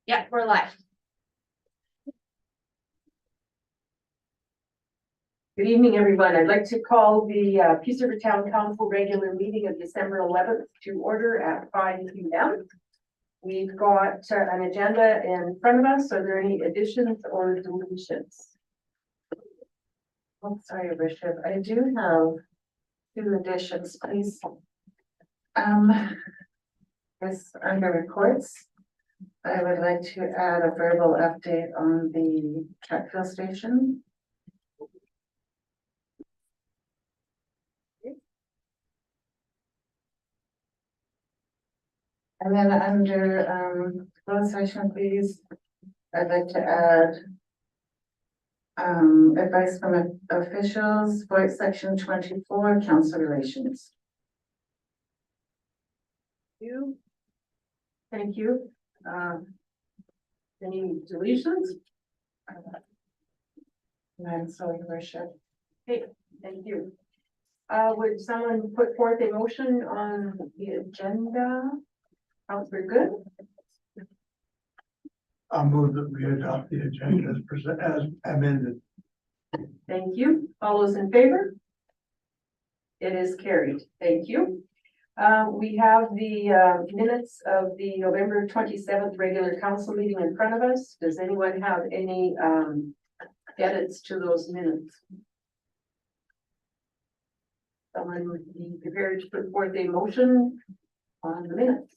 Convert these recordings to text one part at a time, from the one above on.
Yeah, we're live. Good evening, everyone. I'd like to call the Peace River Town Council regular meeting of December 11th to order at 5 p.m. We've got an agenda in front of us. Are there any additions or deletions? Oh, sorry, Bishop. I do have 2 additions, please. This under reports. I would like to add a verbal update on the truck fill station. And then under closed session, please, I'd like to add advice from officials for section 24, council relations. Thank you. Any deletions? I'm sorry, Worship. Hey, thank you. Would someone put forth a motion on the agenda? Councilor Good? I'll move that we adopt the agenda as amended. Thank you. All those in favor? It is carried. Thank you. We have the minutes of the November 27th regular council meeting in front of us. Does anyone have any edits to those minutes? Someone would be prepared to put forth a motion on the minutes.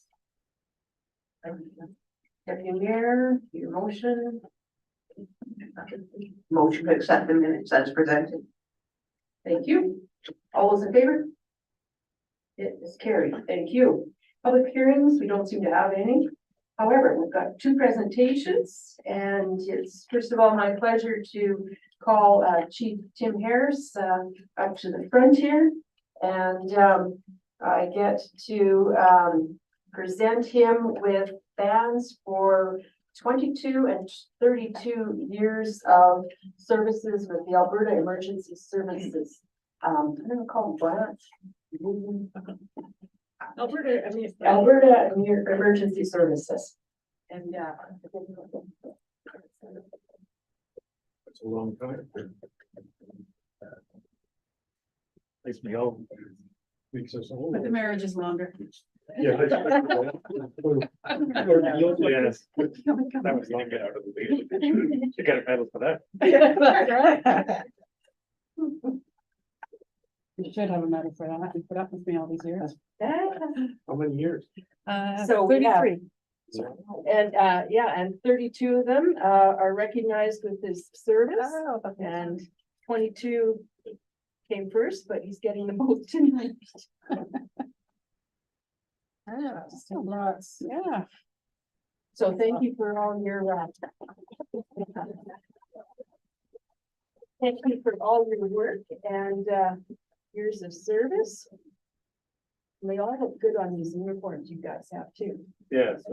Deputy Mayor, your motion. Motion to accept the minutes as presented. Thank you. All those in favor? It is carried. Thank you. Public hearings, we don't seem to have any. However, we've got 2 presentations, and it's first of all my pleasure to call Chief Tim Harris up to the front here, and I get to present him with bands for 22 and 32 years of services with the Alberta Emergency Services. I'm gonna call them Alberta Emergency Services. And It's a long time. Makes me old. Makes us old. But the marriage is longer. Yeah. Yes. That was long out of the way. You got a medal for that. You should have a medal for that. You put up with me all these years. How many years? So we have- 33. and and 32 of them are recognized with his service, and 22 came first, but he's getting the most tonight. Still lots. Yeah. So thank you for all your thank you for all your work and years of service. And they all look good on these uniforms you guys have too. Yes.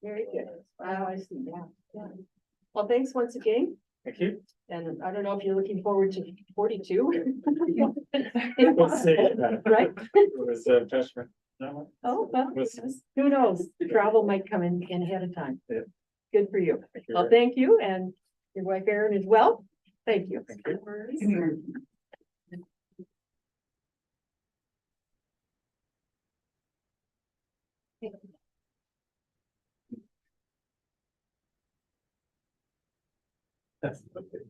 Very good. Wow, I see. Yeah. Well, thanks once again. Thank you. And I don't know if you're looking forward to 42. We'll see. Right? It was freshman. No. Oh, well, Was- who knows? The travel might come in ahead of time. Yeah. Good for you. Thank you. Well, thank you. And your wife Erin as well. Thank you. Thank you. That's okay.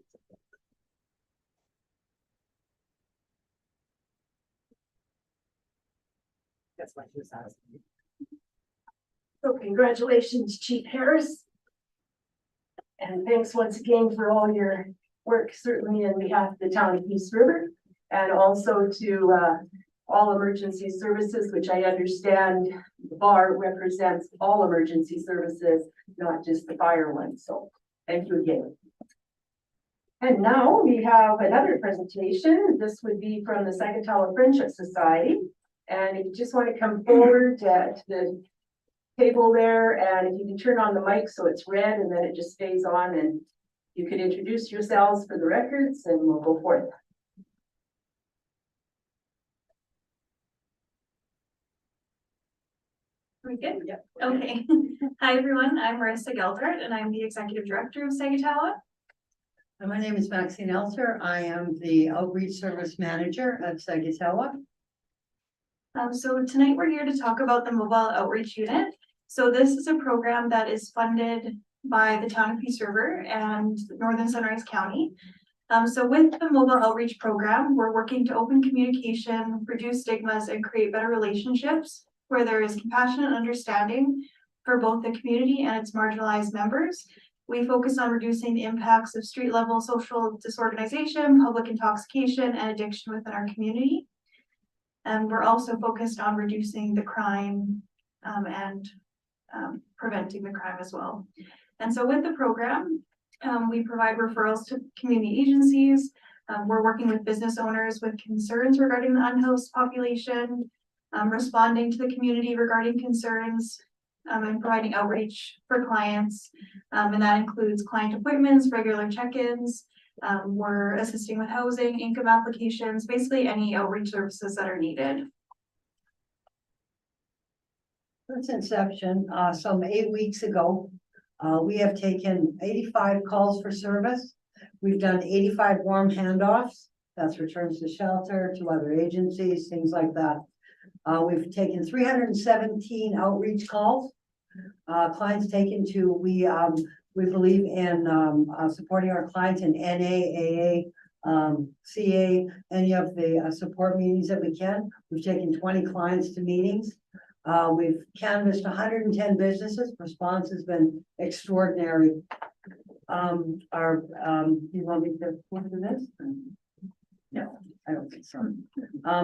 That's what he was asking. So congratulations, Chief Harris. And thanks once again for all your work, certainly on behalf of the town of Peace River, and also to all emergency services, which I understand the bar represents all emergency services, not just the fire ones. So thank you again. And now we have another presentation. This would be from the Sagatala Friendship Society. And if you just want to come forward to the table there, and if you can turn on the mic so it's red and then it just stays on, and you could introduce yourselves for the records and we'll go forth. We good? Yep. Okay. Hi, everyone. I'm Marissa Geltert, and I'm the Executive Director of Sagatawa. And my name is Maxine Elter. I am the Outreach Service Manager at Sagatawa. So tonight we're here to talk about the Mobile Outreach Unit. So this is a program that is funded by the town of Peace River and Northern Sunrise County. So with the Mobile Outreach Program, we're working to open communication, reduce stigmas, and create better relationships where there is compassion and understanding for both the community and its marginalized members. We focus on reducing the impacts of street level social disorganization, public intoxication, and addiction within our community. And we're also focused on reducing the crime and preventing the crime as well. And so with the program, we provide referrals to community agencies. We're working with business owners with concerns regarding the unhoused population, responding to the community regarding concerns, and providing outreach for clients. And that includes client appointments, regular check-ins. We're assisting with housing, income applications, basically any outreach services that are needed. Since inception, some 8 weeks ago, we have taken 85 calls for service. We've done 85 warm handoffs. That's returns to shelter, to other agencies, things like that. We've taken 317 outreach calls. Clients taken to, we believe in supporting our clients in NA, AA, CA, any of the support meetings that we can. We've taken 20 clients to meetings. We've canvassed 110 businesses. Response has been extraordinary. You want me to go through this? No, I don't think so.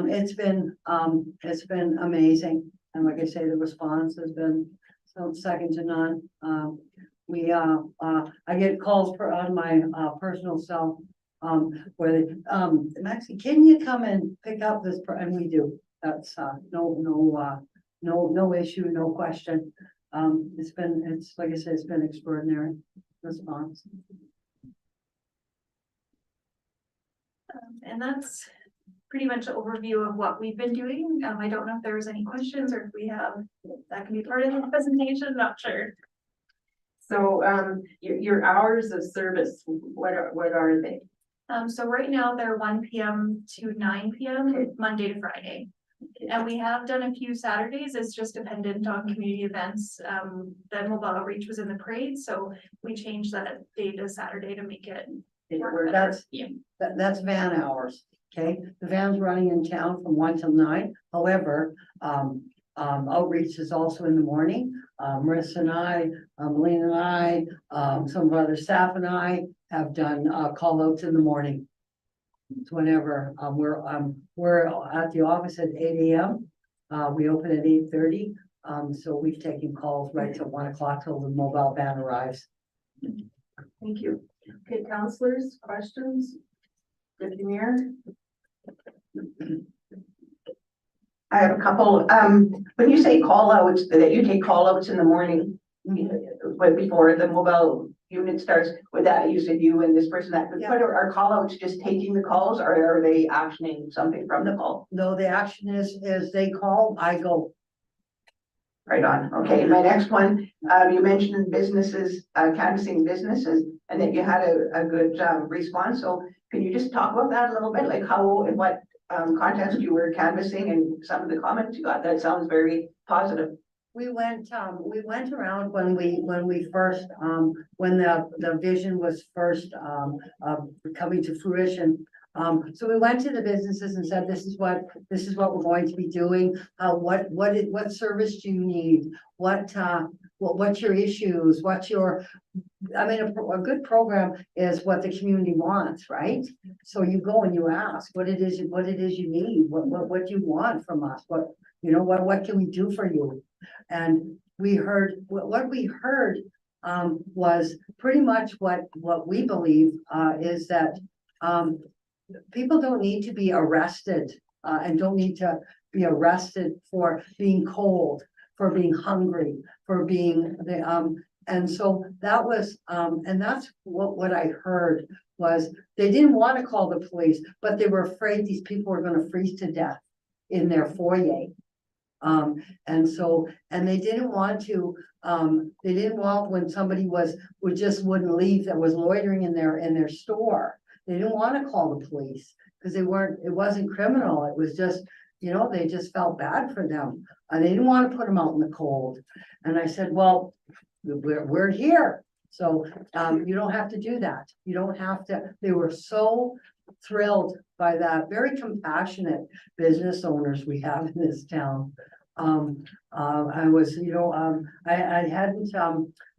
It's been amazing. And like I say, the response has been so second to none. I get calls on my personal cell, where they, Maxie, can you come and pick up this? And we do. That's no issue, no question. It's like I said, it's been extraordinary response. And that's pretty much an overview of what we've been doing. I don't know if there was any questions or if we have, that can be part of the presentation, not sure. So, your hours of service, what are they? So right now they're 1 p.m. to 9 p.m. Monday to Friday. And we have done a few Saturdays. It's just dependent on community events. The mobile outreach was in the parade, so we changed that day to Saturday to make it work better. That's van hours. Okay, the van's running in town from 1 till 9. However, outreach is also in the morning. Marissa and I, Melina and I, some of our other staff and I have done call outs in the morning. So whenever we're at the office at 8 a.m. We open at 8:30. So we've taken calls right till 1 o'clock till the mobile van arrives. Thank you. Okay, counselors, questions? Deputy Mayor? I have a couple. When you say call outs, that you take call outs in the morning, but before the mobile unit starts, with that, you said you and this person that, Yeah. but are call outs just taking the calls, or are they actioning something from the call? No, the action is they call, I go. Right on. Okay, my next one, you mentioned businesses, canvassing businesses, and that you had a good response. So can you just talk about that a little bit, like how, in what context you were canvassing and some of the comments you got? That sounds very positive. We went around when we first, when the vision was first coming to fruition. So we went to the businesses and said, this is what we're going to be doing. What service do you need? What's your issues? A good program is what the community wants, right? So you go and you ask what it is you need, what do you want from us? What can we do for you? And we heard, what we heard was pretty much what we believe is that people don't need to be arrested and don't need to be arrested for being cold, for being hungry, for being and so that was and that's what I heard was they didn't want to call the police, but they were afraid these people were going to freeze to death in their foyer. And so, and they didn't want to, they didn't want when somebody just wouldn't leave, that was loitering in their store. They didn't want to call the police, because it wasn't criminal, it was just, they just felt bad for them. And they didn't want to put them out in the cold. And I said, well, we're here. So, you don't have to do that. You don't have to, they were so thrilled by that, very compassionate business owners we have in this town. I was, I hadn't,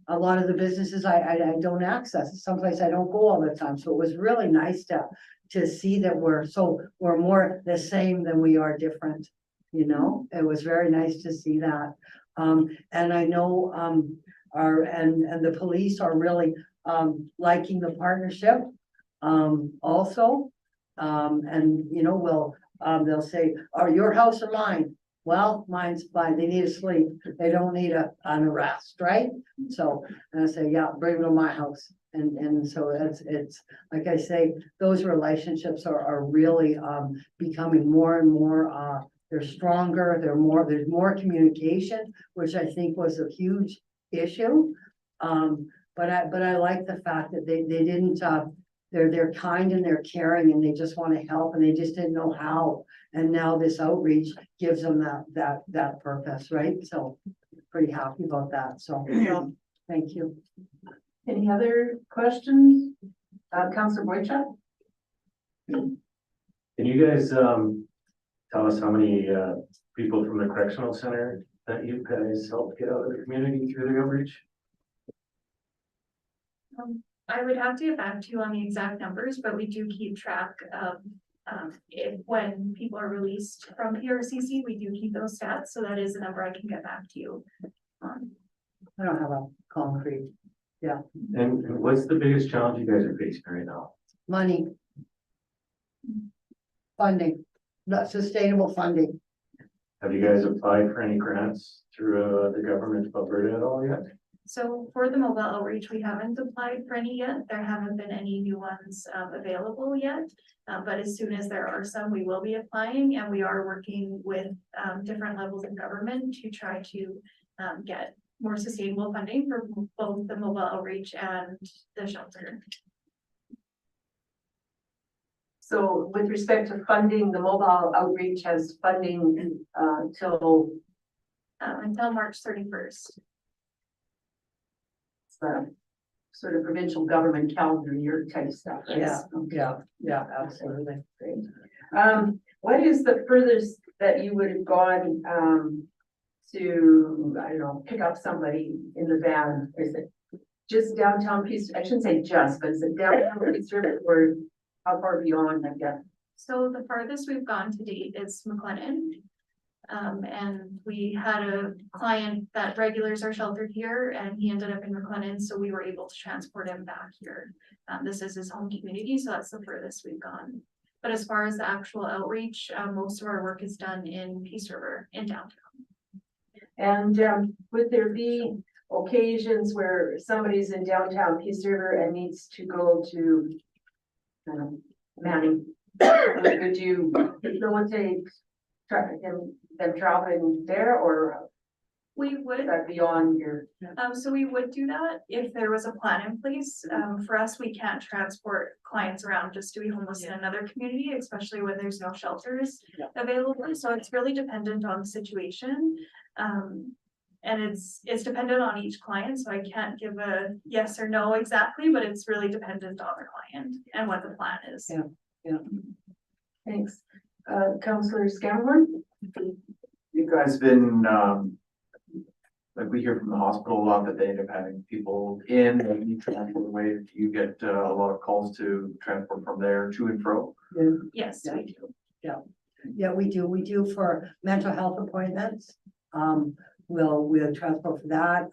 a lot of the businesses I don't access, it's someplace I don't go all the time, so it was really nice to see that we're more the same than we are different, it was very nice to see that. And I know, and the police are really, liking the partnership, also. And, they'll say, your house or mine? Well, mine's fine. They need to sleep. They don't need an arrest, right? So, and I say, yeah, bring them to my house. And so it's, like I say, those relationships are really, becoming more and more, they're stronger, there's more communication, which I think was a huge issue. But I like the fact that they didn't, they're kind and they're caring and they just want to help and they just didn't know how. And now this outreach gives them that purpose, right? So pretty happy about that. So, thank you. Any other questions? Councilor Boychuk? Can you guys, tell us how many, people from the correctional center that you guys helped get out of the community through the outreach? I would have to get back to you on the exact numbers, but we do keep track of when people are released from PRCC, we do keep those stats, so that is a number I can get back to you on. I don't have a concrete And what's the biggest challenge you guys are facing right now? money. Funding, not sustainable funding. Have you guys applied for any grants through the government of Alberta at all yet? So for the mobile outreach, we haven't applied for any yet. There haven't been any new ones available yet. But as soon as there are some, we will be applying, and we are working with different levels of government to try to get more sustainable funding for both the mobile outreach and the shelter. So with respect to funding, the mobile outreach has funding till Until March 31st. the sort of provincial government calendar year type stuff. Right? Yeah, absolutely. Great. What is the furthest that you would have gone to, I don't know, pick up somebody in the van? Is it just downtown Peace? I shouldn't say just, but is it downtown Peace River or how far beyond, I guess? So the farthest we've gone to date is McLennan. And we had a client that regulars are sheltered here and he ended up in McLennan, so we were able to transport him back here. This is his home community, so that's the furthest we've gone. But as far as the actual outreach, most of our work is done in Peace River in downtown. And would there be occasions where somebody's in downtown Peace River and needs to go to Manning? Would you facilitate them traveling there, or We would. is that beyond your? So we would do that if there was a plan in place. For us, we can't transport clients around just to be homeless in another community, especially when there's no shelters available. So it's really dependent on the situation. And it's dependent on each client, so I can't give a yes or no exactly, but it's really dependent on the client and what the plan is. Yeah. Thanks. Councillor Scanlon? You guys been, like we hear from the hospital a lot that they end up having people in, they need transport away. Do you get a lot of calls to transport from there to and fro? Yes, we do. Yeah, we do. We do for mental health appointments. We'll transport for that.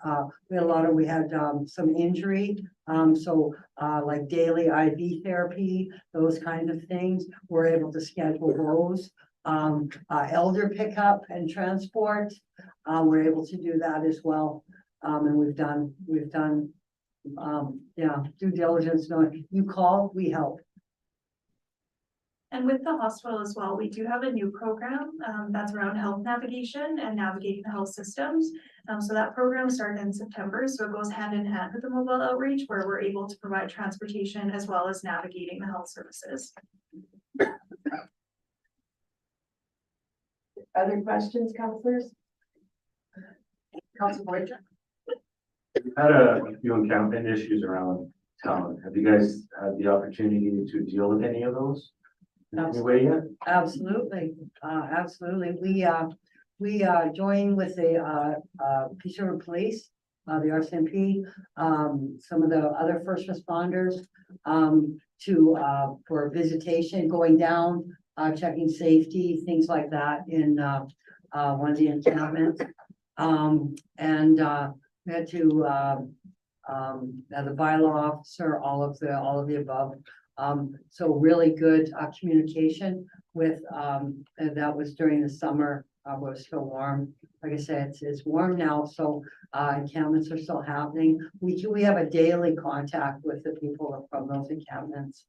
We had some injury. Like daily IV therapy, those kinds of things. We're able to schedule those. Elder pickup and transport. We're able to do that as well. And we've done due diligence. No, you call, we help. And with the hospital as well, we do have a new program that's around health navigation and navigating the health systems. So that program started in September, so it goes hand in hand with the mobile outreach where we're able to provide transportation as well as navigating the health services. Other questions, counselors? Council Boyd? We've had a few encounter issues around town. Have you guys had the opportunity to deal with any of those? In any way yet? Absolutely, absolutely. We joined with the Peace River Police, the RCMP, some of the other first responders, for visitation, going down, checking safety, things like that in one of the encampments. We had to the bylaw officer, all of the above. So really good communication with, and that was during the summer, it was still warm. Like I said, it's warm now, so encampments are still happening. We have a daily contact with the people from those encampments,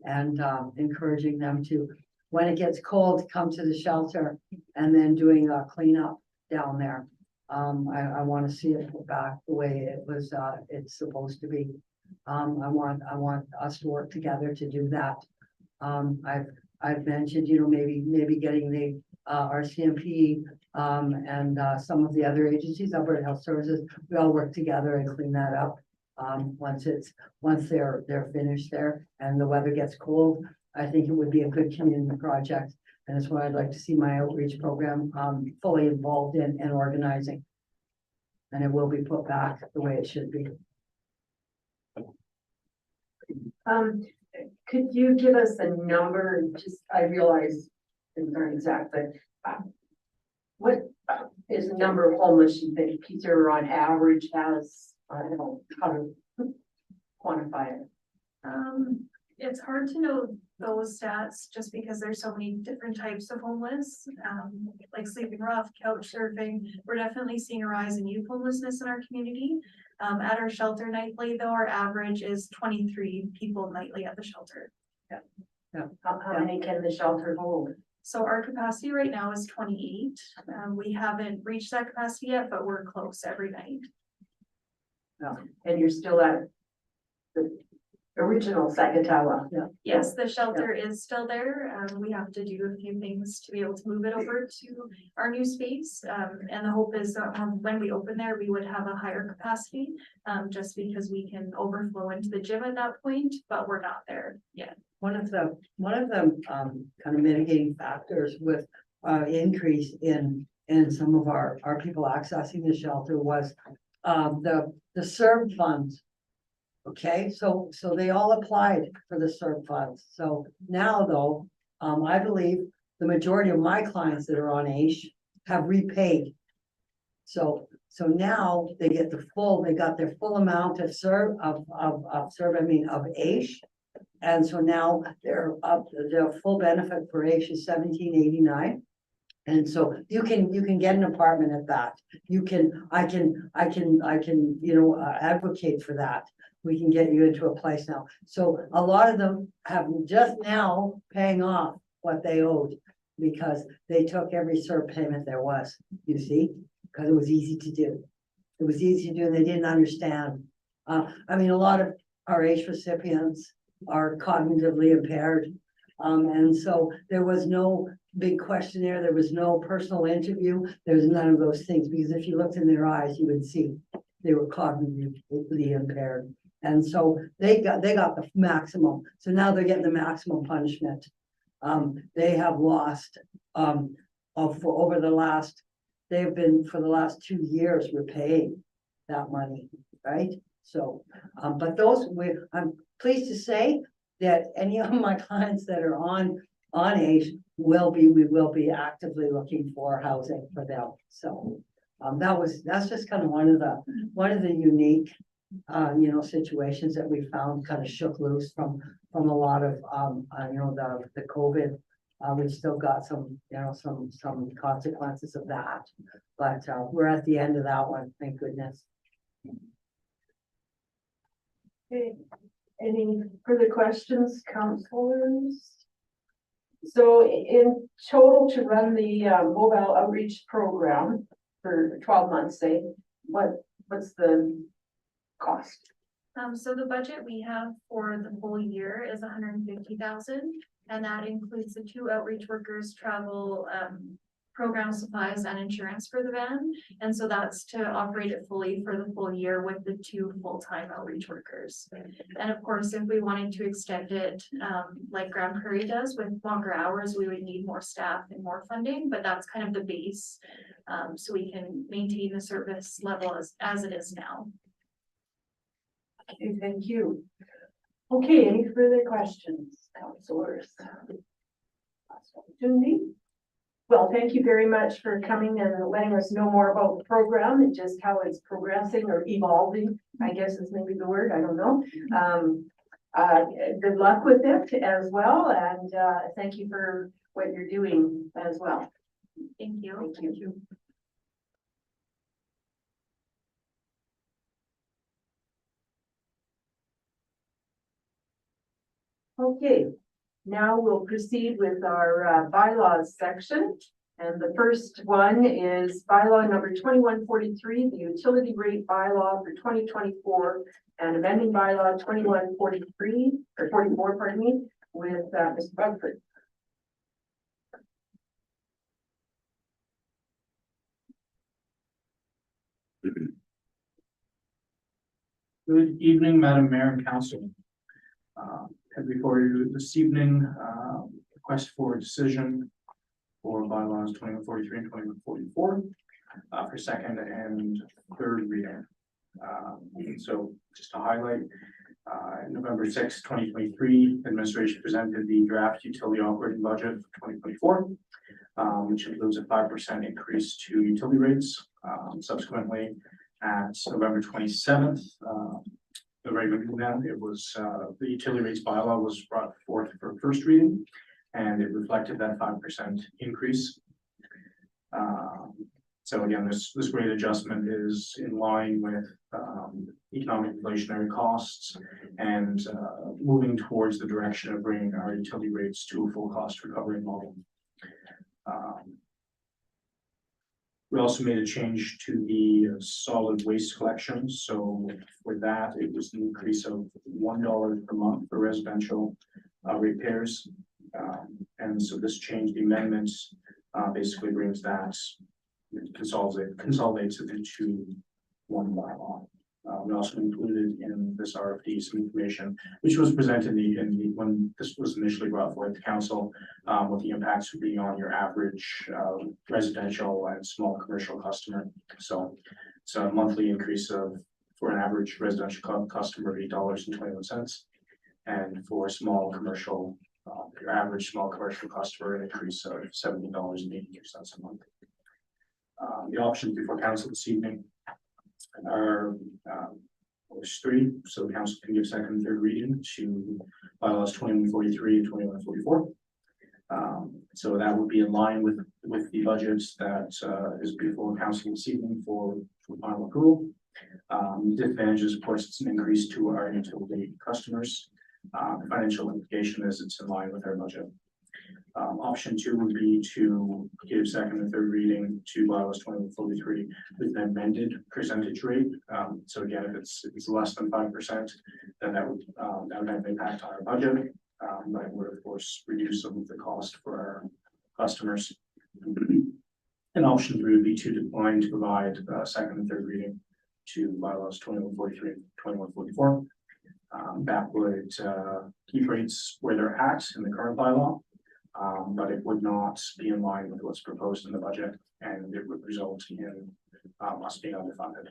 and encouraging them to, when it gets cold, come to the shelter, and then doing a cleanup down there. I want to see it put back the way it was, it's supposed to be. I want us to work together to do that. I've mentioned, you know, maybe getting the RCMP and some of the other agencies, Alberta Health Services, we all work together and clean that up. Once they're finished there and the weather gets cold, I think it would be a good community project. And that's what I'd like to see my outreach program fully involved in and organizing. And it will be put back the way it should be. Could you give us a number? Just, I realize it's not exact, but what is the number of homeless you think Peace River on average has? I don't know how to quantify it. It's hard to know those stats just because there's so many different types of homeless, like sleeping rough, couch surfing. We're definitely seeing a rise in youth homelessness in our community. At our shelter nightly, though, our average is 23 people nightly at the shelter. How many can the shelter hold? So our capacity right now is 28. We haven't reached that capacity yet, but we're close every night. And you're still at the original Sakatawa. Yes, the shelter is still there. We have to do a few things to be able to move it over to our new space. And the hope is that when we open there, we would have a higher capacity, just because we can overflow into the gym at that point, but we're not there yet. One of the kind of mitigating factors with increase in some of our people accessing the shelter was the CERB funds. Okay, so they all applied for the CERB funds. So now though, I believe the majority of my clients that are on AISH have repaid. So now they get they got their full amount of CERB, of AISH. And so now they're up, the full benefit for AISH is $17.89. And so you can get an apartment at that. I can, you know, advocate for that. We can get you into a place now. So a lot of them have just now paying off what they owed because they took every CERB payment there was, you see, because it was easy to do. It was easy to do and they didn't understand. I mean, a lot of our AISH recipients are cognitively impaired. And so there was no big questionnaire. There was no personal interview. There's none of those things because if you looked in their eyes, you would see they were cognitively impaired. And so they got the maximum. So now they're getting the maximum punishment. They have lost for the last 2 years repaying that money, right? So, but I'm pleased to say that any of my clients that are on AISH we will be actively looking for housing for them. So that's just kind of one of the unique you know, situations that we found kind of shook loose from a lot of you know, the COVID. We've still got some, you know, some consequences of that, but we're at the end of that one, thank goodness. Okay. Any further questions, counselors? So in total to run the mobile outreach program for 12 months, say, what's the cost? So the budget we have for the full year is 150,000, and that includes the 2 outreach workers, travel, program supplies and insurance for the van. And so that's to operate it fully for the full year with the 2 full-time outreach workers. And of course, if we wanted to extend it, like Grand Prairie does with longer hours, we would need more staff and more funding, but that's kind of the base. So we can maintain the service level as it is now. Okay, thank you. Okay, any further questions, councilors? Last opportunity. Well, thank you very much for coming and letting us know more about the program and just how it's progressing or evolving, I guess is maybe the word, I don't know. Good luck with it as well, and thank you for what you're doing as well. Thank you. Thank you. Okay, now we'll proceed with our bylaws section. And the first one is bylaw number 2143, the utility rate bylaw for 2024, and amending bylaw 2143 or 44, pardon me, with Mr. Bugford. Good evening, Madam Mayor and Council. And before you this evening, request for a decision for bylaws 2143 and 2144 for second and third reading. So just to highlight, November 6, 2023, administration presented the draft utility operating budget for 2024, which includes a 5% increase to utility rates. Subsequently, at November 27th, the regular meeting, it was the utility rates bylaw was brought forth for first reading, and it reflected that 5% increase. So again, this rate adjustment is in line with economic inflationary costs and moving towards the direction of bringing our utility rates to a full cost recovery model. We also made a change to the solid waste collection. So for that, it was an increase of $1 per month for residential repairs. And so this change, the amendments, basically brings that, consolidates it into one bylaw. We also included in this RFP some information, which was presented when this was initially brought forward to council, what the impacts would be on your average residential and small commercial customer. So it's a monthly increase for an average residential customer of $8.21, and for small commercial, your average small commercial customer, an increase of $17.82 a month. The options before council this evening are there's 3, so council can give second and third reading to bylaws 2143 and 2144. So that would be in line with the budgets that is before council this evening for final approval. Disadvantages, of course, it's an increase to our utility customers. The financial implication is it's in line with our budget. Option 2 would be to give second and third reading to bylaws 2143 with an amended percentage rate. So again, if it's less than 5%, then that would have an impact on our budget. But it would of course reduce some of the cost for our customers. And option 3 would be to decline to provide second and third reading to bylaws 2143 and 2144. That would keep rates where they're at in the current bylaw. But it would not be in line with what's proposed in the budget, and it would result in us being underfunded.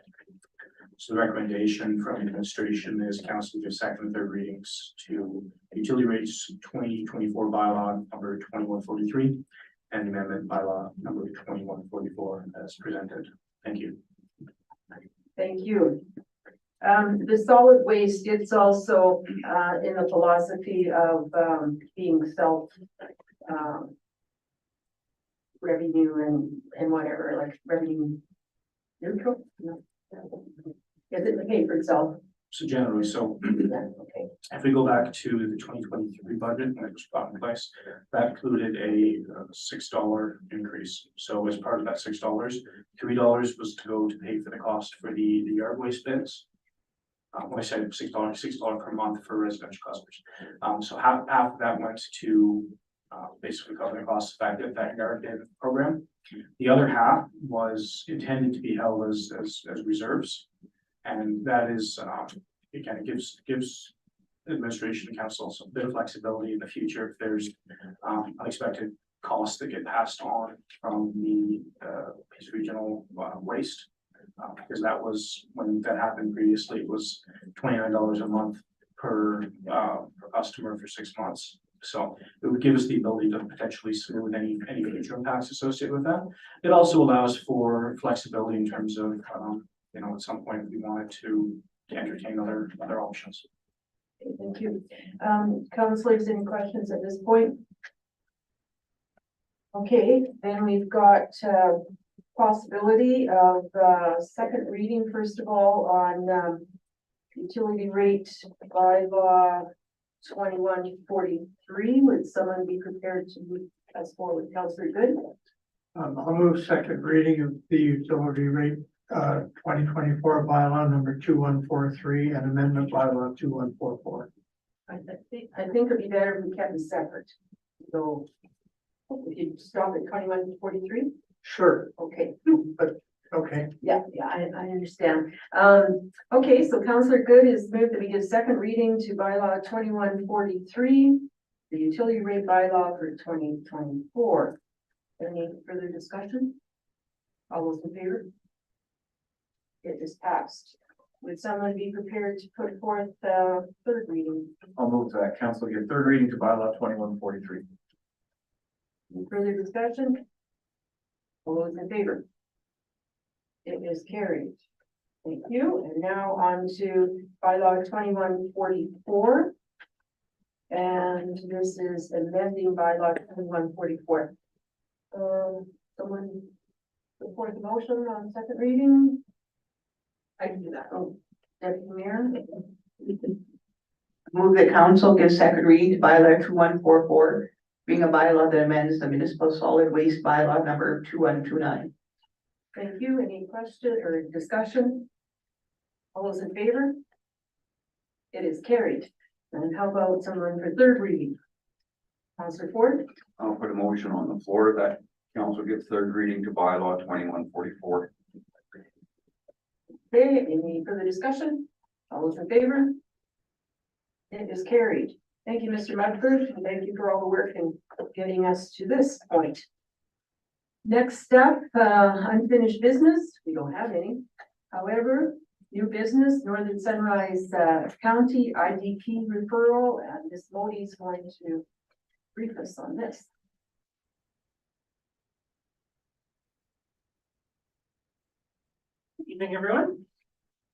So the recommendation from administration is council give second and third readings to utility rates 2024 bylaw number 2143 and amendment bylaw number 2144 as presented. Thank you. Thank you. The solid waste, it's also in the philosophy of being self revenue and whatever, like revenue neutral. No. Is it pay for itself? So generally, so Okay, if we go back to the 2023 budget, when it was put in place, that included a $6 increase. So as part of that $6, $3 was to go to pay for the cost for the yard waste bins. When I said $6 per month for residential customers. So half of that went to basically cover the cost of that yard bin program. The other half was intended to be held as reserves. And that is, again, it gives administration and council some bit of flexibility in the future if there's unexpected costs that get passed on from the Peace Regional waste. Because that was, when that happened previously, it was $29 a month per customer for 6 months. So it would give us the ability to potentially smooth any future impacts associated with that. It also allows for flexibility in terms of, at some point we wanted to entertain other options. okay, thank you. Councilors, any questions at this point? Okay, then we've got, possibility of, second reading, first of all, on, utility rate bylaw 2143. Would someone be prepared to move us forward? Councilor Good? I'll move second reading of the utility rate, 2024 bylaw number 2143 and amendment bylaw 2144. I think it'd be better if we kept it separate. So if you stop at 2143? Sure, Okay. okay. Yeah, I understand. Okay, so Councillor Good is moved that we give second reading to bylaw 2143, the utility rate bylaw for 2024. Any further discussion? All those in favor? It is passed. Would someone be prepared to put forth the third reading? I'll move to that. Council give third reading to bylaw 2143. Any further discussion? All those in favor? It is carried. Thank you. And now on to bylaw 2144. And this is amending bylaw 2144. Someone put forth a motion on second reading? I can do that. Oh, Deputy Mayor? Move that council give second reading to bylaw 2144, being a bylaw that amends the municipal solid waste bylaw number 2129. Thank you. Any question or discussion? All those in favor? It is carried. And how about someone for third reading? Councillor Ford? I'll put a motion on the floor that council gives third reading to bylaw 2144. Okay, any further discussion? All those in favor? It is carried. Thank you, Mr. Mudford, and thank you for all the work in getting us to this point. Next up, unfinished business. We don't have any. However, new business, Northern Sunrise County IDP referral, and Ms. Modi is going to brief us on this. Good evening, everyone.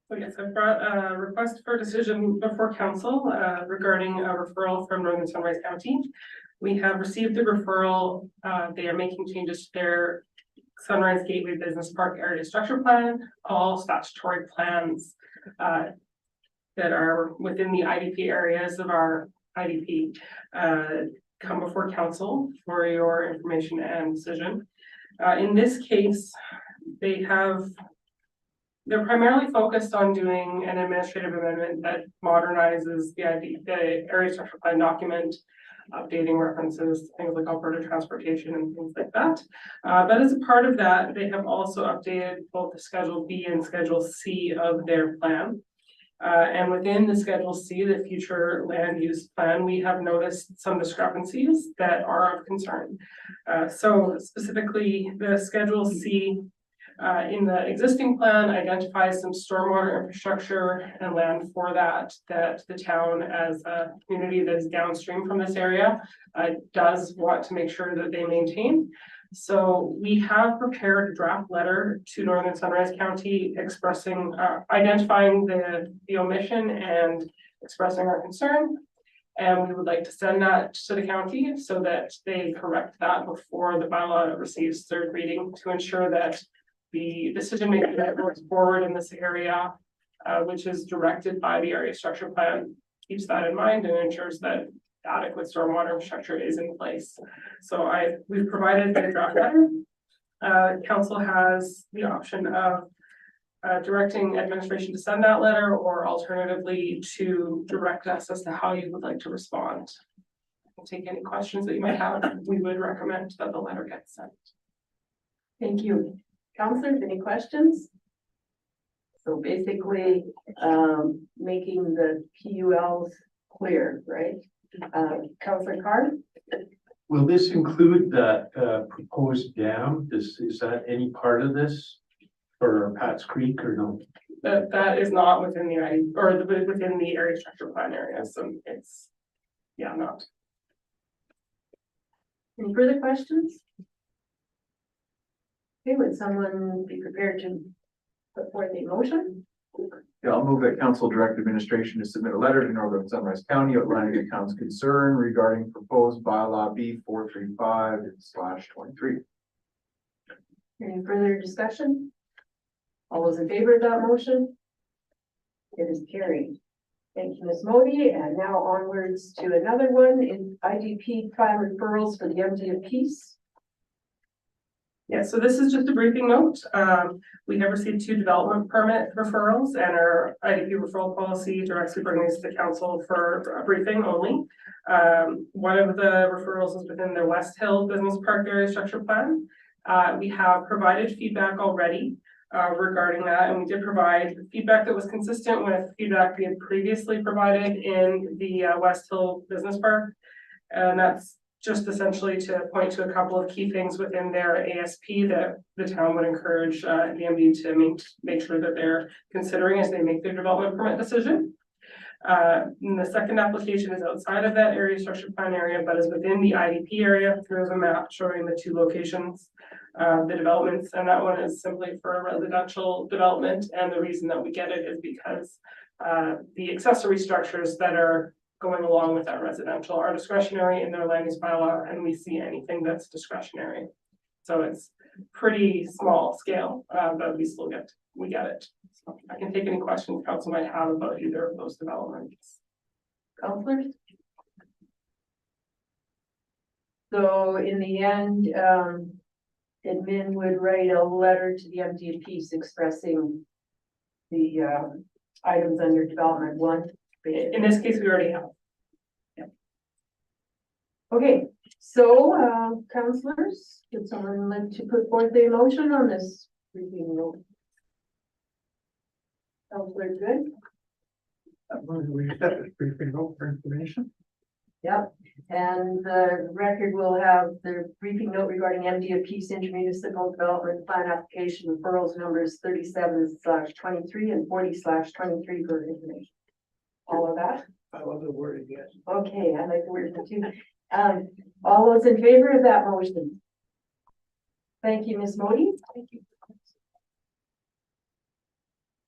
So yes, I've brought a request for decision before council regarding a referral from Northern Sunrise County. We have received the referral. They are making changes to their Sunrise Gateway Business Park Area Structure Plan, all statutory plans that are within the IDP areas of our IDP come before council for your information and decision. In this case, they're primarily focused on doing an administrative amendment that modernizes the area structure plan document, updating references, things like Alberta transportation and things like that. But as a part of that, they have also updated both the Schedule B and Schedule C of their plan. And within the Schedule C, the future land use plan, we have noticed some discrepancies that are of concern. So specifically, the Schedule C in the existing plan identifies some stormwater infrastructure and land for that the town as a community that is downstream from this area does want to make sure that they maintain. So we have prepared a draft letter to Northern Sunrise County expressing, identifying the omission and expressing our concern. And we would like to send that to the county so that they correct that before the bylaw receives third reading to ensure that the decision making that goes forward in this area which is directed by the area structure plan, keeps that in mind and ensures that adequate stormwater infrastructure is in place. So we've provided the draft letter. Council has the option of directing administration to send that letter, or alternatively to direct us as to how you would like to respond. I'll take any questions that you might have. We would recommend that the letter gets sent. Thank you. Counselors, any questions? So basically, making the PULs clear, right? Counselor Carr? Will this include that proposed dam? Is that any part of this for Pat's Creek or no? That is not within the within the area structure plan area, so it's, yeah, not. Any further questions? Okay, would someone be prepared to put forth a motion? Yeah, I'll move that council direct administration to submit a letter to Northern Sunrise County outlining the town's concern regarding proposed bylaw B 435/23. Any further discussion? All those in favor of that motion? It is carried. Thank you, Ms. Modi. And now onwards to another one in IDP plan referrals for the MD of Peace. Yeah, so this is just a briefing note. We have received 2 development permit referrals, and our IDP referral policy directs we bring these to the council for a briefing only. One of the referrals is within the West Hill Business Park area structure plan. We have provided feedback already regarding that, and we did provide feedback that was consistent with feedback we had previously provided in the West Hill Business Park. And that's just essentially to point to a couple of key things within their ASP that the town would encourage the MD to make sure that they're considering as they make their development permit decision. And the second application is outside of that area structure plan area, but is within the IDP area. There's a map showing the 2 locations, the developments, and that one is simply for a residential development. And the reason that we get it is because the accessory structures that are going along with that residential are discretionary in their land use bylaw, and we see anything that's discretionary. So it's pretty small scale, but we get it. So I can take any questions council might have about either of those developments. Counselors? So in the end, admin would write a letter to the MD of Peace expressing the items under development 1. In this case, we already have. Yeah. Okay, so councillors, would someone like to put forth a motion on this briefing note? Councillor Good? We accept this briefing note for information. Yep, and the record will have the briefing note regarding MD of Peace intermunicipal development plan application referrals numbers 37/23 and 40/23 for information. All of that? I love the wording, yes. Okay, I like the word too. All those in favor of that motion? Thank you, Ms. Modi. Thank you.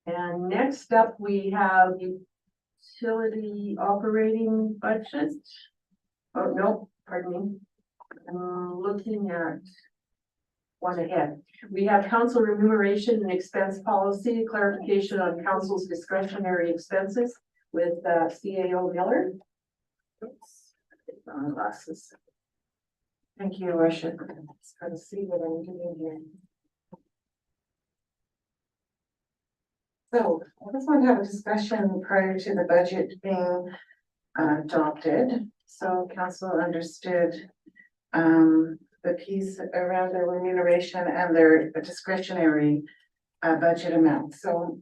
And next up, we have utility operating budget. Oh, no, pardon me. I'm looking at one ahead. We have council remuneration and expense policy, clarification on council's discretionary expenses with CAO Miller. Oops, my glasses. Thank you, I should try to see what I'm doing here. So I just want to have a discussion prior to the budget being adopted. So council understood the piece around their remuneration and their discretionary budget amount. So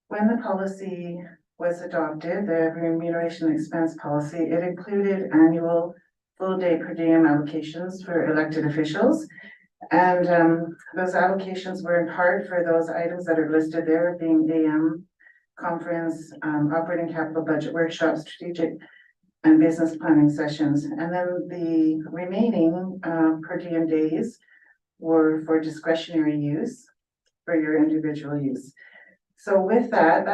when the policy was adopted, the remuneration expense policy, it included annual full day per diem allocations for elected officials. And those allocations were in part for those items that are listed there, being AM conference, operating capital budget workshops, strategic and business planning sessions. And then the remaining per diem days were for discretionary use for your individual use. So with that,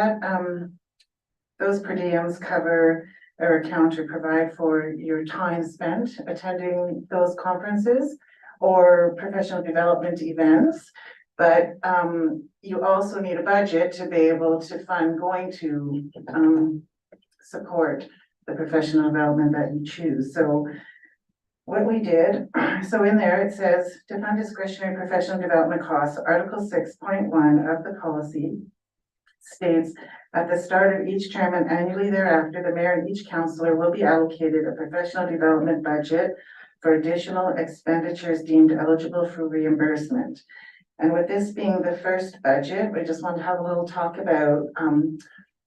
those per diems cover or account or provide for your time spent attending those conferences or professional development events. But you also need a budget to be able to fund going to support the professional development that you choose. So what we did, so in there it says to fund discretionary professional development costs, Article 6.1 of the policy states at the start of each term and annually thereafter, the mayor and each councillor will be allocated a professional development budget for additional expenditures deemed eligible for reimbursement. And with this being the first budget, we just want to have a little talk about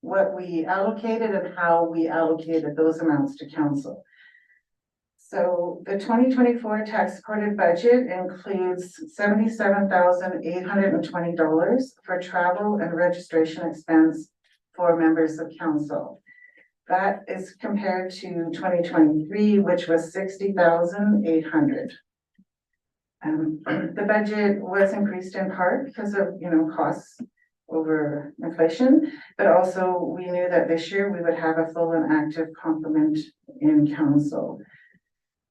what we allocated and how we allocated those amounts to council. So the 2024 tax supported budget includes $77,820 for travel and registration expense for members of council. That is compared to 2023, which was $60,800. The budget was increased in part because of, costs over inflation, but also we knew that this year we would have a full and active complement in council.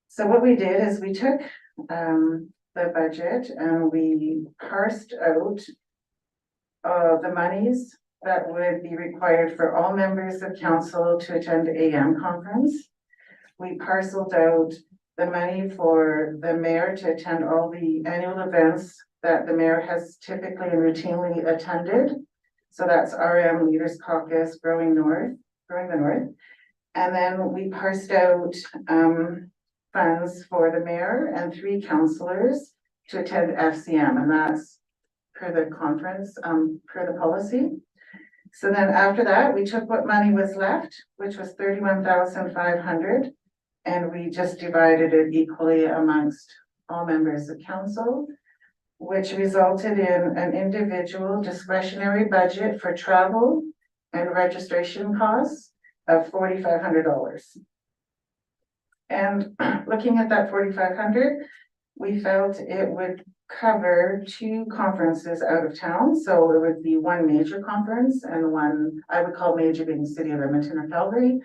So what we did is we took the budget and we parsed out the monies that would be required for all members of council to attend AM conference. We parceled out the money for the mayor to attend all the annual events that the mayor has typically and routinely attended. So that's RM Leaders Caucus, Growing the North. And then we parsed out funds for the mayor and 3 councillors to attend FCM, and that's per the conference, per the policy. So then after that, we took what money was left, which was $31,500, and we just divided it equally amongst all members of council, which resulted in an individual discretionary budget for travel and registration costs of $4,500. And looking at that $4,500, we felt it would cover 2 conferences out of town. So it would be 1 major conference and 1, I would call major being City of Edmonton or Calgary,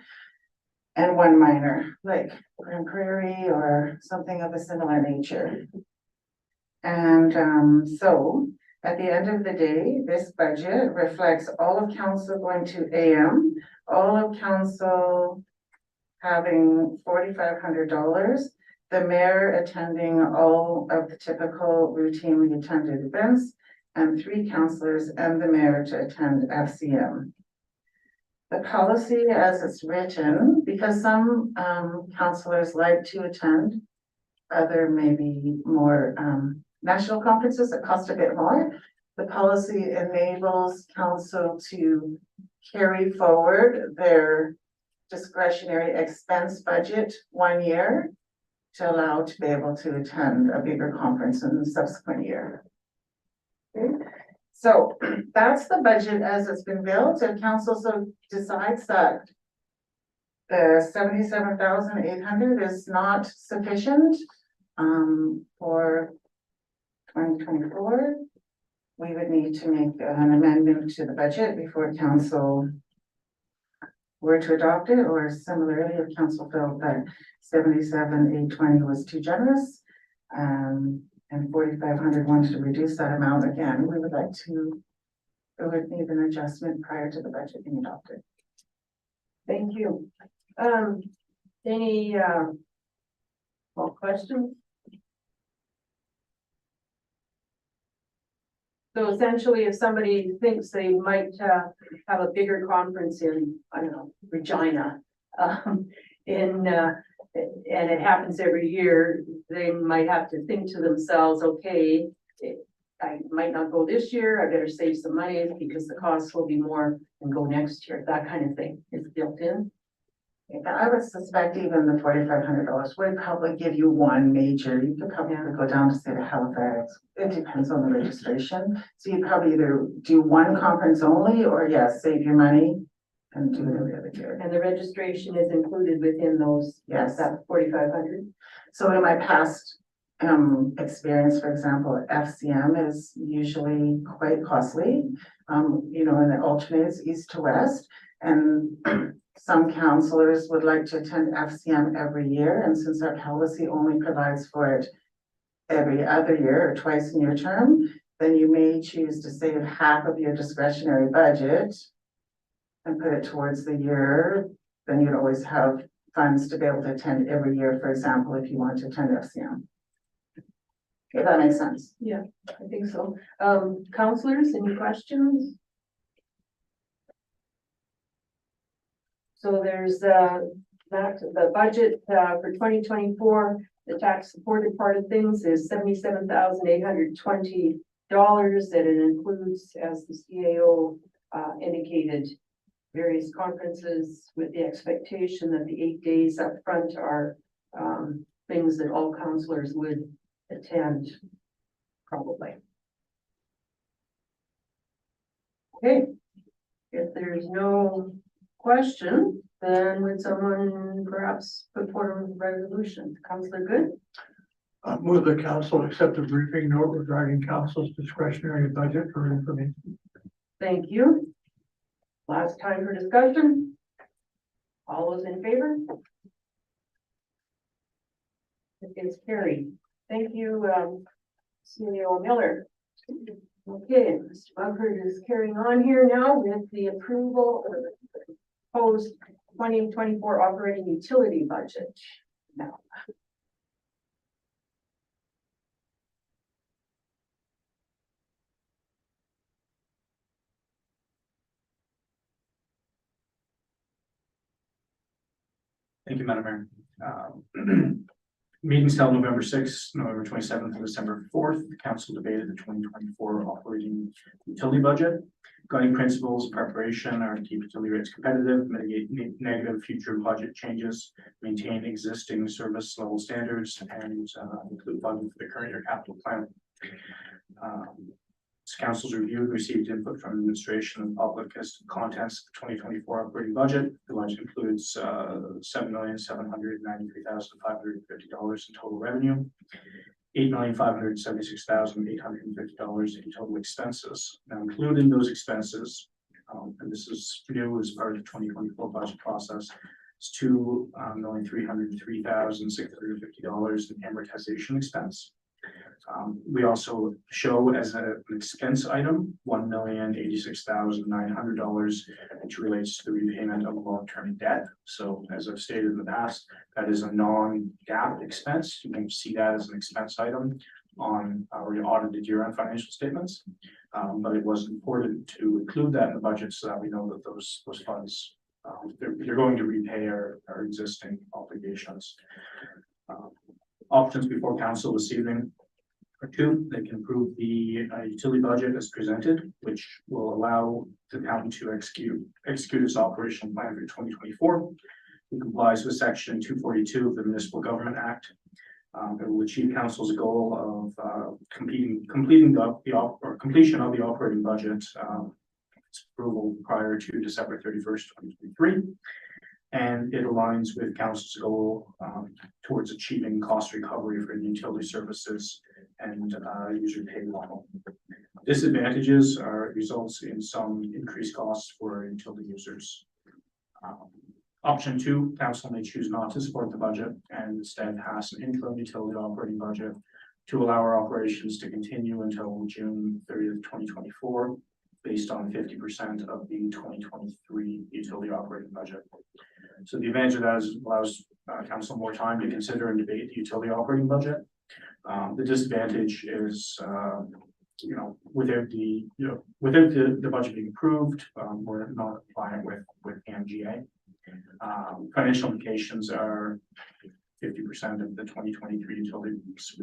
and 1 minor, like Grand Prairie or something of a similar nature. And so at the end of the day, this budget reflects all of council going to AM, all of council having $4,500, the mayor attending all of the typical routinely attended events, and 3 councillors and the mayor to attend FCM. The policy as it's written, because some councillors like to attend other maybe more national conferences that cost a bit more, the policy enables council to carry forward their discretionary expense budget 1 year to allow to be able to attend a bigger conference in the subsequent year. Okay. So that's the budget as it's been built, and council so decides that the $77,800 is not sufficient for 2024. We would need to make an amendment to the budget before council were to adopt it, or similarly, if council felt that $77,820 was too generous, and $4,500 wanted to reduce that amount again, we would like to, it would need an adjustment prior to the budget being adopted. Thank you. Any more questions? So essentially, if somebody thinks they might have a bigger conference in, I don't know, Regina, and it happens every year, they might have to think to themselves, okay, I might not go this year, I better save some money because the costs will be more and go next year. That kind of thing is built in. I would suspect even the $4,500 would probably give you 1 major. You could probably go down to say the Halifax. It depends on the registration. So you'd probably either do 1 conference only, or yes, save your money and do it every other year. And the registration is included within those, Yes. that $4,500. So in my past experience, for example, FCM is usually quite costly, and it alternates east to west. And some councillors would like to attend FCM every year, and since our policy only provides for it every other year or twice in your term, then you may choose to save half of your discretionary budget and put it towards the year. Then you'd always have funds to be able to attend every year, for example, if you want to attend FCM. If that makes sense. Yeah, I think so. Counselors, any questions? So there's, the budget, for 2024, the tax supported part of things is $77,820. That it includes, as the CAO, indicated, various conferences with the expectation that the 8 days up front are, things that all counselors would attend, probably. Okay, if there's no question, then would someone perhaps put forward a resolution? Councillor Good? Move the council accept a briefing note regarding council's discretionary budget for information. Thank you. Last time for discussion. All those in favor? It is carried. Thank you, CEO Miller. Okay, Mr. Mumford is carrying on here now with the approval of the proposed 2024 operating utility budget. Now. Thank you, Madam Mayor. Meetings held November 6th, November 27th, and December 4th. The council debated the 2024 operating utility budget. Guiding principles of preparation are to keep utility rates competitive, mitigate negative future budget changes, maintain existing service level standards, and include funding for the current year capital plan. As council's reviewed, received input from administration and public as to the contents of the 2024 operating budget. The budget includes $7,793,550 in total revenue, $8,576,850 in total expenses. Now, including those expenses, and this is new as part of the 2024 budget process, is $2,303,650 in amortization expense. We also show as an expense item, $1,086,900, which relates to the repayment of long-term debt. So as I've stated in the past, that is a non-GAAP expense. You can see that as an expense item on our audited year-end financial statements. But it was important to include that in the budget so that we know that those funds, they're going to repay our existing obligations. Options before council this evening. Two, they can approve the utility budget as presented, which will allow the town to execute its operational plan for 2024. It complies with section 242 of the Municipal Government Act. It will achieve council's goal of completion of the operating budget its approval prior to December 31st, 2023. And it aligns with council's goal towards achieving cost recovery for the utility services and user pay model. Disadvantages results in some increased costs for utility users. Option two, council may choose not to support the budget and instead pass an interim utility operating budget to allow our operations to continue until June 30th, 2024, based on 50% of the 2023 utility operating budget. So the advantage of that is it allows council more time to consider and debate the utility operating budget. The disadvantage is, without the budget being approved, we're not compliant with MGA. Financial implications are 50% of the 2023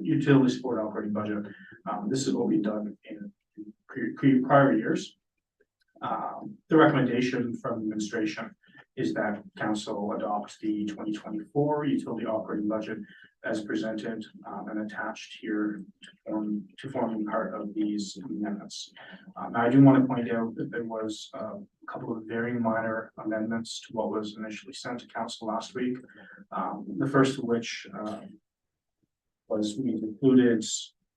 utility support operating budget. This is what we've done in prior years. The recommendation from administration is that council adopts the 2024 utility operating budget as presented and attached here to forming part of these amendments. Now, I do want to point out that there was a couple of very minor amendments to what was initially sent to council last week. The first of which was we included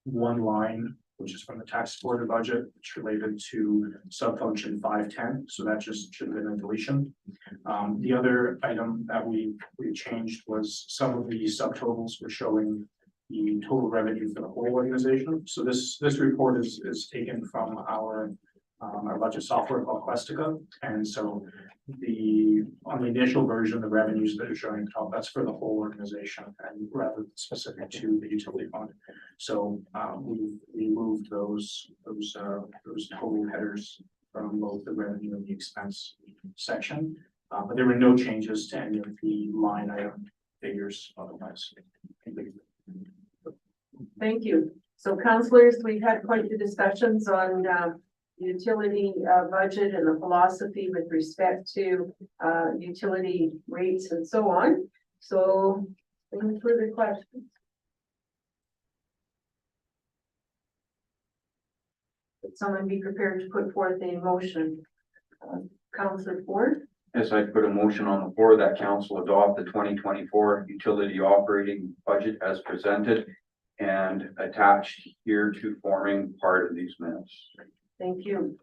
one line, which is from the tax supported budget, which related to subfunction 510. So that just should have been a deletion. The other item that we changed was some of the subtotals were showing the total revenue for the whole organization. So this report is taken from our budget software called Questica. And so on the initial version, the revenues that are showing at the top, that's for the whole organization and rather specific to the utility fund. So we moved those total headers from both the revenue and the expense section. But there were no changes to any of the line item figures otherwise. Thank you. So councillors, we've had quite the discussions on utility budget and the philosophy with respect to utility rates and so on. So any further questions? Would someone be prepared to put forth a motion? Councillor Ford? Yes, I put a motion on the floor that council adopt the 2024 utility operating budget as presented and attached here to forming part of these minutes. Thank you.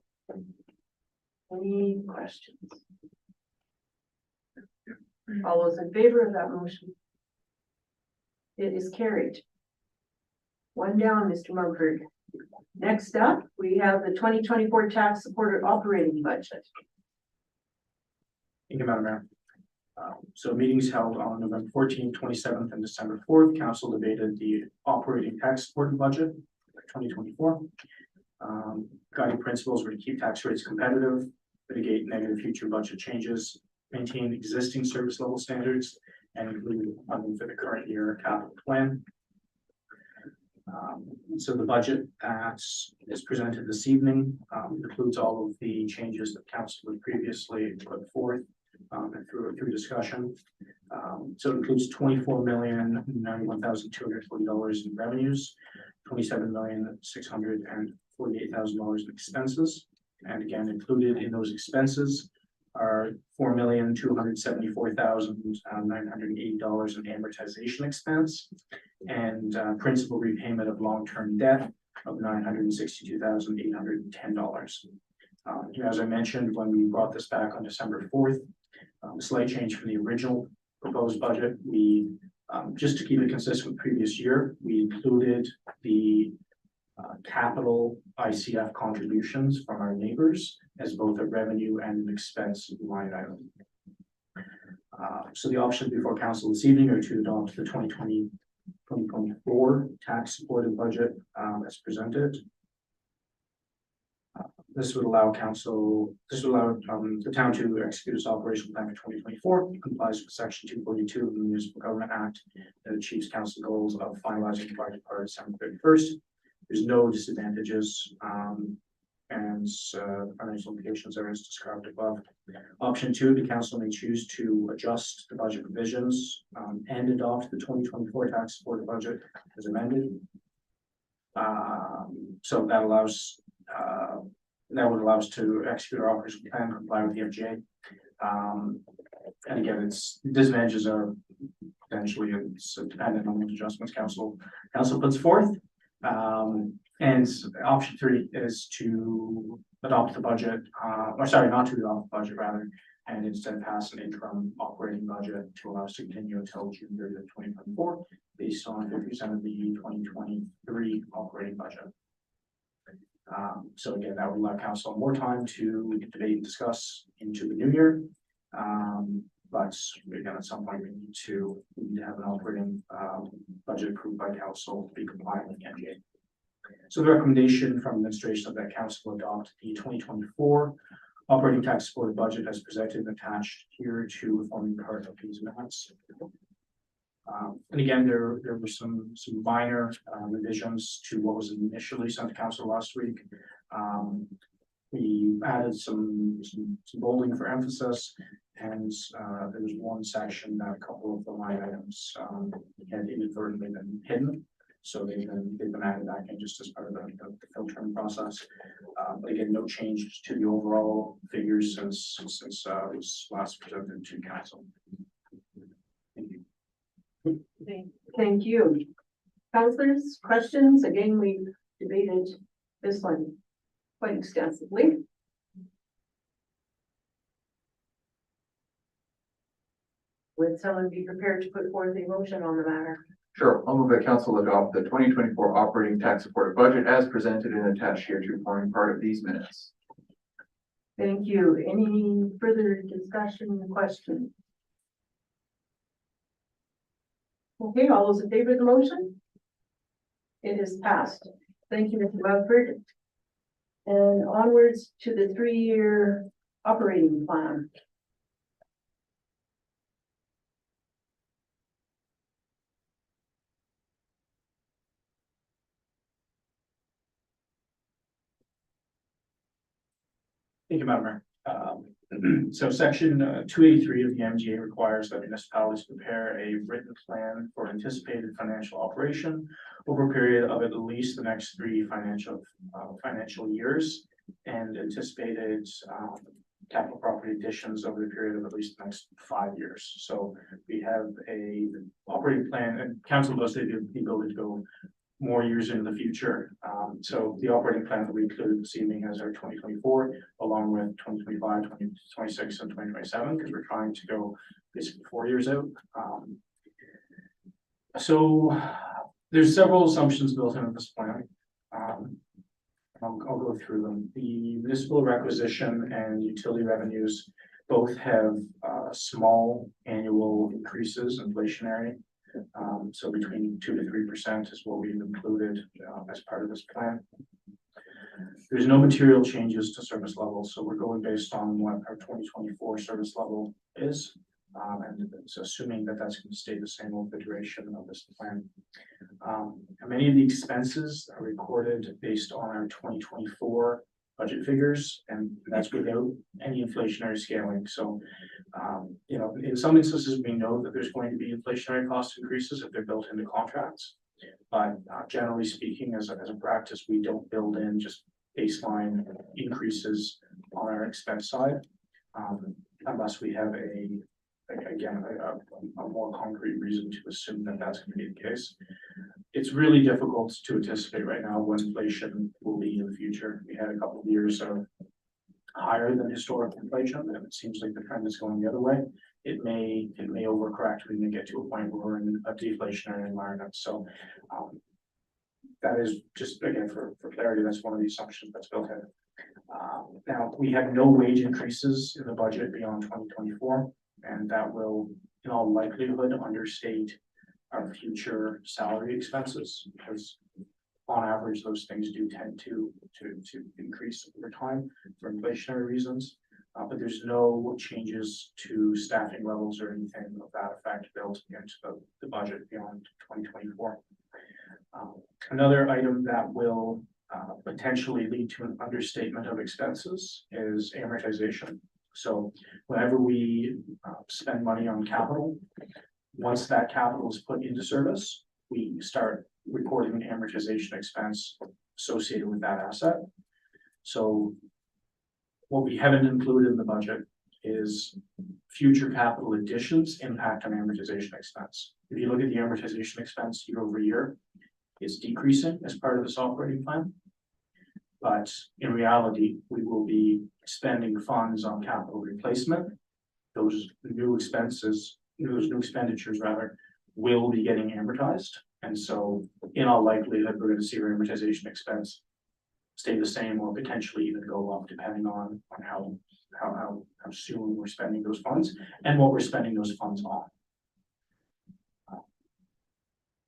Any questions? All those in favor of that motion? It is carried. One down, Mr. Mumford. Next up, we have the 2024 tax supported operating budget. Thank you, Madam Mayor. So meetings held on November 14th, 27th, and December 4th, council debated the operating tax supported budget for 2024. Guiding principles were to keep tax rates competitive, mitigate negative future budget changes, maintain existing service level standards, and include funding for the current year capital plan. So the budget that is presented this evening includes all of the changes that council had previously put forth and through discussion. So it includes $24,091,240 in revenues, $27,648,000 in expenses. And again, included in those expenses are $4,274,980 in amortization expense and principal repayment of long-term debt of $962,810. As I mentioned, when we brought this back on December 4th, a slight change from the original proposed budget, we just to keep it consistent with previous year, we included the capital ICF contributions from our neighbors as both a revenue and an expense line item. So the options before council this evening are to adopt the 2024 tax supported budget as presented. This would allow the town to execute its operational plan for 2024, complies with section 242 of the Municipal Government Act that achieves council goals of finalizing the budget by December 31st. There's no disadvantages and financial implications are as described above. Option 2, the council may choose to adjust the budget provisions and adopt the 2024 tax supported budget as amended. So that allows that would allow us to execute our operational plan, comply with the FGA. And again, its disadvantages are potentially it's dependent on the adjustments council puts forth. And option 3 is to adopt the budget, or sorry, not to adopt the budget rather, and instead pass an interim operating budget to allow us to continue until June 30th, 2024, based on 50% of the 2023 operating budget. So again, that would allow council more time to debate and discuss into the new year. But again, at some point we need to have an operating budget approved by council to be compliant with the NGA. So the recommendation from administration of that council adopt the 2024 operating tax supported budget as presented and attached here to forming part of these minutes. And again, there were some minor revisions to what was initially sent to council last week. We added some bolding for emphasis, and there was one section that a couple of the line items had inadvertently been hidden. So they've been added back in just as part of the filtering process. But again, no change to the overall figures since it was last presented to council. Thank you. Thank you. Councillors, questions? Again, we debated this one quite extensively. Would someone be prepared to put forth a motion on the matter? Sure, I'll move that council adopt the 2024 operating tax supported budget as presented and attached here to forming part of these minutes. Thank you. Any further discussion, question? Okay, all those in favor of the motion? It is passed. Thank you, Mr. Bradford. And onwards to the 3-year operating plan. Thank you, Madam Mayor. So section 283 of the MGA requires that municipalities prepare a written plan for anticipated financial operation over a period of at least the next 3 financial years and anticipated capital property additions over the period of at least the next 5 years. So we have a operating plan, and council does have the ability to go more years into the future. So the operating plan that we included this evening has our 2024, along with 2025, 2026, and 2027, because we're trying to go basically 4 years out. So there's several assumptions built into this plan. I'll go through them. The municipal requisition and utility revenues both have small annual increases, inflationary. So between 2 to 3% is what we've included as part of this plan. There's no material changes to service levels, so we're going based on what our 2024 service level is. And it's assuming that that's going to stay the same over the duration of this plan. And many of the expenses are recorded based on our 2024 budget figures, and that's without any inflationary scaling. So, you know, in some instances, we know that there's going to be inflationary cost increases if they're built into contracts. But generally speaking, as a practice, we don't build in just baseline increases on our expense side, unless we have a more concrete reason to assume that that's going to be the case. It's really difficult to anticipate right now what inflation will be in the future. We had a couple of years of higher than historic inflation, and it seems like the trend is going the other way. It may overcorrect. We may get to a point where we're in a deflationary environment. So that is just, again, for clarity, that's one of the assumptions that's built in. Now, we have no wage increases in the budget beyond 2024, and that will, in all likelihood, understate our future salary expenses, because on average, those things do tend to increase over time for inflationary reasons. But there's no changes to staffing levels or anything of that effect built into the budget beyond 2024. Another item that will potentially lead to an understatement of expenses is amortization. So whenever we spend money on capital, once that capital is put into service, we start recording an amortization expense associated with that asset. So what we haven't included in the budget is future capital additions impact on amortization expense. If you look at the amortization expense year over year, it's decreasing as part of this operating plan. But in reality, we will be spending funds on capital replacement. Those new expenditures rather, will be getting amortized. And so in all likelihood, we're going to see our amortization expense stay the same or potentially even go up depending on how soon we're spending those funds and what we're spending those funds on.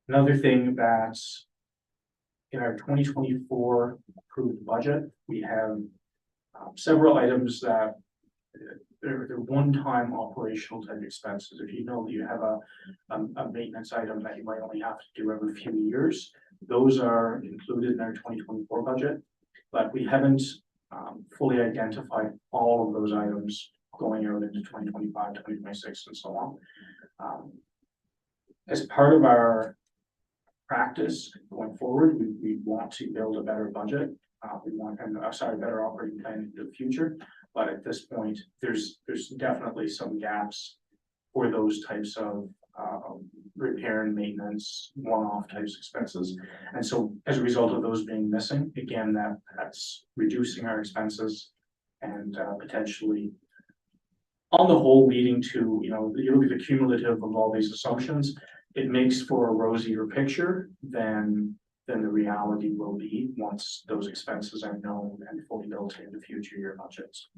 Another thing that's in our 2024 approved budget, we have several items that they're one-time operational type expenses. If you know that you have a maintenance item that you might only have to do every few years, those are included in our 2024 budget, but we haven't fully identified all of those items going out into 2025, 2026, and so on. As part of our practice going forward, we want to build a better budget. We want better operating plan into the future. But at this point, there's definitely some gaps for those types of repair and maintenance, one-off types of expenses. And so as a result of those being missing, again, that's reducing our expenses and potentially on the whole leading to, you know, you look at the cumulative of all these assumptions, it makes for a rosier picture than the reality will be once those expenses are known and fully built into future year budgets.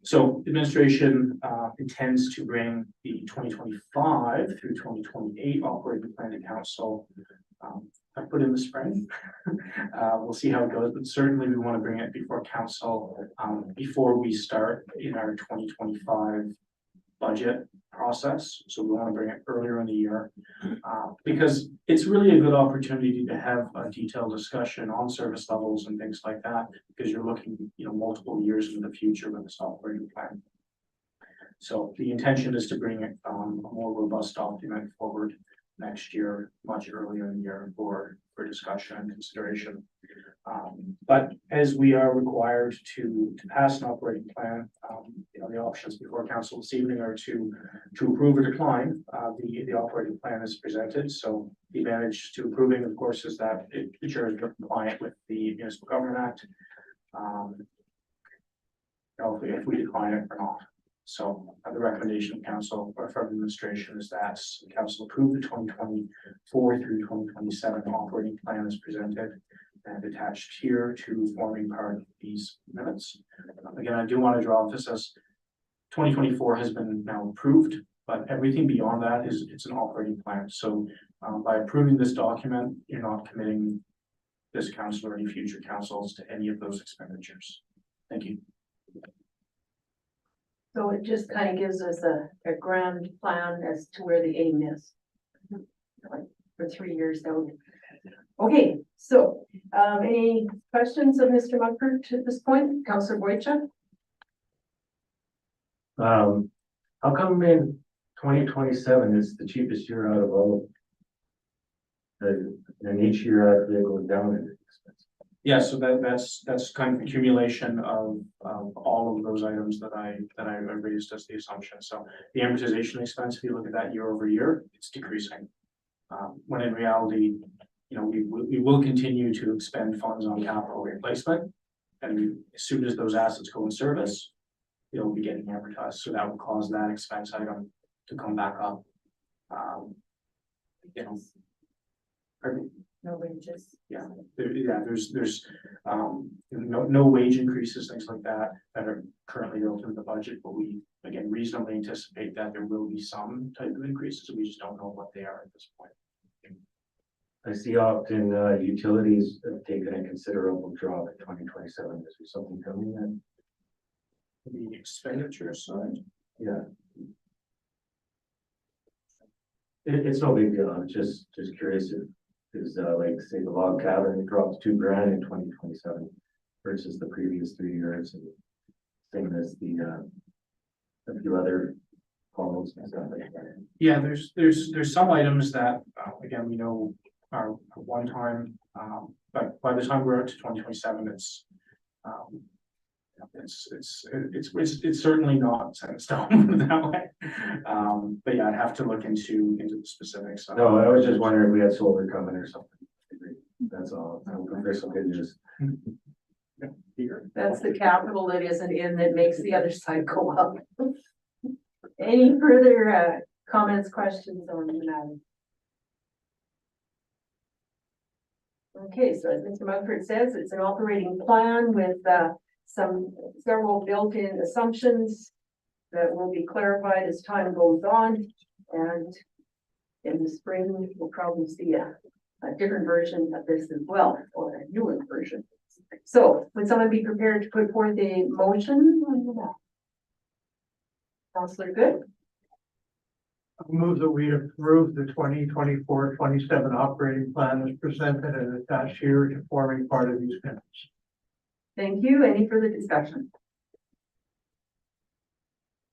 So administration intends to bring the 2025 through 2028 operating plan to council. I put in the spring. We'll see how it goes, but certainly we want to bring it before council before we start in our 2025 budget process. So we want to bring it earlier in the year because it's really a good opportunity to have a detailed discussion on service levels and things like that, because you're looking, multiple years into the future with this operating plan. So the intention is to bring it a more robust document forward next year, much earlier in the year for discussion and consideration. But as we are required to pass an operating plan, the options before council this evening are to approve or decline the operating plan as presented. So the advantage to approving, of course, is that it ensures you're compliant with the Municipal Government Act. If we decline it or not. So the recommendation of council or from administration is that council approve the 2024 through 2027 operating plan as presented and attached here to forming part of these minutes. Again, I do want to draw emphasis. 2024 has been now approved, but everything beyond that it's an operating plan. So by approving this document, you're not committing this council or any future councils to any of those expenditures. Thank you. So it just kind of gives us a grand plan as to where the aim is. Like for 3 years out. Okay, so any questions of Mr. Mumford at this point? Councillor Boychuk? How come in 2027 is the cheapest year out of all? And each year they go down in expense. Yeah, so that's kind of accumulation of all of those items that I raised as the assumption. So the amortization expense, if you look at that year over year, it's decreasing. When in reality, we will continue to expend funds on capital replacement. And as soon as those assets go in service, it'll be getting amortized. So that will cause that expense item to come back up. Pardon? No wages. Yeah, there's no wage increases, things like that are currently built into the budget, but we again reasonably anticipate that there will be some type of increases. We just don't know what they are at this point. I see often utilities have taken a considerable drop in 2027. Is there something coming in? The expenditure side. Yeah. It's no big deal. I'm just curious if is like say the log cabin drops $2,000 in 2027 versus the previous 3 years, and same as the a few other columns and stuff like that. Yeah, there's some items that again we know are one time, but by the time we're out to 2027, it's certainly not set in stone that way. But yeah, I'd have to look into the specifics. No, I was just wondering if we had solar coming or something. That's all. I hope there's some good news. That's the capital that isn't in that makes the other side go up. Any further comments, questions on the matter? Okay, so as Mr. Mumford says, it's an operating plan with several built-in assumptions that will be clarified as time goes on. And in the spring, we'll probably see a different version of this as well, or a newer version. So would someone be prepared to put forth a motion on that? Councillor Good? I move that we approve the 2024-27 operating plan as presented and attached here to forming part of these minutes. Thank you. Any further discussion?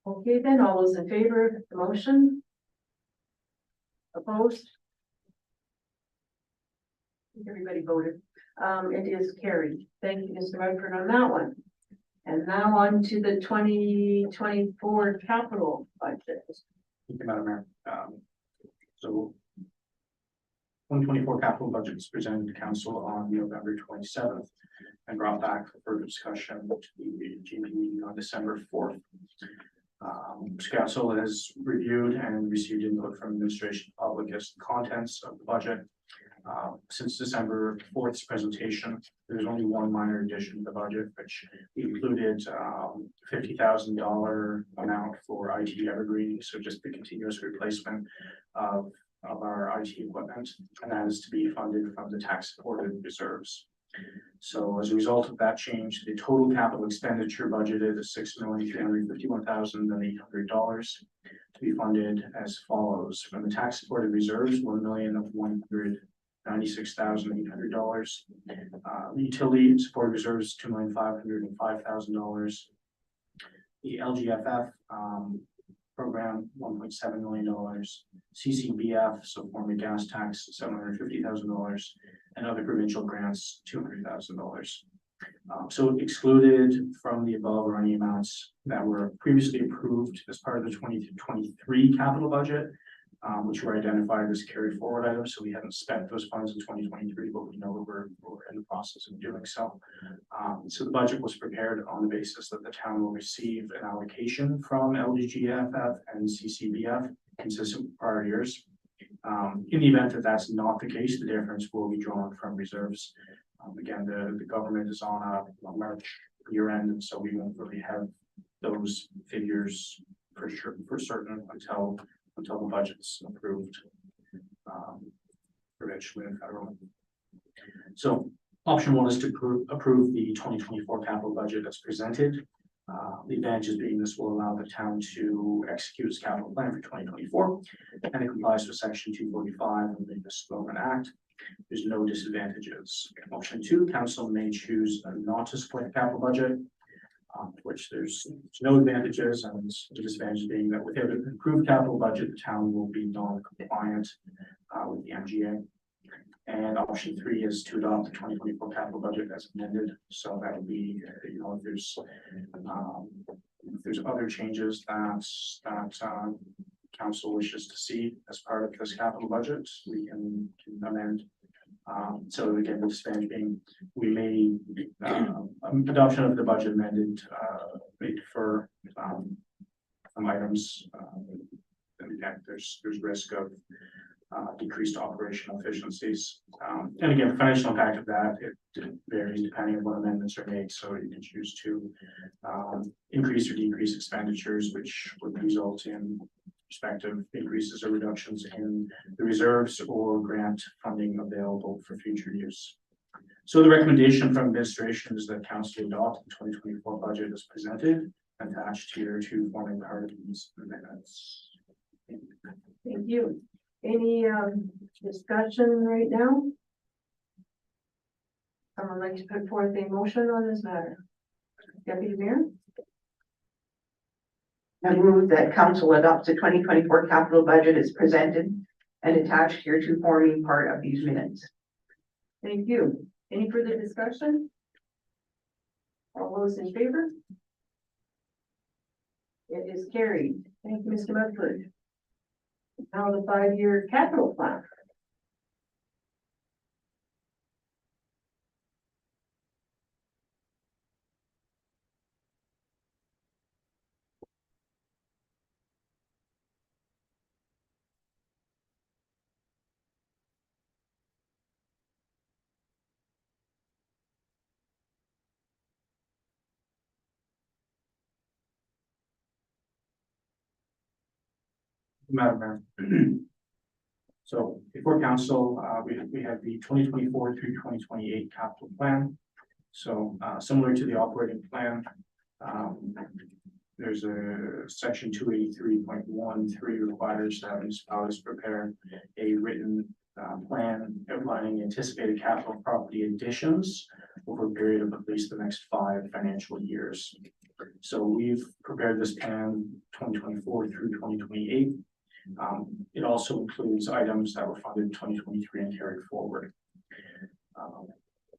Okay, then all those in favor of the motion? Opposed? Everybody voted. It is carried. Thank you, Mr. Mumford, on that one. And now on to the 2024 capital budget. Thank you, Madam Mayor. So 2024 capital budget is presented to council on November 27th and brought back for further discussion to the GP meeting on December 4th. Council has reviewed and received input from administration public as to the contents of the budget. Since December 4th's presentation, there's only one minor addition to the budget, which included $50,000 amount for IT evergreen, so just the continuous replacement of our IT equipment, and that is to be funded from the tax supported reserves. So as a result of that change, the total capital expenditure budgeted is $6,351,800 to be funded as follows: from the tax supported reserves, $1,196,800. The utility support reserves, $2,505,000. The LGFF program, $1.7 million. CCBF, so former gas tax, $750,000, and other provincial grants, $200,000. So excluded from the above are any amounts that were previously approved as part of the 2023 capital budget, which were identified as carry forward items. So we haven't spent those funds in 2023, but we know we're in the process of doing so. So the budget was prepared on the basis that the town will receive an allocation from LGGFF and CCBF consistent with prior years. In the event that that's not the case, the difference will be drawn from reserves. Again, the government is on a March year end, and so we won't really have those figures for sure, for certain until the budget's approved provincially and federally. So option one is to approve the 2024 capital budget as presented. The advantages being this will allow the town to execute its capital plan for 2024, and it complies with section 245 of the Municipal Development Act. There's no disadvantages. Option two, council may choose not to support the capital budget, which there's no advantages, and the disadvantage being that without an improved capital budget, the town will be non-compliant with the MGA. And option three is to adopt the 2024 capital budget as amended. So that would be, if there's other changes that council wishes to see as part of this capital budget, we can amend. So again, the disadvantage being, we may adoption of the budget amended may defer some items. And again, there's risk of decreased operational efficiencies. And again, the financial impact of that, it varies depending on what amendments are made. So you can choose to increase or decrease expenditures, which would result in respective increases or reductions in the reserves or grant funding available for future use. So the recommendation from administration is that council adopt the 2024 budget as presented, attached here to forming part of these minutes. Thank you. Any discussion right now? Someone like to put forth a motion on this matter? Deputy Mayor? I move that council adopts the 2024 capital budget as presented and attached here to forming part of these minutes. Thank you. Any further discussion? All those in favor? It is carried. Thank you, Mr. Mudford. Now the 5-year capital plan. Madam Mayor. So before council, we have the 2024 through 2028 capital plan. So similar to the operating plan, there's a section 283.13 requires that municipalities prepare a written plan outlining anticipated capital property additions over a period of at least the next 5 financial years. So we've prepared this plan 2024 through 2028. It also includes items that were funded in 2023 and carried forward.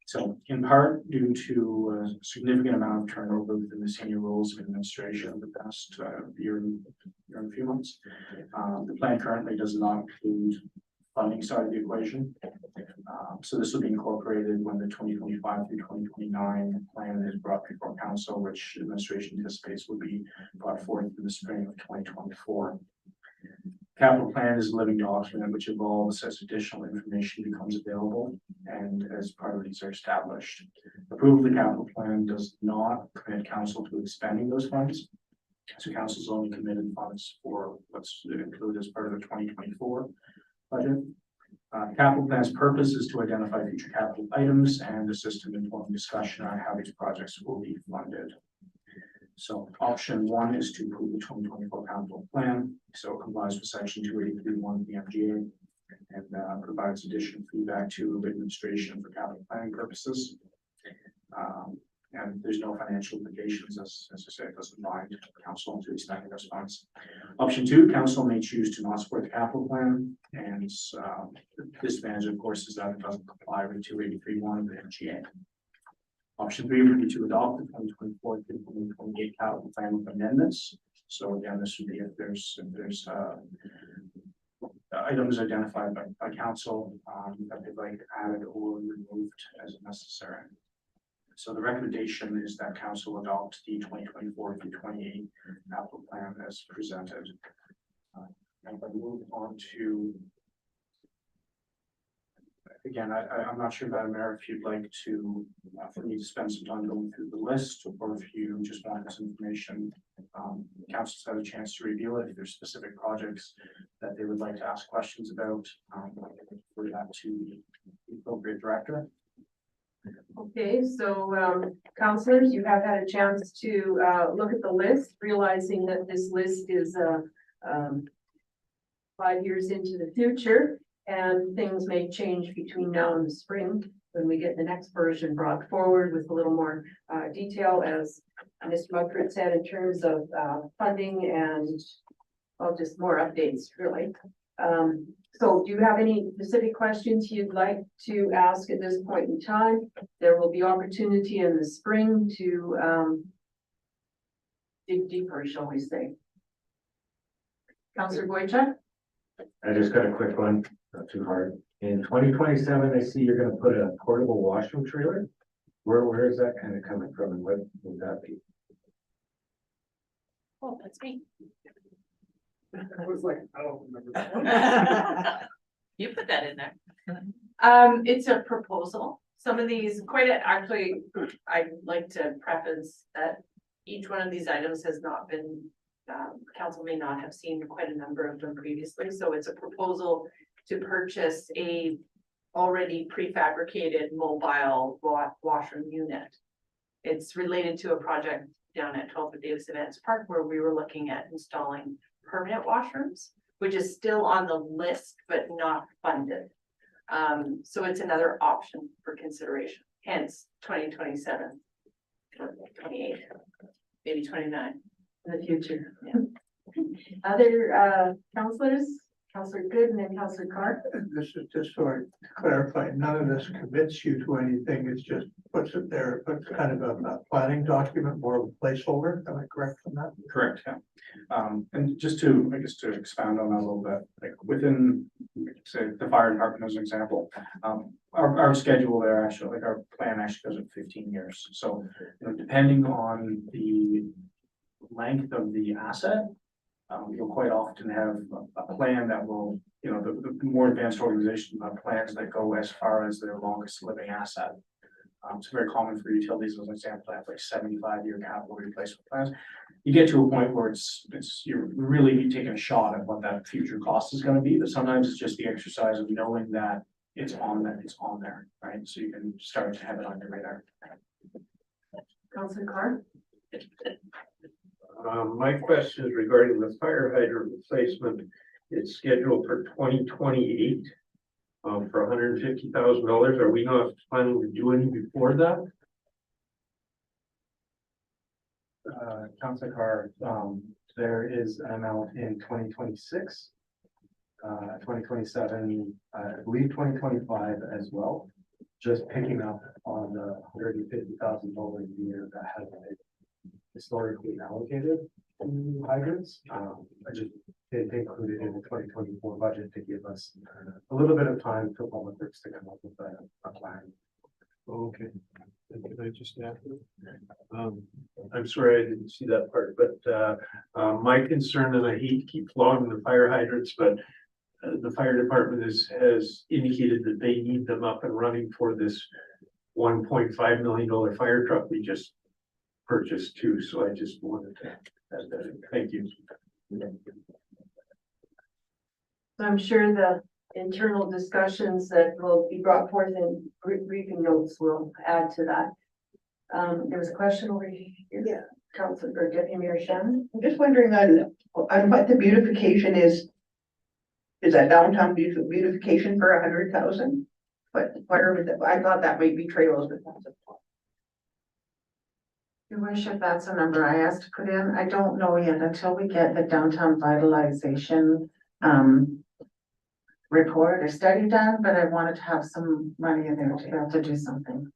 So in part due to a significant amount of turnover within the senior roles of administration over the past year and a few months, the plan currently does not include funding side of the equation. So this will be incorporated when the 2025 through 2029 plan is brought before council, which administration anticipates will be brought forth in the spring of 2024. Capital plan is a living document which evolves as additional information becomes available and as priorities are established. Approval of the capital plan does not permit council to expending those funds. So council's only committed funds for what's included as part of the 2024 budget. Capital plan's purpose is to identify future capital items and assist in informed discussion on how these projects will be funded. So option one is to approve the 2024 capital plan. So it complies with section 283(1) of the MGA and provides additional feedback to administration for capital planning purposes. And there's no financial implications, as I said, it doesn't bind council into expending those funds. Option two, council may choose to not support the capital plan, and the disadvantage, of course, is that it doesn't comply with 283(1) of the MGA. Option three would be to adopt the 2024 to 2028 capital plan with amendments. So again, this would be if there's items identified by council that they'd like added or removed as necessary. So the recommendation is that council adopt the 2024 to 28 capital plan as presented. And if I move on to, again, I'm not sure, Madam Mayor, if you'd like to, for me to spend some time going through the list, or if you just want this information, council's had a chance to review it. If there's specific projects that they would like to ask questions about, I can refer that to the appropriate director. Okay, so councilors, you have had a chance to look at the list, realizing that this list is 5 years into the future, and things may change between now and the spring when we get the next version brought forward with a little more detail, as Mr. Mugford said, in terms of funding and, well, just more updates, really. So do you have any specific questions you'd like to ask at this point in time? There will be opportunity in the spring to dig deeper, shall we say. Councillor Boychuk? I just got a quick one, not too hard. In 2027, I see you're gonna put a portable washroom trailer. Where is that kind of coming from, and what would that be? Oh, that's me. I was like, I don't remember. You put that in there. It's a proposal. Some of these, actually, I'd like to preface that each one of these items has not been, council may not have seen quite a number of them previously, so it's a proposal to purchase a already prefabricated mobile washroom unit. It's related to a project down at 12 Davis Events Park where we were looking at installing permanent washrooms, which is still on the list but not funded. So it's another option for consideration, hence 2027, 28, maybe 29 In the future, yeah. Other councilors, Councillor Good and then Councillor Carr. This is just sort of to clarify, none of this commits you to anything, it's just puts it there, puts kind of a planning document, more of a placeholder, am I correct on that? Correct, yeah. And just to, I guess, to expound on that a little bit, like within, say, the fire department as an example, our schedule there actually, like our plan actually goes at 15 years. So, you know, depending on the length of the asset, you'll quite often have a plan that will, you know, the more advanced organizations have plans that go as far as their longest living asset. It's very common for utilities, as an example, to have like 75-year capital replacement plans. You get to a point where you're really taking a shot at what that future cost is going to be, but sometimes it's just the exercise of knowing that it's on there, right? So you can start to have it on your radar. Councillor Carr. My question is regarding the fire hydrant replacement. It's scheduled for 2028 for $150,000. Are we not planning to do any before that? Councilor Carr, there is an amount in 2026, 2027, I believe 2025 as well. Just picking up on the $150,000 a year that has been. historically allocated to hydrants. I just did include it in the 2024 budget to give us a little bit of time for Public Works to come up with a plan. Okay. And can I just add? I'm sorry, I didn't see that part, but, my concern, and I hate to keep flogging the fire hydrants, but the fire department has indicated that they need them up and running for this $1.5 million fire truck we just purchased too, so I just wanted to add that in. Thank you. I'm sure the internal discussions that will be brought forth in briefing notes will add to that. There was a question over here. Yeah. Council or Deputy Mayor Shannon. I'm just wondering on what the beautification is. Is that downtown beautification for 100,000? But whatever, I thought that might be trails, but that's a. Your worship, that's a number I asked to put in. I don't know yet until we get the downtown vitalization report or study done, but I wanted to have some money in there to be able to do something.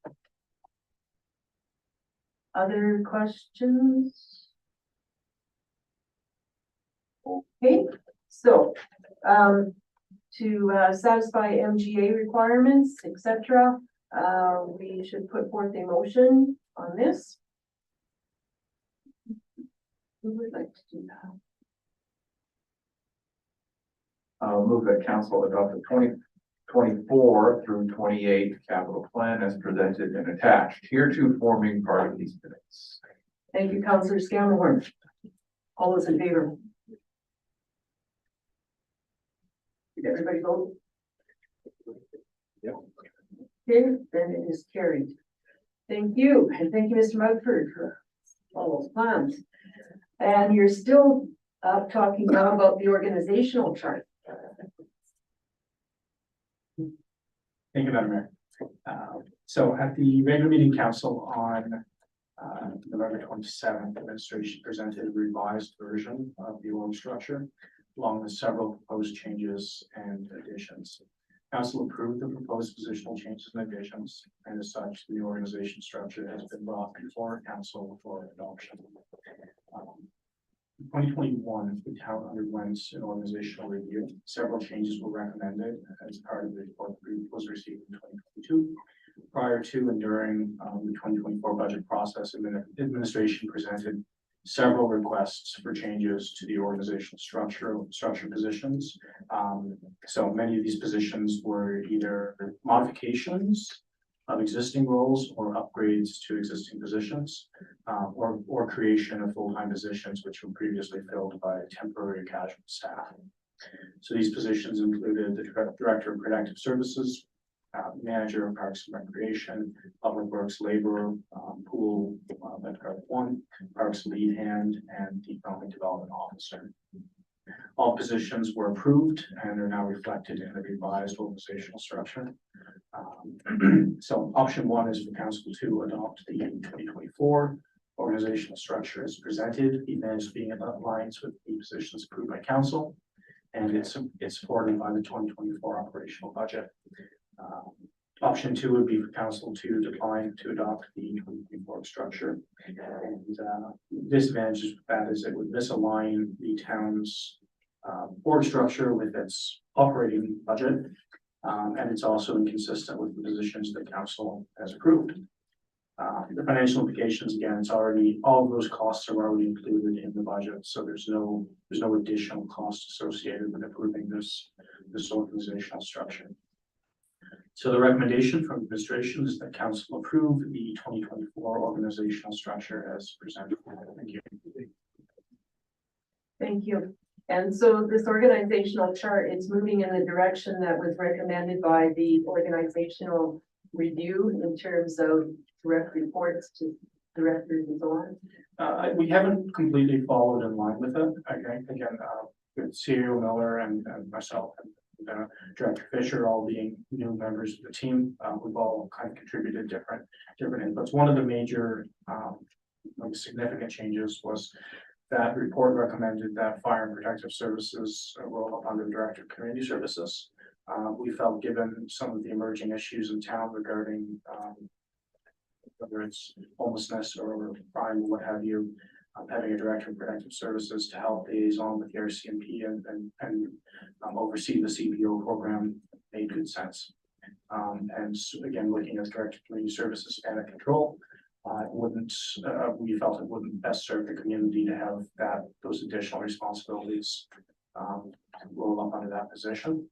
Other questions? Okay, so, to satisfy MGA requirements, etc., we should put forth a motion on this. Who would like to do that? Move that council adopt the 2024 through 28 capital plan as presented and attached, hereto forming part of these minutes. Thank you, Councillor Scammahorn. All those in favor? Did everybody vote? Yep. Okay, then it is carried. Thank you, and thank you, Mr. Mugford, for all those plans. And you're still talking now about the organizational chart. Thank you, Madam Mayor. So at the regular meeting council on November 27th, administration presented a revised version of the org structure, along with several proposed changes and additions. Council approved the proposed positional changes and additions, and as such, the organization structure has been brought before council for adoption. In 2021, the town underwent an organizational review. Several changes were recommended as part of the report that was received in 2022. Prior to and during the 2024 budget process, administration presented several requests for changes to the organizational structure positions. So many of these positions were either modifications of existing roles or upgrades to existing positions, or creation of full-time positions which were previously filled by temporary or casual staff. So these positions included the Director of Protective Services, Manager of Parks and Recreation, Public Works Laborer, Pool, Lifeguard 1, Parks Lead Hand, and Economic Development Officer. All positions were approved and are now reflected in the revised organizational structure. So option one is for council to adopt the 2024 organizational structure as presented, events being in lines with the positions approved by council, and it's supported by the 2024 operational budget. Option two would be for council to decline to adopt the 2024 structure. And disadvantages with that is it would misalign the town's org structure with its operating budget. And it's also inconsistent with the positions that council has approved. The financial implications, again, it's already, all of those costs are already included in the budget. So there's no additional cost associated with approving this organizational structure. So the recommendation from administration is that council approve the 2024 organizational structure as presented. Thank you. Thank you. And so this organizational chart, it's moving in the direction that was recommended by the organizational review in terms of direct reports to directors and so on. We haven't completely followed in line with it. Again, with CEO Miller and myself and Director Fisher, all being new members of the team, we've all kind of contributed different inputs. One of the major significant changes was that report recommended that Fire and Protective Services roll up under Director of Community Services. We felt, given some of the emerging issues in town regarding whether it's homelessness or crime, what have you. Having a director of protective services to help liaison with the RCMP and oversee the CPO program made good sense. Again, looking at director of community services span of control, we felt it wouldn't best serve the community to have those additional responsibilities roll up under that position.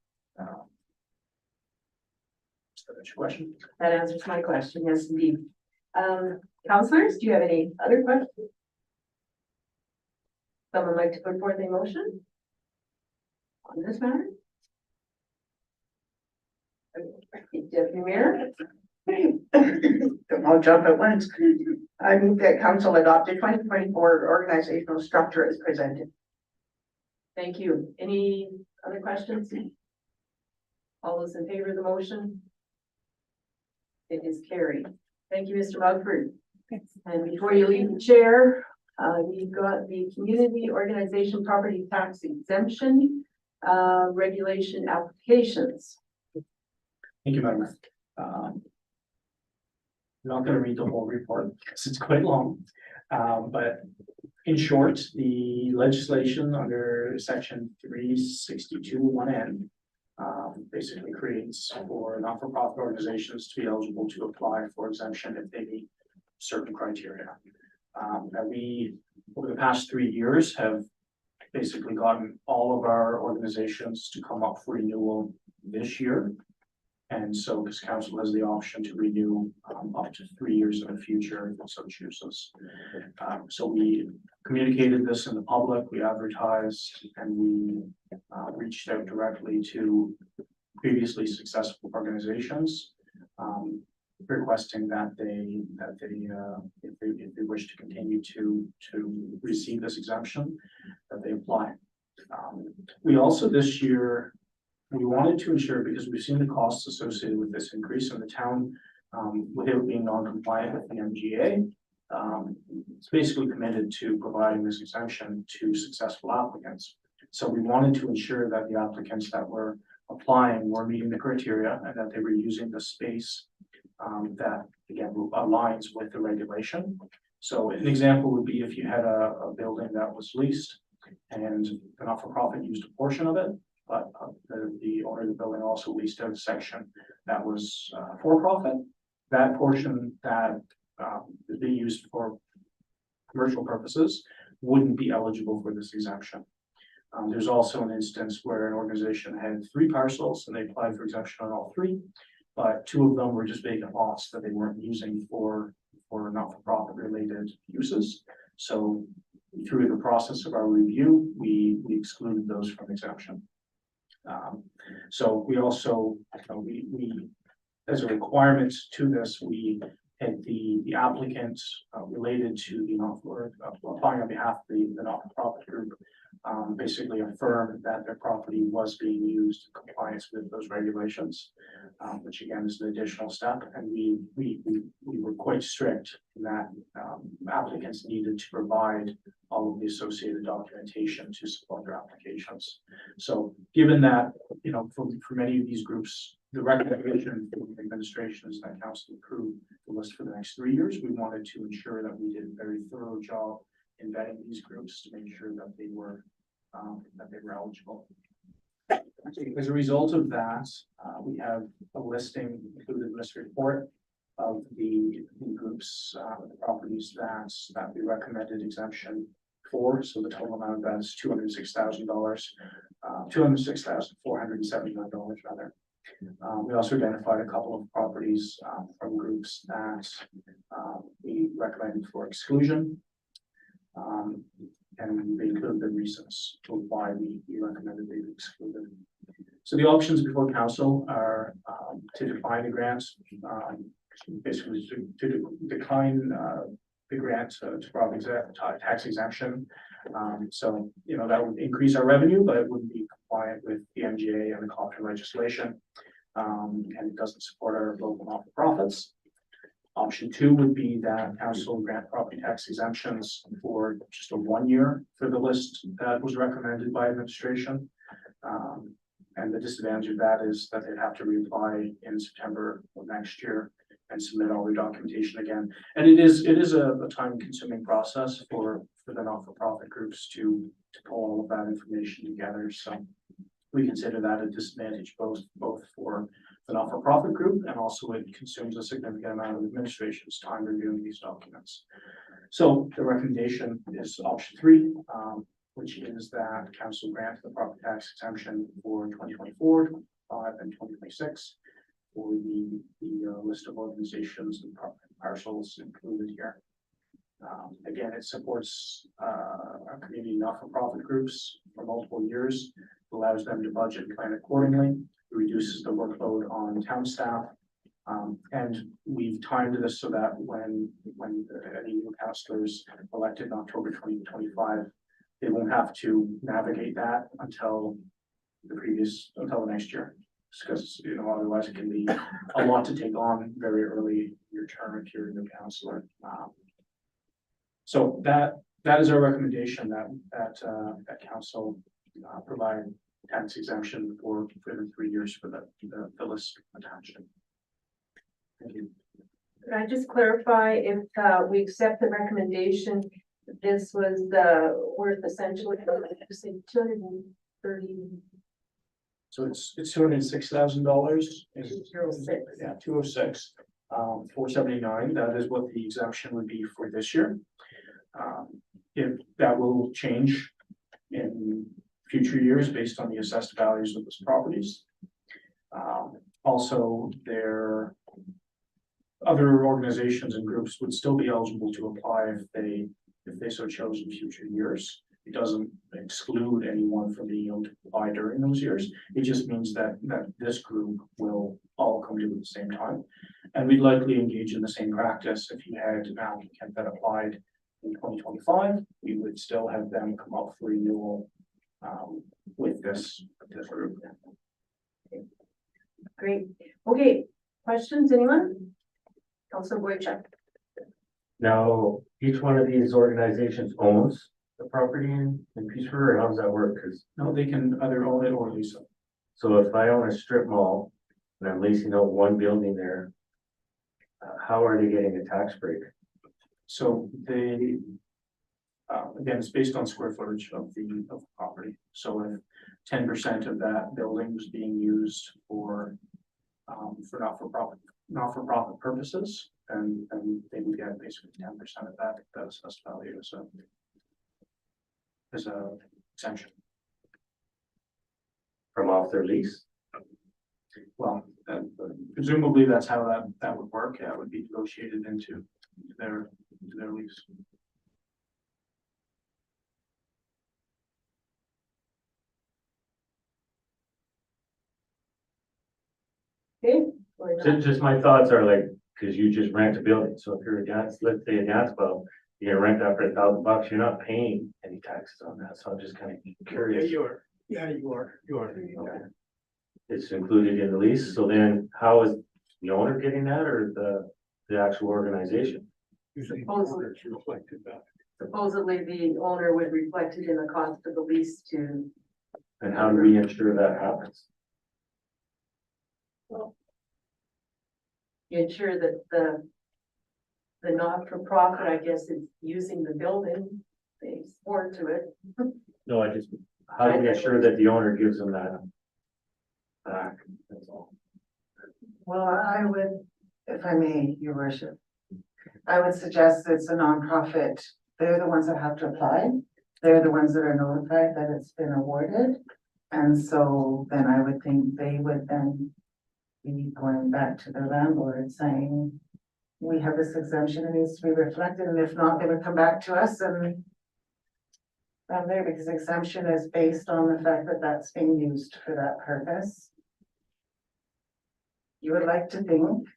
Is that your question? That answers my question, yes, indeed. Counselors, do you have any other questions? Someone like to put forth a motion on this matter? Deputy Mayor? I'll jump at once. I move that council adopted 2024 organizational structure as presented. Thank you. Any other questions? All those in favor of the motion? It is carried. Thank you, Mr. Mugford. And before you leave the chair, we've got the community organization property tax exemption regulation applications. Thank you, Madam Mayor. I'm not going to read the whole report because it's quite long, but in short, the legislation under section 362 1N basically creates for not-for-profit organizations to be eligible to apply for exemption if they meet certain criteria. That we, over the past 3 years, have basically gotten all of our organizations to come up for renewal this year. And so this council has the option to renew up to 3 years in the future if it so chooses. So we communicated this in the public, we advertised, and we reached out directly to previously successful organizations, requesting that if they wish to continue to receive this exemption, that they apply. We also this year, we wanted to ensure, because we've seen the costs associated with this increase in the town, without being non-compliant with the MGA, it's basically committed to providing this exemption to successful applicants. So we wanted to ensure that the applicants that were applying were meeting the criteria and that they were using the space that again aligns with the regulation. So an example would be if you had a building that was leased and the not-for-profit used a portion of it, but the owner of the building also leased out a section that was for profit. That portion that is being used for commercial purposes wouldn't be eligible for this exemption. There's also an instance where an organization had 3 parcels and they applied for exemption on all 3, but 2 of them were just vacant lots that they weren't using for not-for-profit related uses. So through the process of our review, we excluded those from exemption. So we also, we as a requirement to this, we had the applicant related to the applying on behalf of the not-for-profit group, basically affirm that their property was being used in compliance with those regulations, which again is an additional step. And we were quite strict in that applicants needed to provide all of the associated documentation to support their applications. So given that, for many of these groups, the recommendation from the administration is that council approve the list for the next 3 years. We wanted to ensure that we did a very thorough job in vetting these groups to make sure that they were eligible. As a result of that, we have a listing included in this report of the groups, the properties that we recommended exemption for. So the total amount of that is $206,000, $206,479 rather. We also identified a couple of properties from groups that we recommended for exclusion. And they include the reasons for why we recommended they be excluded. So the options before council are to decline the grants, basically to decline the grant to provide tax exemption. So that would increase our revenue, but it wouldn't be compliant with the MGA and the COPTR legislation, and it doesn't support our local not-for-profits. Option 2 would be that council grant property tax exemptions for just a 1 year for the list that was recommended by administration. And the disadvantage of that is that they'd have to reapply in September of next year. and submit all their documentation again. And it is a time consuming process for the not-for-profit groups to pull all of that information together, so we consider that a disadvantage both for the not-for-profit group, and also it consumes a significant amount of administration's time reviewing these documents. So the recommendation is option 3, which is that council grant the property tax exemption for 2024, 2025, and 2026 for the list of organizations and parcels included here. Again, it supports our community not-for-profit groups for multiple years, allows them to budget and plan accordingly, reduces the workload on town staff. And we've timed this so that when any new councillors elected in October 2025, they won't have to navigate that until the next year. Because, you know, otherwise it can be a lot to take on very early in your term if you're a new councillor. So that is our recommendation, that council provide tax exemption for the 3 years for the list attached. Thank you. Could I just clarify if we accept the recommendation, this was worth essentially, say, 230. So it's $206,000. 206. Yeah, 206, 479. That is what the exemption would be for this year. If that will change in future years based on the assessed values of those properties. Also, their other organizations and groups would still be eligible to apply if they so chose in future years. It doesn't exclude anyone from being able to apply during those years. It just means that this group will all come to at the same time. And we'd likely engage in the same practice if you had an applicant that applied in 2025, we would still have them come up for renewal with this group. Great. Okay, questions, anyone? Councilor Boychuk. Now, each one of these organizations owns the property in Peace River, or how does that work? Because No, they can either own it or lease it. so if I own a strip mall and I'm leasing out one building there, how are they getting a tax break? So they, again, it's based on square footage of the property. So if 10% of that building was being used for not-for-profit purposes, and they would get basically 10% of that assessed value as a exemption. From off their lease? Well, presumably that's how that would work. Yeah, it would be negotiated into their lease. Okay. Just my thoughts are like, because you just rent a building, so if you're a dance, let's say a dance club, you're gonna rent that for $1,000, you're not paying any taxes on that, so I'm just kind of curious. You are. Okay. It's included in the lease, so then how is the owner getting that, or the actual organization? Supposedly the owner would reflect it in the cost of the lease to. And how do we ensure that happens? You ensure that the not-for-profit, I guess, is using the building, they swore to it. No, how do we ensure that the owner gives them that back? That's all. Well, I would, if I may, your worship, I would suggest it's a nonprofit. They're the ones that have to apply. They're the ones that are notified that it's been awarded. And so then I would think they would then be going back to their landlord saying, we have this exemption, it needs to be reflected, and if not, they would come back to us and I'm there, because exemption is based on the fact that that's being used for that purpose. You would like to think.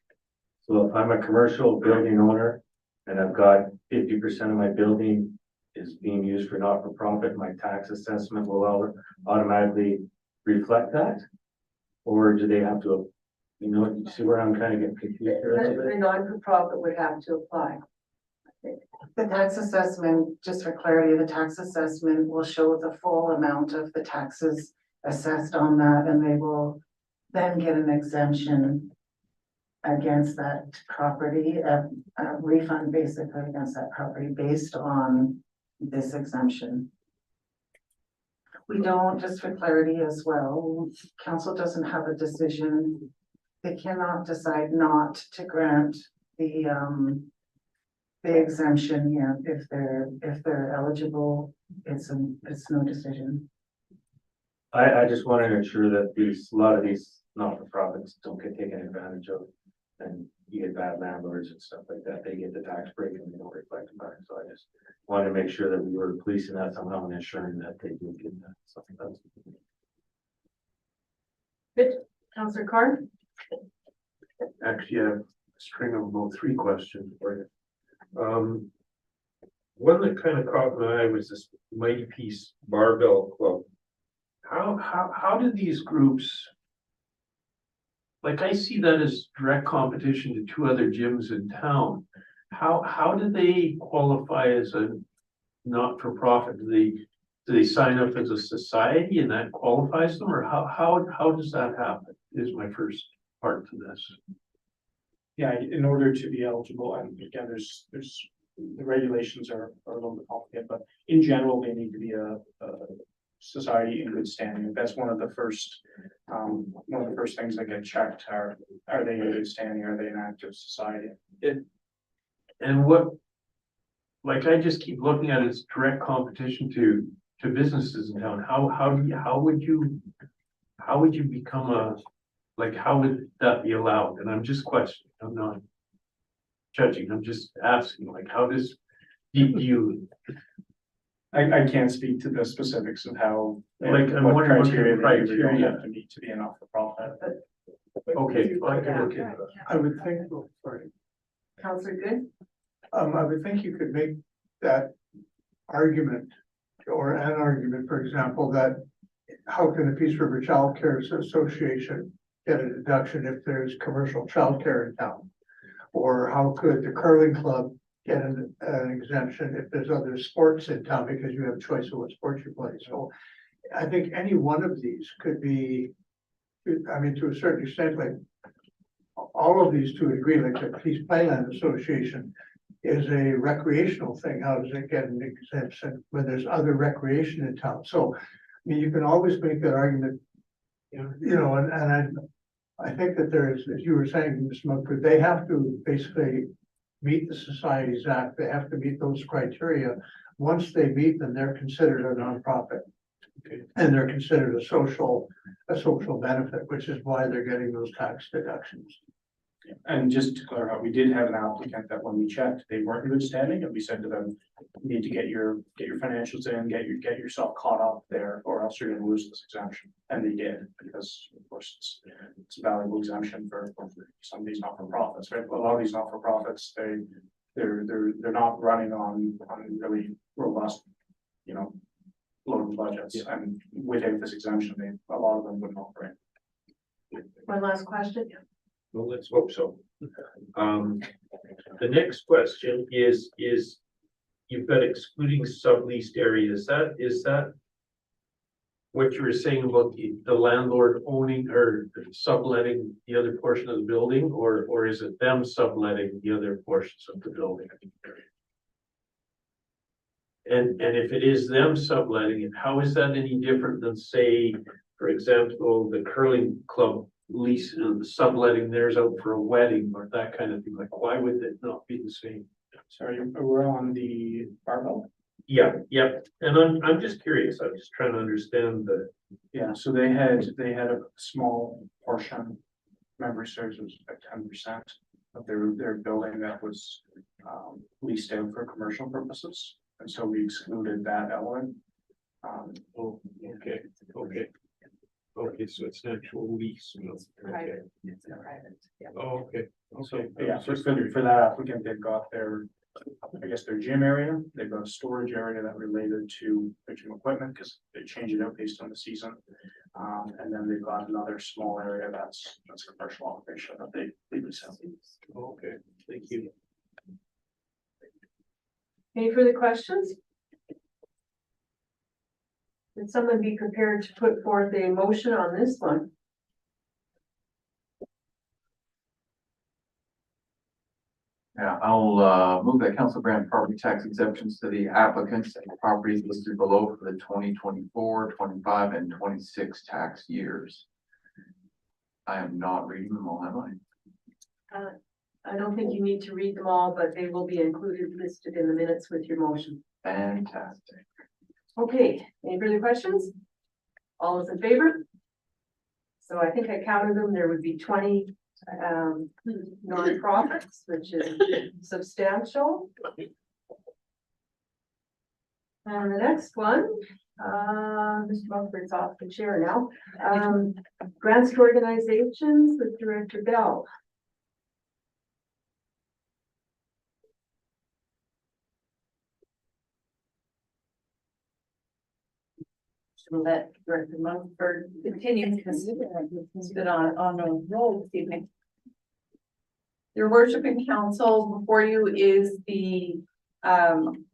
So if I'm a commercial building owner and I've got 50% of my building is being used for not-for-profit, my tax assessment will automatically reflect that? Or do they have to, you know, you see where I'm kind of getting confused here? The non-for-profit would have to apply. The tax assessment, just for clarity, the tax assessment will show the full amount of the taxes assessed on that, and they will then get an exemption against that property, a refund basically against that property based on this exemption. We don't, just for clarity as well, council doesn't have a decision. They cannot decide not to grant the exemption, yeah, if they're eligible, it's no decision. I just wanted to ensure that a lot of these not-for-profits don't get taken advantage of. And you get bad landlords and stuff like that, they get the tax break and they don't reflect it back, so I just wanted to make sure that we were policing that somehow and ensuring that they do get that, so that's. Good, Councillor Carr? Actually, I have a string of about 3 questions for you. One that kind of caught my eye was this Mighty Peace Barbell Club. How did these groups? Like, I see that as direct competition to 2 other gyms in town. How do they qualify as a not-for-profit? Do they sign up as a society and that qualifies them, or how does that happen? Is my first part to this. Yeah, in order to be eligible, and again, there's the regulations are a little bit complicated, but in general, they need to be a society in good standing. That's one of the first things that get checked are they in good standing? Are they an active society? And what, like, I just keep looking at it as direct competition to businesses in town. How would you become how would that be allowed? And I'm just questioning, I'm not judging, I'm just asking, like, how does you? I can't speak to the specifics of how. Like, I'm what wondering what criteria the they usually criteria- have to meet to be a not-for-profit. Okay, I can look into that. I would think, oh, sorry, Councillor Good? I would think you could make that argument, or an argument, for example, that how can the Peace River Child Care Association get a deduction if there's commercial childcare in town? Or how could the curling club get an exemption if there's other sports in town, because you have a choice of what sports you play? So I think any one of these could be, I mean, to a certain extent, like all of these to a degree, like the Peace Playland Association is a recreational thing. How does it get an exemption when there's other recreation in town? So, I mean, you can always make that argument, you know, and I think that there's, as you were saying, Mr. Mumford, they have to basically meet the Societies Act. They have to meet those criteria. Once they meet them, they're considered a nonprofit. And they're considered a social benefit, which is why they're getting those tax deductions. And just to clarify, we did have an applicant that when we checked, they weren't in good standing, and we said to them, you need to get your financials in, get yourself caught up there, or else you're gonna lose this exemption. And they did, because of course it's a valuable exemption for some of these not-for-profits, right? A lot of these not-for-profits, they're not running on really robust, you know, loaded budgets, and without this exemption, a lot of them wouldn't operate. One last question? Well, let's hope so. The next question is you've got excluding subleased areas. Is that what you were saying about the landlord owning or subletting the other portion of the building, or is it them subletting the other portions of the building? And if it is them subletting it, how is that any different than, say, for example, the curling club lease and subletting theirs out for a wedding or that kind of thing? Like, why would it not be the same? Sorry, we're on the barbell? Yeah, and I'm just curious. I'm just trying to understand the. Yeah, so they had a small portion, memory serves, was about 10% of their building that was leased out for commercial purposes. And so we excluded that element. Okay, so it's an actual lease. Private, it's a private, yeah. Oh, okay. So, yeah, so for that applicant, they've got their, I guess, their gym area, they've got a storage area that related to their gym equipment, because they change it out based on the season. And then they've got another small area that's commercial operation that they resell. Okay, thank you. Any further questions? Would someone be prepared to put forth a motion on this one? Yeah, I'll move that council grant property tax exemptions to the applicants and properties listed below for the 2024, 25, and 26 tax years. I am not reading them all, am I? I don't think you need to read them all, but they will be included, listed in the minutes with your motion. Fantastic. Okay, any further questions? All those in favor? So I think I counted them, there would be 20 nonprofits, which is substantial. And the next one, Mr. Buckford's off the chair now. Grants to organizations with Director Bell. We'll let Director Mumford continue because he's been on a roll this evening. Your worship and council, before you is the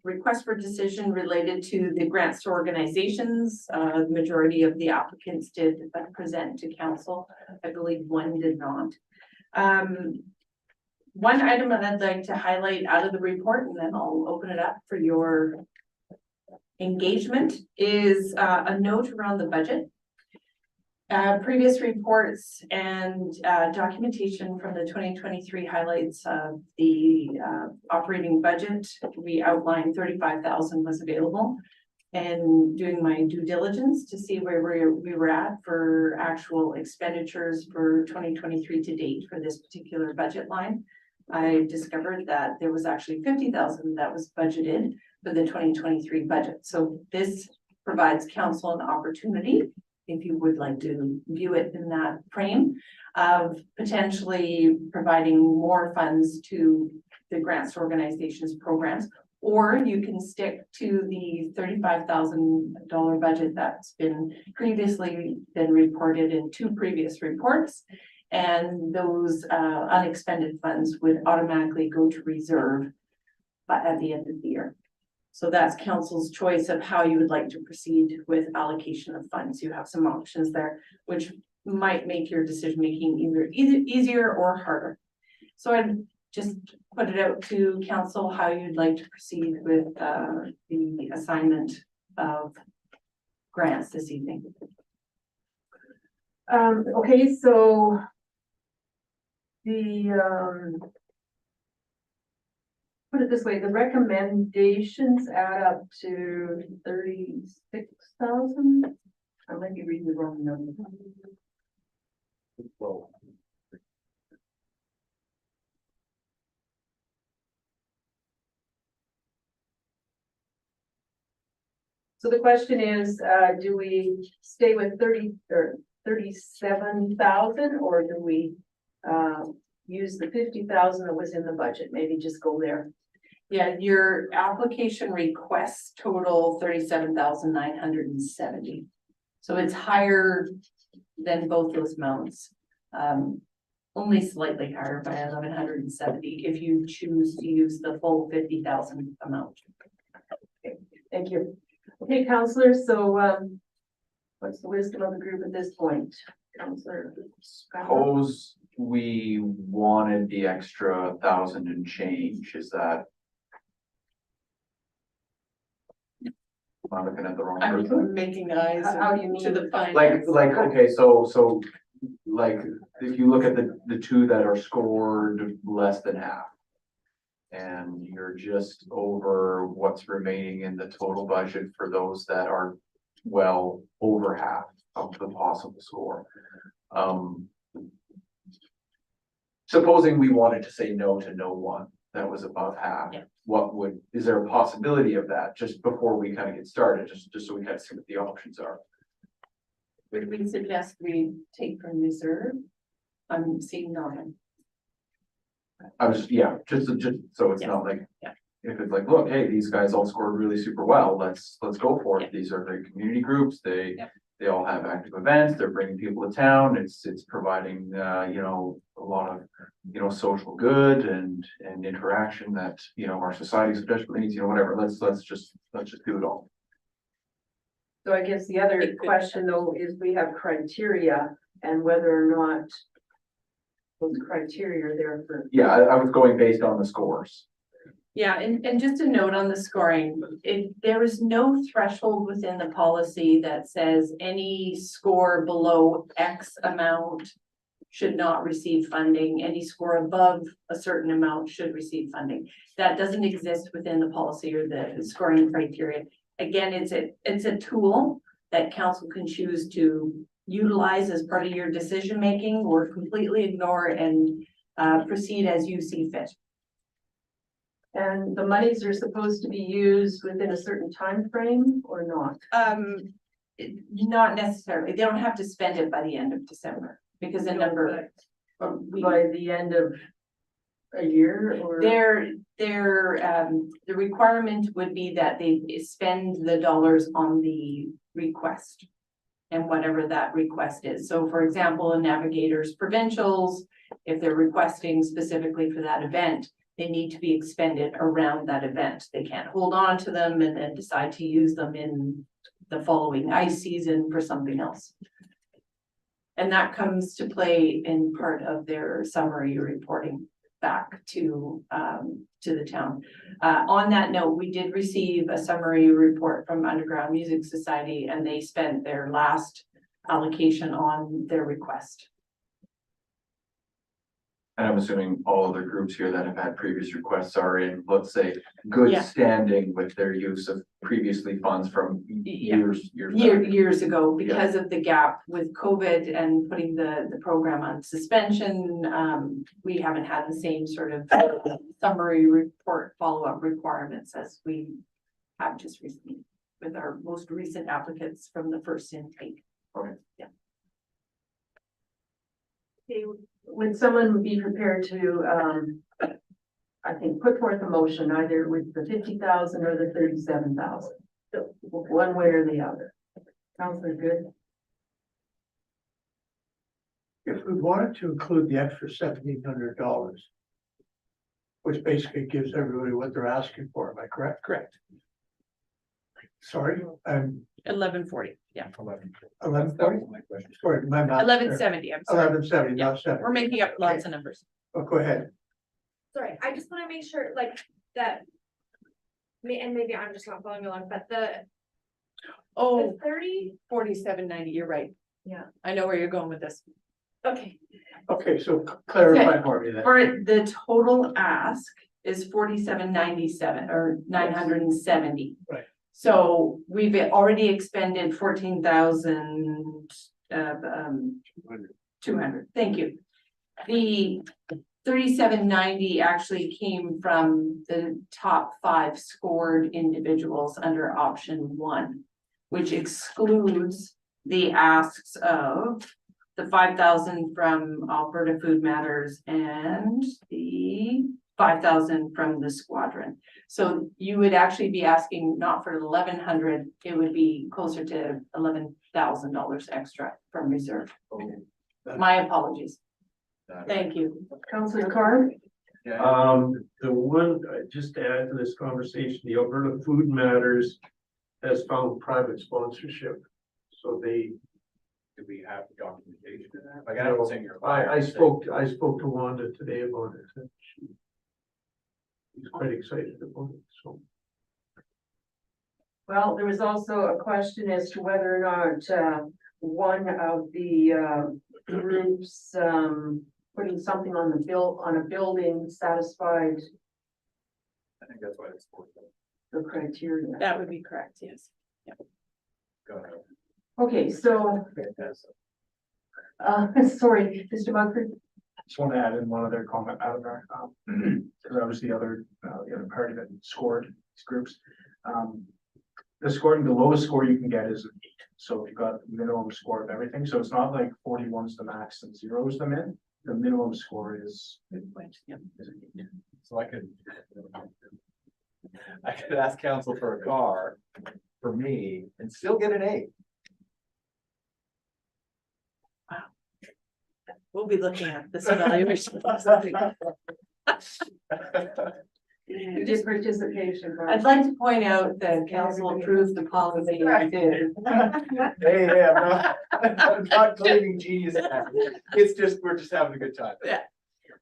request for decision related to the grants to organizations. The majority of the applicants did present to council. I believe one did not. One item that I'd like to highlight out of the report, and then I'll open it up for your engagement, is a note around the budget. Previous reports and documentation from the 2023 highlights of the operating budget. We outlined 35,000 was available, and doing my due diligence to see where we were at for actual expenditures for 2023 to date for this particular budget line. I discovered that there was actually 50,000 that was budgeted for the 2023 budget. So this provides council an opportunity, if you would like to view it in that frame, of potentially providing more funds to the grants organizations programs, or you can stick to the $35,000 budget that's previously been reported in 2 previous reports. And those unexpended funds would automatically go to reserve at the end of the year. So that's council's choice of how you would like to proceed with allocation of funds. You have some options there, which might make your decision making either easier or harder. So I'd just put it out to council how you'd like to proceed with the assignment of grants this evening. Okay, so the put it this way, the recommendations add up to 36,000. I might be reading the wrong number. Well, So the question is, do we stay with 30 or 37,000, or do we use the 50,000 that was in the budget? Maybe just go there. Yeah, your application requests total 37,970. So it's higher than both those amounts. Only slightly higher by 1,170 if you choose to use the full 50,000 amount. Okay, thank you. Okay, councillors, so what's the wisdom of the group at this point? Councillor Scott? Suppose we wanted the extra 1,000 and change, is that? Am I looking at the wrong person? I'm making eyes How do you to mean? the finance. Like, okay, so like, if you look at the 2 that are scored less than half. And you're just over what's remaining in the total budget for those that are well over half of the possible score. Supposing we wanted to say no to no one that was above half, Yeah. is there a possibility of that just before we kind of get started, just so we kind of see what the options are? Would we suggest we take from reserve? I'm seeing none. Just so it's not like, if it's like, look, hey, these guys all scored really super well, let's go for it. These are great community groups. They all have active events. They're bringing people to town. It's providing, a lot of, social good and interaction that, our society so desperately needs, whatever. Let's just do it all. So I guess the other question though is we have criteria and whether or not those criteria are there for. Yeah, I was going based on the scores. Yeah, and just a note on the scoring, there is no threshold within the policy that says any score below X amount should not receive funding, any score above a certain amount should receive funding. That doesn't exist within the policy or the scoring criteria. Again, it's a tool that council can choose to utilize as part of your decision making or completely ignore and proceed as you see fit. And the monies are supposed to be used within a certain time frame or not? Not necessarily. They don't have to spend it by the end of December because a number. By the end of a year or? The requirement would be that they spend the dollars on the request. And whatever that request is. So for example, in Navigators Provincials, if they're requesting specifically for that event, they need to be expended around that event. They can't hold on to them and then decide to use them in the following ice season for something else. And that comes to play in part of their summary reporting back to the town. On that note, we did receive a summary report from Underground Music Society and they spent their last allocation on their request. And I'm assuming all other groups here that have had previous requests are in, let's say, good Yeah. standing with their use of previously funds from Yeah. years back. Years ago, because of the gap with COVID and putting the program on suspension, we haven't had the same sort of summary report follow-up requirements as we have just recently with our most recent applicants from the first intake. Okay. Yeah. Okay, would someone be prepared to, I think, put forth a motion either with the 50,000 or the 37,000? One way or the other. Counselor Good? If we wanted to include the extra $1,700, which basically gives everybody what they're asking for, am I correct? Correct. Sorry, 1140, yeah. 1140? Sorry, my math. 1170, I'm sorry. 1170, Yeah, not 7. we're making up lots of numbers. Oh, go ahead. Sorry, I just wanna make sure like that. And maybe I'm just not following along, but the Oh, 30, 4790, you're right. Yeah. I know where you're going with this. okay, Okay, so clarify for me then. For the total ask is 4797 or 970. Right. So we've already expended 14,000 200. Thank you. The 3790 actually came from the top 5 scored individuals under option 1, which excludes the asks of the 5,000 from Alberta Food Matters and the 5,000 from the squadron. So you would actually be asking not for 1,100, it would be closer to $11,000 extra from reserve. My apologies. Thank you. Counselor Carr? The one, just to add to this conversation, the Alberta Food Matters has found private sponsorship. So they. Do we have documentation of that? Like, I don't think you're. I spoke to Wanda today about it. And she's quite excited about it, so. Well, there was also a question as to whether or not, one of the, groups, putting something on on a building satisfied I think that's why it's for. the criteria. That would be correct, yes. Go ahead. Okay, so, sorry, Mr. Mumford? Just want to add in one other comment out of there. Because I was the other party that scored these groups. The scoring, the lowest score you can get is an 8. So if you've got the minimum score of everything, so it's not like 41's the max and 0's the min. The minimum score is an 8. So I could ask council for a car for me and still get an 8. We'll be looking at this evaluation. You did participation. Barb. I'd like to point out that council approved the policy. I did. Hey, I'm not claiming genius. It's just, we're just having a good time. Yeah.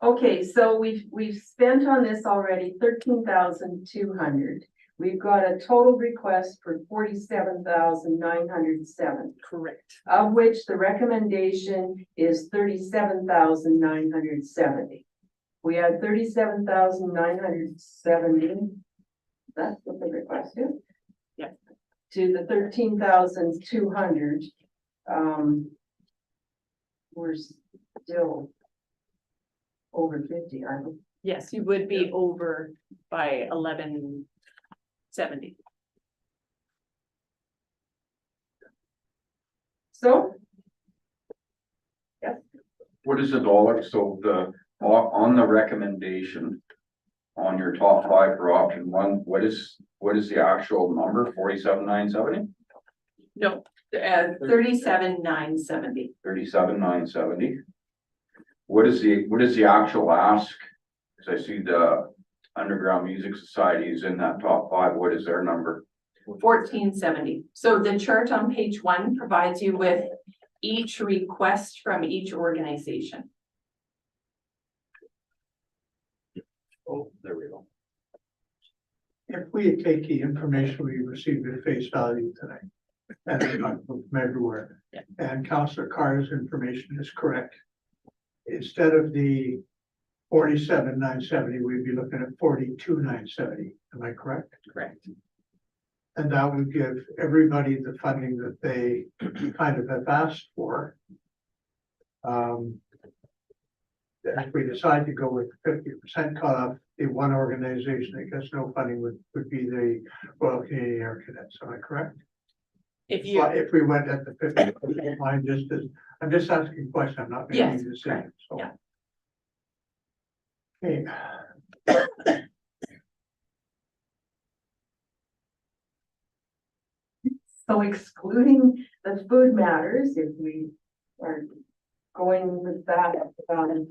Okay, so we've spent on this already 13,200. We've got a total request for 47,907. Correct. Of which the recommendation is 37,970. We had 37,970. That's what the request is? Yeah. To the 13,200. We're still over 50, aren't we? Yes, you would be over by 1170. So, What is the dollar? So on the recommendation on your top 5 for option 1, what is the actual number? 47,970? No, 37,970. 37,970. What is the actual ask? Cause I see the Underground Music Society is in that top 5. What is their number? 1470. So the chart on page 1 provides you with each request from each organization. Oh, there we go. If we take the information we received at face value tonight, and it's not from everywhere, Yeah. and Councillor Carter's information is correct, instead of the 47,970, we'd be looking at 42,970. Am I correct? Correct. And that would give everybody the funding that they kind of have asked for. If we decide to go with 50% cutoff, the one organization that gets no funding would be the Royal Canadian Air Cadets. Am I correct? If If we went at the 50%, I'm just asking a question. I'm not making a Yes, decision. correct. So. Yeah. Okay. so excluding the food matters, if we are going with that, comment.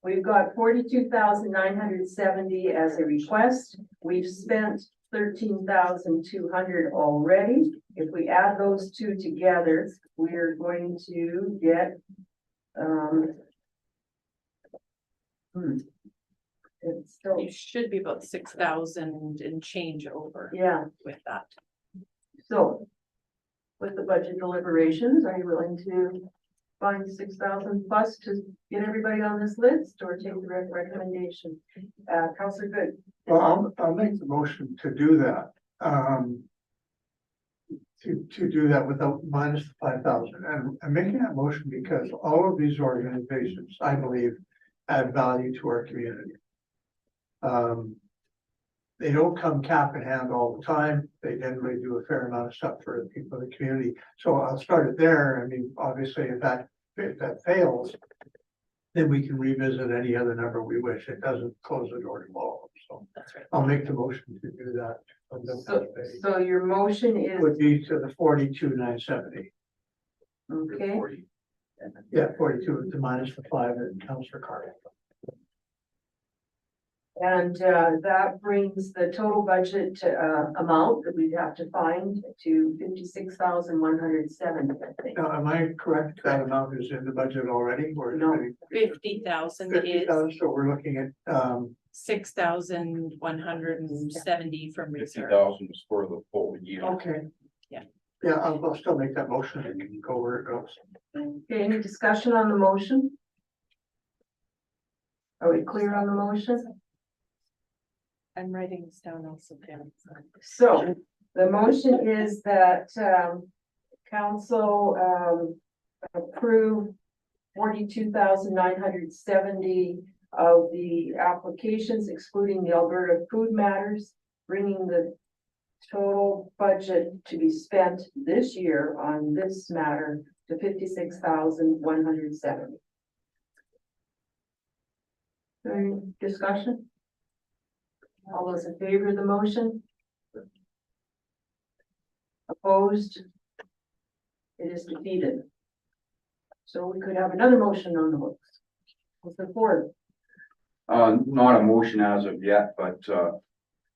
We've got 42,970 as a request. We've spent 13,200 already. If we add those two together, we're going to get, it's still, you should be about 6,000 and change over yeah. with that. So, with the budget deliberations, are you willing to find 6,000 plus to get everybody on this list, or take the recommendation? Councillor Good. Well, I'll make the motion to do that. To do that without minus the 5,000, and I'm making that motion because all of these organizations, I believe, add value to our community. They don't come cap in hand all the time. They generally do a fair amount of stuff for the people in the community. So I'll start it there. I mean, obviously, if that fails, then we can revisit any other number we wish. It doesn't close the door to all of them. So That's right. I'll make the motion to do that. So your motion is, Would be to the 42,970. okay, Yeah, 42 to minus the 5 and Councillor Carter. and that brings the total budget amount that we'd have to find to 56,107, I think. Now, am I correct? That amount is in the budget already? Or No. 50,000 is 50,000, so we're looking at, 6,170 from reserve. 50,000 is for the full year. okay. Yeah. Yeah, I'll still make that motion and you can go where it goes. Okay, any discussion on the motion? Are we clear on the motion? I'm writing this down also, Pam. So the motion is that council approve 42,970 of the applications excluding the Alberta Food Matters, bringing the total budget to be spent this year on this matter to 56,170. Any discussion? All those in favor of the motion? Opposed? It is defeated. So we could have another motion on the books. What's the board? Not a motion as of yet, but,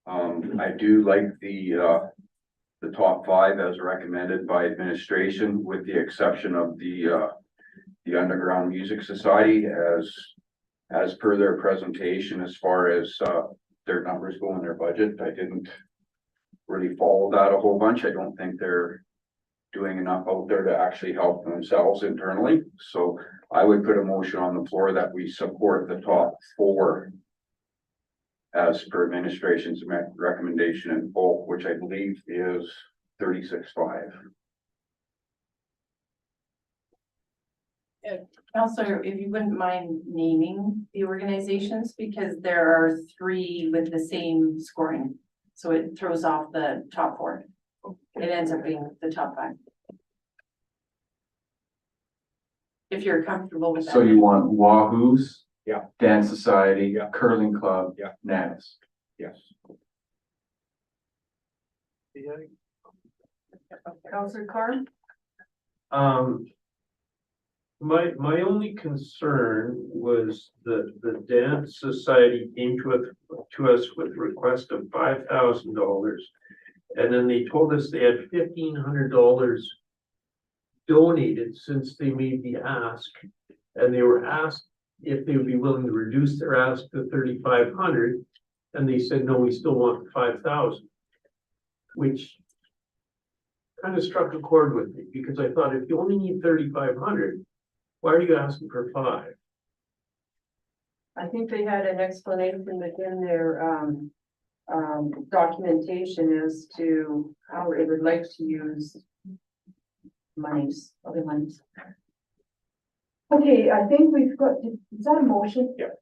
I do like the top 5 as recommended by administration, with the exception of the the Underground Music Society as per their presentation, as far as, their numbers go in their budget. I didn't really follow that a whole bunch. I don't think they're doing enough out there to actually help themselves internally. So I would put a motion on the floor that we support the top 4 as per administration's recommendation in full, which I believe is 36.5. Counselor, if you wouldn't mind naming the organizations, because there are 3 with the same scoring. So it throws off the top 4. It ends up being the top 5. If you're comfortable with that. So you want Wahoo's? Yeah. Dance Society? Yeah. Curling Club? Yeah. Nats? Yes. Counselor Carr? My only concern was the Dance Society came to us with a request of $5,000. And then they told us they had $1,500 donated since they made the ask. And they were asked if they would be willing to reduce their ask to 3,500. And they said, no, we still want 5,000. Which kind of struck a chord with me, because I thought, if you only need 3,500, why are you asking for 5? I think they had an explanation within their documentation as to how they would like to use other monies. Okay, I think we've got, is that a motion? Yeah.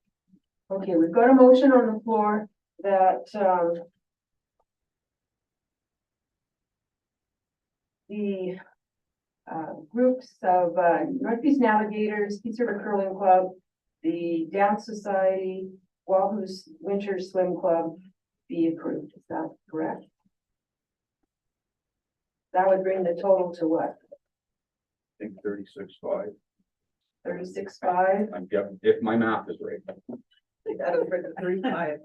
Okay, we've got a motion on the floor that the groups of Northeast Navigators, Peace River Curling Club, the Dance Society, Wahoo's Winter Swim Club be approved. Is that correct? That would bring the total to what? I think 36.5. 36.5? If my math is right. That over the 35,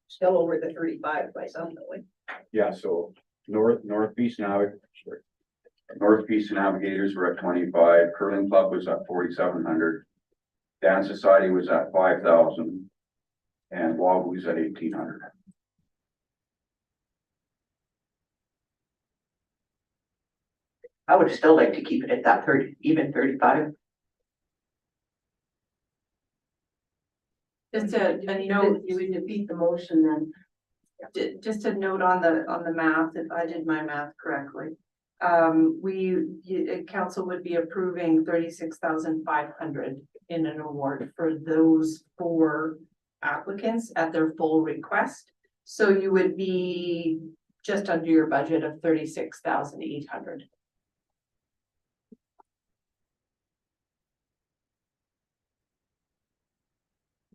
still over the 35 by some way. Yeah, so Northeast Navigators were at 25, Curling Club was at 4,700, Dance Society was at 5,000, and Wahoo's at 1,800. I would still like to keep it at that 30, even 35. Just a note, You would defeat the motion then. just a note on the math, if I did my math correctly. Council would be approving 36,500 in an award for those 4 applicants at their full request. So you would be just under your budget of 36,800.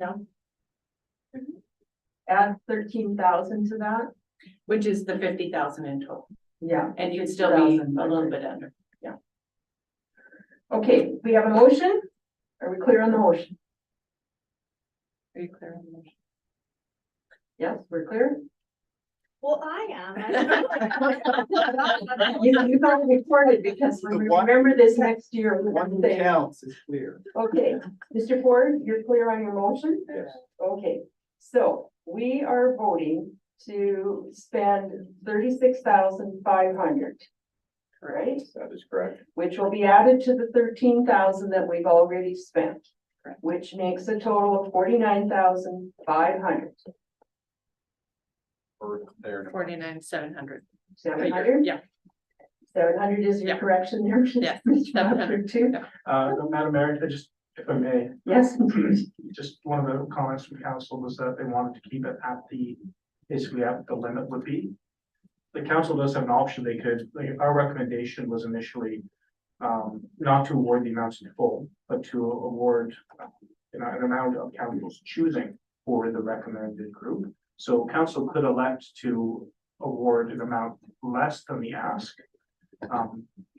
No? Add 13,000 to that? Which is the 50,000 in total. Yeah. And you'd still be a little bit under. Yeah. Okay, we have a motion. Are we clear on the motion? Are you clear on the motion? Yes, we're clear. Well, I am. You got it recorded because when we remember this next year. One counts is clear. Okay, Mr. Ford, you're clear on your motion? Yes. Okay, so we are voting to spend 36,500. Right? That is correct. Which will be added to the 13,000 that we've already spent. Correct. Which makes a total of 49,500. 49,700. 700? Yeah. 700 is your Yeah. correction there? Yeah, Mr. 700. Too? Madam Mayor, I just, if I may, Yes. just one of the comments from council was that they wanted to keep it at basically at the limit would be. The council does have an option. They could, our recommendation was initially not to award the amounts in full, but to award an amount of council's choosing for the recommended group. So council could elect to award an amount less than the ask.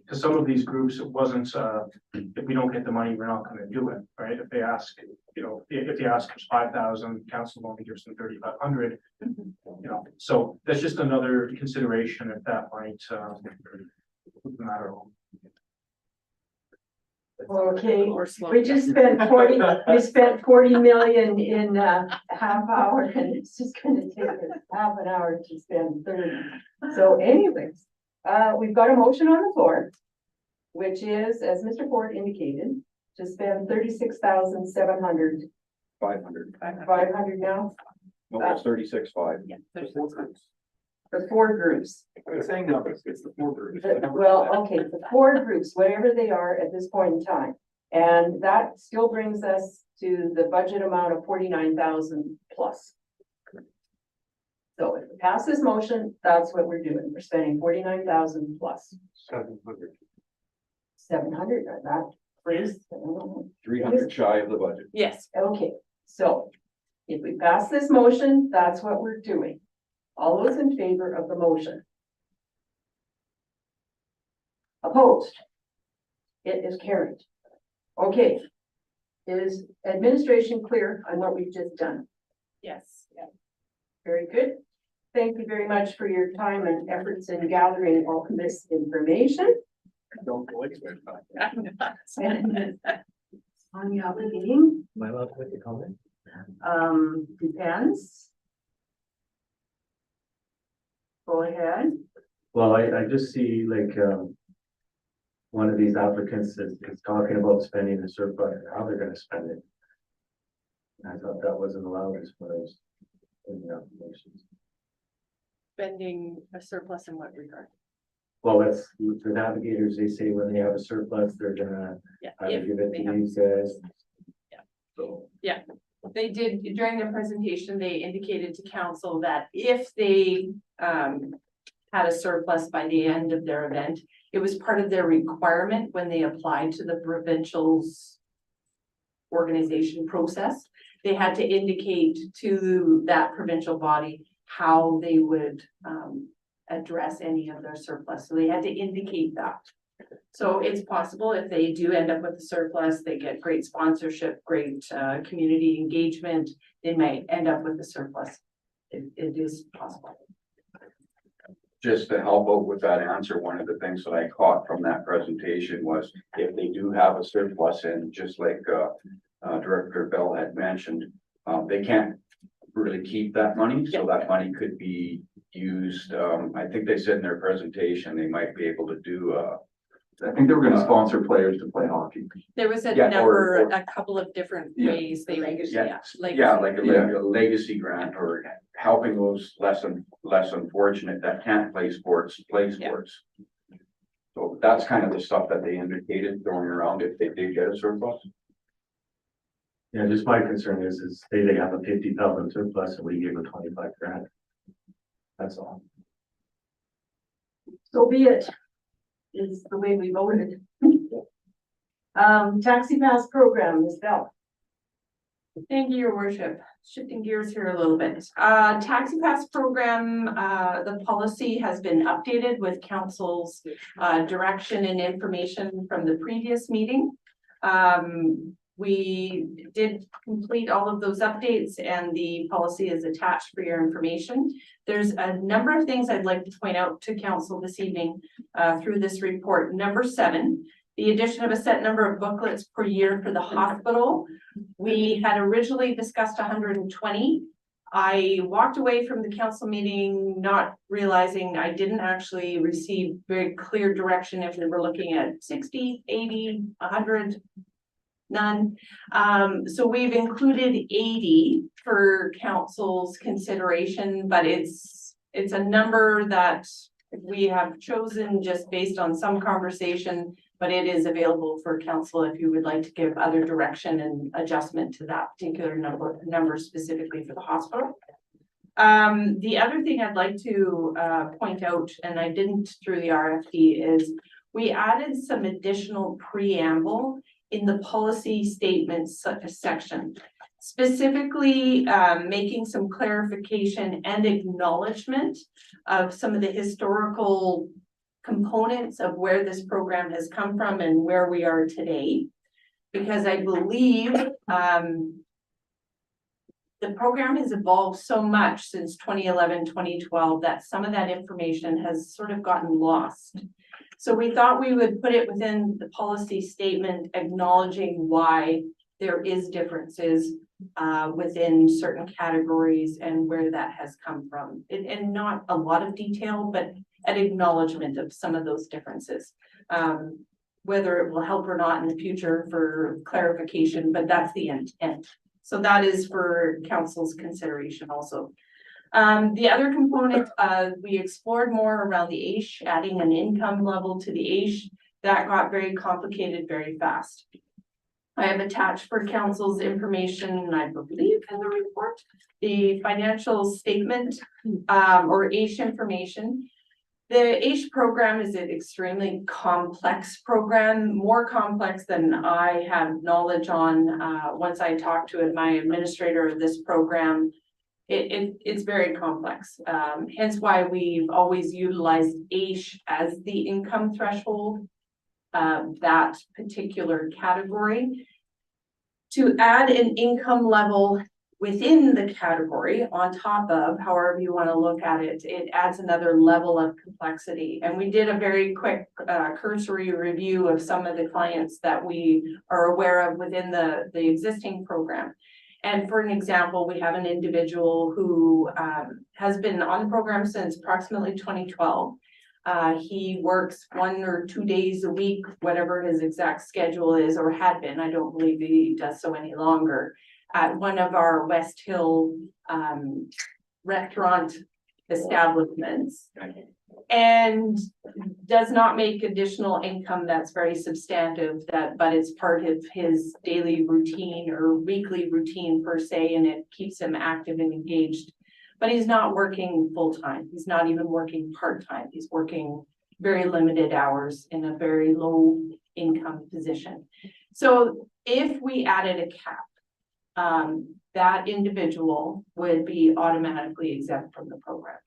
To some of these groups, it wasn't, if we don't get the money, we're not gonna do it, right? If they ask, if the ask is 5,000, council only gives them 3,500, so that's just another consideration if that might matter. Okay, Or slow. we just spent 40 million in a half hour, and it's just gonna take us half an hour to spend 30. So anyways, we've got a motion on the floor, which is, as Mr. Ford indicated, to spend 36,700, 500. 500 now, No, it's 36.5. Yeah. for 4 groups. I'm saying numbers, it's the four groups. Well, okay, the 4 groups, whatever they are at this point in time. And that still brings us to the budget amount of 49,000 plus. So if we pass this motion, that's what we're doing. We're spending 49,000 plus 700. 700, that please. 300 shy of the budget. Yes. Okay, so if we pass this motion, that's what we're doing. All those in favor of the motion? Opposed? It is carried. Okay. Is administration clear on what we've just done? Yes. Yeah. Very good. Thank you very much for your time and efforts in gathering all this information. Don't go anywhere. On the other meeting, Am I allowed to make a comment? depends. Go ahead. Well, I just see like, one of these applicants is talking about spending the surplus, and how they're gonna spend it. And I thought that wasn't allowed as far as in the applications. Spending a surplus in what regard? Well, that's the navigators, they say when they have a surplus, they're gonna Yeah. either If give it they to have- these guys. Yeah. So. They did, during their presentation, they indicated to council that if they had a surplus by the end of their event, it was part of their requirement when they applied to the provincial's organization process. They had to indicate to that provincial body how they would address any of their surplus. So they had to indicate that. So it's possible if they do end up with a surplus, they get great sponsorship, great community engagement, they might end up with a surplus. It is possible. Just to help out with that answer, one of the things that I caught from that presentation was if they do have a surplus, and just like Director Bell had mentioned, they can't really keep that money, so that money could be used. I think they said in their presentation, they might be able to do I think they were gonna sponsor players to play hockey. There was a Yeah, number, or- a couple of different Yeah. ways they. Yeah, like- yeah, like a legacy grant, or helping those less unfortunate that can't play sports, play sports. So that's kind of the stuff that they indicated throwing around if they did get a surplus. Yeah, just my concern is they have a 50,000 surplus and we gave them 25 grand. That's all. So be it. Is the way we voted. Taxi pass program, Ms. Bell. Thank you, your worship. Shifting gears here a little bit. Taxi pass program, the policy has been updated with council's direction and information from the previous meeting. We did complete all of those updates and the policy is attached for your information. There's a number of things I'd like to point out to council this evening through this report. Number 7, the addition of a set number of booklets per year for the hospital. We had originally discussed 120. I walked away from the council meeting not realizing I didn't actually receive very clear direction if we were looking at 60, 80, 100. None. So we've included 80 for council's consideration, but it's a number that we have chosen just based on some conversation, but it is available for council if you would like to give other direction and adjustment to that particular number specifically for the hospital. The other thing I'd like to point out, and I didn't through the RFP, is we added some additional preamble in the policy statements section, specifically making some clarification and acknowledgement of some of the historical components of where this program has come from and where we are today. Because I believe the program has evolved so much since 2011, 2012, that some of that information has sort of gotten lost. So we thought we would put it within the policy statement acknowledging why there is differences within certain categories and where that has come from. And not a lot of detail, but an acknowledgement of some of those differences. Whether it will help or not in the future for clarification, but that's the intent. So that is for council's consideration also. The other component, we explored more around the AISH, adding an income level to the AISH. That got very complicated very fast. I have attached for council's information, I believe in the report, the financial statement or AISH information. The AISH program is an extremely complex program, more complex than I have knowledge on. Once I talked to my administrator of this program, it's very complex. Hence why we've always utilized AISH as the income threshold, that particular category. To add an income level within the category on top of, however you want to look at it, it adds another level of complexity. And we did a very quick cursory review of some of the clients that we are aware of within the existing program. And for an example, we have an individual who has been on the program since approximately 2012. He works 1 or 2 days a week, whatever his exact schedule is, or had been. I don't believe he does so any longer, at one of our West Hill restaurant establishments, and does not make additional income that's very substantive, but it's part of his daily routine or weekly routine per se, and it keeps him active and engaged. But he's not working full-time. He's not even working part-time. He's working very limited hours in a very low income position. So if we added a cap, that individual would be automatically exempt from the program.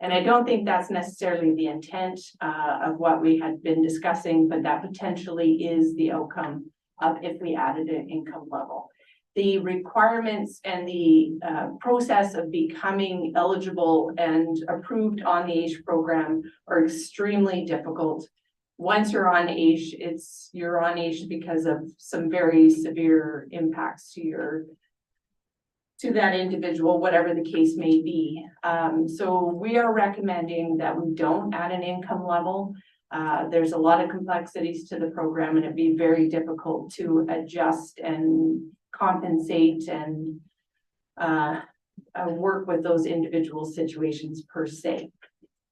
And I don't think that's necessarily the intent of what we had been discussing, but that potentially is the outcome of if we added an income level. The requirements and the process of becoming eligible and approved on the AISH program are extremely difficult. Once you're on AISH, you're on AISH because of some very severe impacts to that individual, whatever the case may be. So we are recommending that we don't add an income level. There's a lot of complexities to the program, and it'd be very difficult to adjust and compensate and work with those individual situations per se.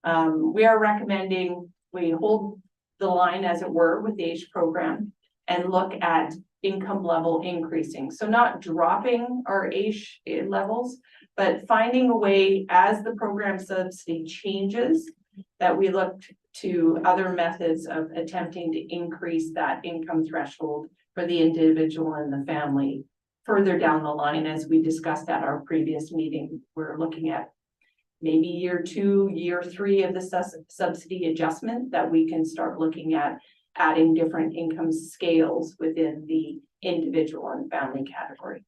We are recommending we hold the line, as it were, with the AISH program and look at income level increasing. So not dropping our AISH levels, but finding a way as the program subsidy changes that we look to other methods of attempting to increase that income threshold for the individual and the family. Further down the line, as we discussed at our previous meeting, we're looking at maybe year 2, year 3 of the subsidy adjustment that we can start looking at adding different income scales within the individual and family category.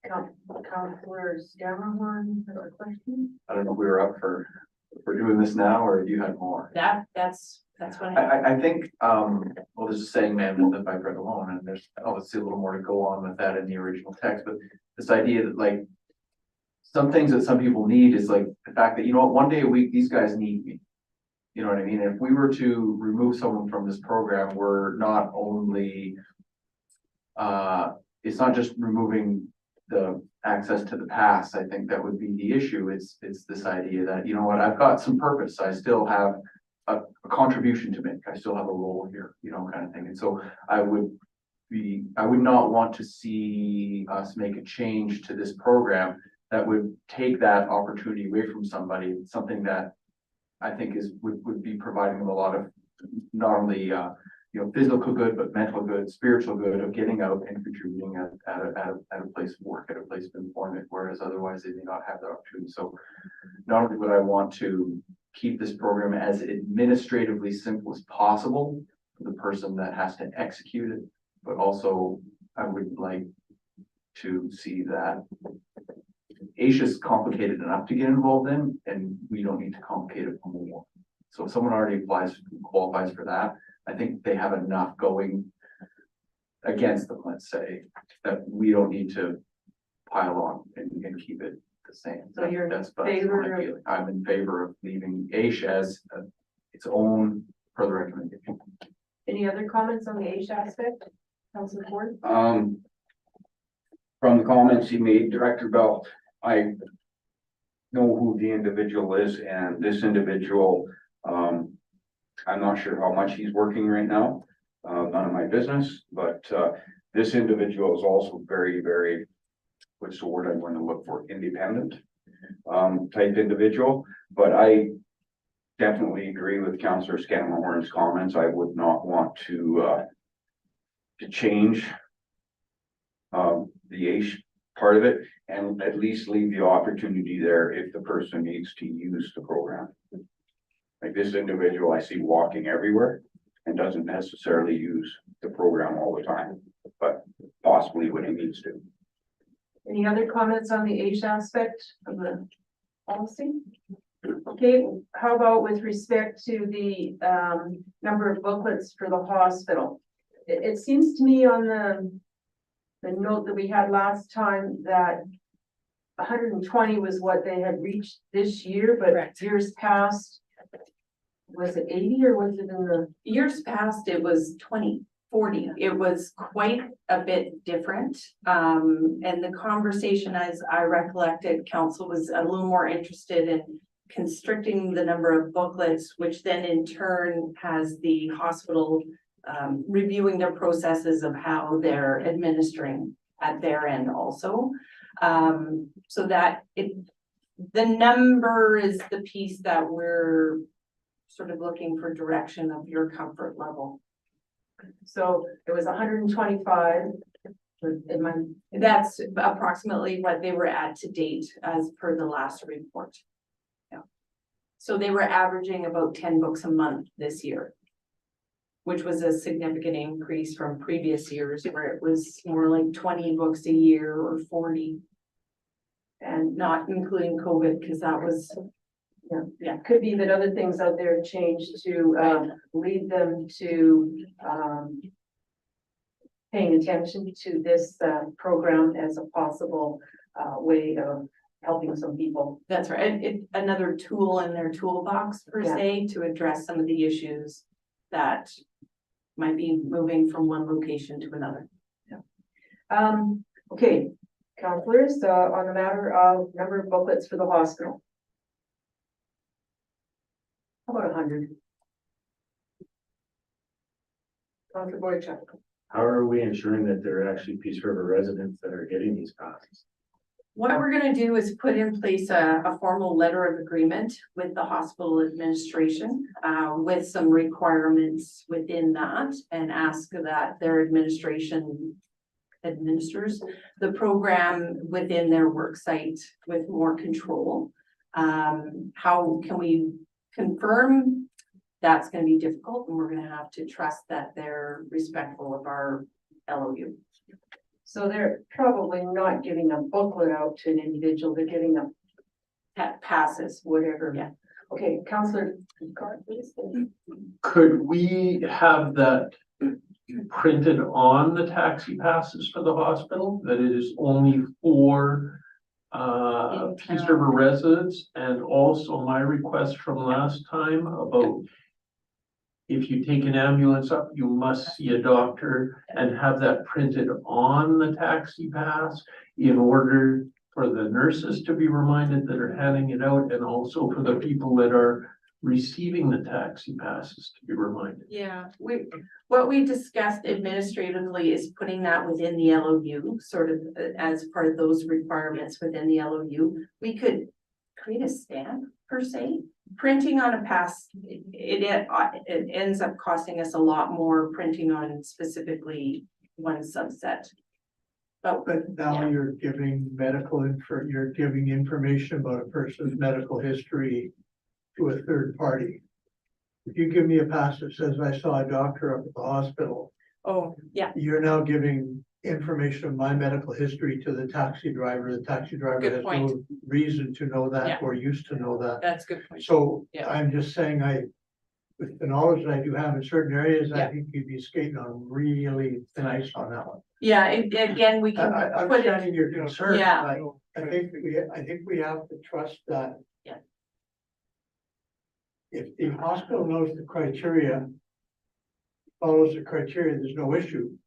Councilor Scammahorn, have a question? I don't know if we were up for doing this now, or if you had more. That's what I think, well, there's a saying, man will live by bread alone, and there's obviously a little more to go on with that in the original text, but this idea that like, some things that some people need is like the fact that, you know what, 1 day a week, these guys need me. You know what I mean? If we were to remove someone from this program, we're not only, it's not just removing the access to the past. I think that would be the issue. It's this idea that, you know what, I've got some purpose. I still have a contribution to make. I still have a role here, you know, kind of thing. And so I would not want to see us make a change to this program that would take that opportunity away from somebody, something that I think would be providing them a lot of not only physical good, but mental good, spiritual good of getting out and contributing at a place of work, at a place of employment, whereas otherwise they may not have that opportunity. So not only would I want to keep this program as administratively simple as possible for the person that has to execute it, but also I would like to see that Asia's complicated enough to get involved in, and we don't need to complicate it more. So if someone already qualifies for that, I think they have enough going against them, let's say, that we don't need to pile on and keep it the same. So you're in That's favor my of- feeling. I'm in favor of leaving Asia as its own further recommendation. Any other comments on the age aspect? Councilor Ford? From the comments he made, Director Bell, I know who the individual is, and this individual, I'm not sure how much he's working right now. None of my business, but, this individual is also very, very, what's the word I'm going to look for, independent, type individual, but I definitely agree with Councillor Scanlon's comments. I would not want to change the age part of it, and at least leave the opportunity there if the person needs to use the program. Like this individual I see walking everywhere and doesn't necessarily use the program all the time, but possibly when he needs to. Any other comments on the age aspect of the policy? Okay, how about with respect to the number of booklets for the hospital? It seems to me on the note that we had last time that 120 was what they had reached this year, but years past, was it 80 or was it in the? Years past, it was 2040. It was quite a bit different. And the conversation, as I recollected, council was a little more interested in constricting the number of booklets, which then in turn has the hospital reviewing their processes of how they're administering at their end also. So that the number is the piece that we're sort of looking for direction of your comfort level. So it was 125. That's approximately what they were at to date as per the last report. Yeah. So they were averaging about 10 books a month this year, which was a significant increase from previous years where it was more like 20 books a year or 40. And not including COVID, because that was, Yeah, could be that other things out there have changed to lead them to paying attention to this program as a possible way of helping some people. that's right. And another tool in their toolbox per Yeah. se to address some of the issues that might be moving from one location to another. Okay, counselors, on the matter of number of booklets for the hospital. How about 100? Counselor Boychuk. How are we ensuring that they're actually Peace River residents that are getting these passes? What we're gonna do is put in place a formal letter of agreement with the hospital administration, with some requirements within that, and ask that their administration administers the program within their work site with more control. How can we confirm? That's gonna be difficult, and we're gonna have to trust that they're respectful of our LOU. So they're probably not giving a booklet out to an individual, they're giving them passes, whatever. Yeah. Okay, Counselor Card, please. Could we have that printed on the taxi passes for the hospital, that it is only for Peace River residents? And also my request from last time about if you take an ambulance up, you must see a doctor, and have that printed on the taxi pass in order for the nurses to be reminded that are handing it out, and also for the people that are receiving the taxi passes to be reminded. Yeah, what we discussed administratively is putting that within the LOU, sort of as part of those requirements within the LOU. We could create a stamp per se. Printing on a pass, it ends up costing us a lot more printing on specifically one subset. But now yeah. you're giving you're giving information about a person's medical history to a third party. If you give me a pass that says I saw a doctor up at the hospital, Oh, yeah. you're now giving information of my medical history to the taxi driver Good has point. no reason to know Yeah. that or used to know that. That's a good point. So Yeah. I'm just saying with the knowledge that I do have in certain areas, Yeah. I think you'd be skating on really thin ice on that one. Yeah, again, we can I'm put it, understanding your concern, Yeah. but I think we have to trust that. Yeah. If the hospital knows the criteria, follows the criteria, there's no issue.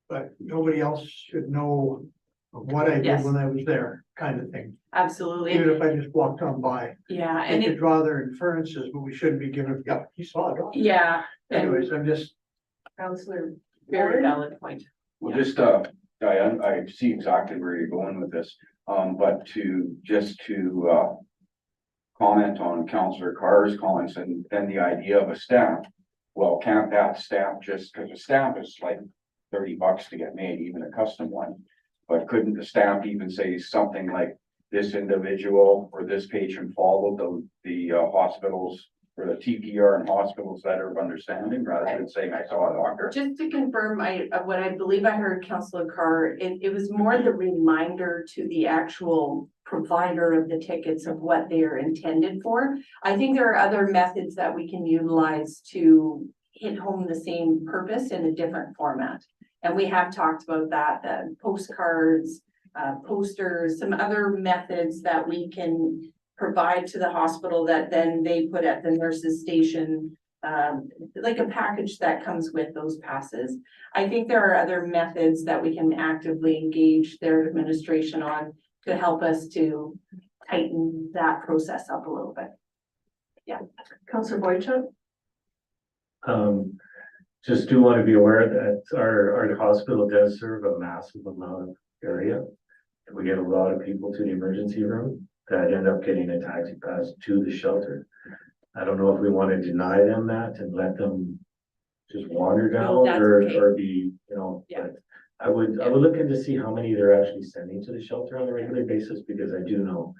But nobody else should know what I did Yes. when I was there, kind of thing. absolutely, Even if I just walked on by, yeah, they and could it, draw their inferences, but we shouldn't be giving, yep, you saw it. yeah, and Anyways, I'm just, Counselor very Ford? valid point. Well, just, Diane, I see exactly where you're going with this, but to comment on Councillor Carr's comments and the idea of a stamp. Well, can't that stamp just, because a stamp is like $30 to get made, even a custom one. But couldn't the stamp even say something like this individual or this patient followed the hospitals or the TPR and hospitals letter of understanding rather than saying I saw a doctor? Just to confirm, what I believe I heard Councillor Carr, it was more the reminder to the actual provider of the tickets of what they are intended for. I think there are other methods that we can utilize to hit home the same purpose in a different format. And we have talked about that, the postcards, posters, some other methods that we can provide to the hospital that then they put at the nurse's station, like a package that comes with those passes. I think there are other methods that we can actively engage their administration on to help us to tighten that process up a little bit. Yeah. Counselor Boychuk? Just do want to be aware that our hospital does serve a massive amount of area. We get a lot of people to the emergency room that end up getting a taxi pass to the shelter. I don't know if we want to deny them that and let them just wander down that's or, okay. or be, you know, Yeah. but I would look in to see how many they're actually sending to the shelter on a regular basis, because I do know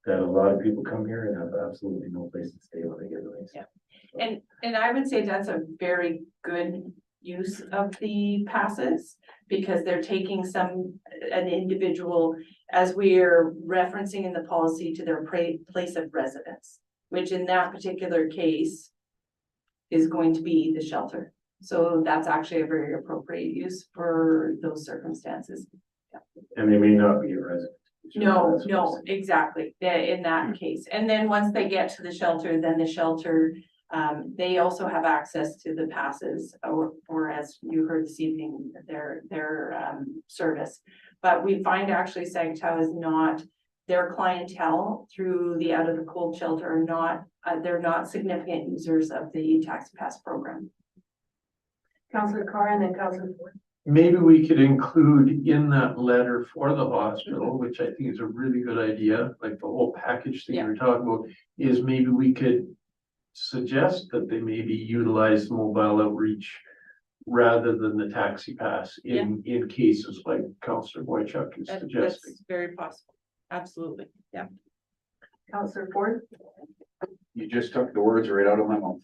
that a lot of people come here and have absolutely no place to stay when they get released. Yeah. And I would say that's a very good use of the passes, because they're taking an individual, as we are referencing in the policy, to their place of residence, which in that particular case is going to be the shelter. So that's actually a very appropriate use for those circumstances. And they may not be a resident. No, That's what I'm no, saying. exactly, in that case. And then once they get to the shelter, then the shelter, they also have access to the passes, or as you heard this evening, their service. But we find actually Sagatow is not, their clientele through the Out of the Cold shelter are not, they're not significant users of the taxi pass program. Counselor Carr and then Counselor Ford. Maybe we could include in that letter for the hospital, which I think is a really good idea, like the whole package that you were talking about, is maybe we could suggest that they maybe utilize mobile outreach rather than the taxi pass in cases like Councillor Boychuk is suggesting. That's very possible. Absolutely, yeah. Counselor Ford? You just took the words right out of my mouth.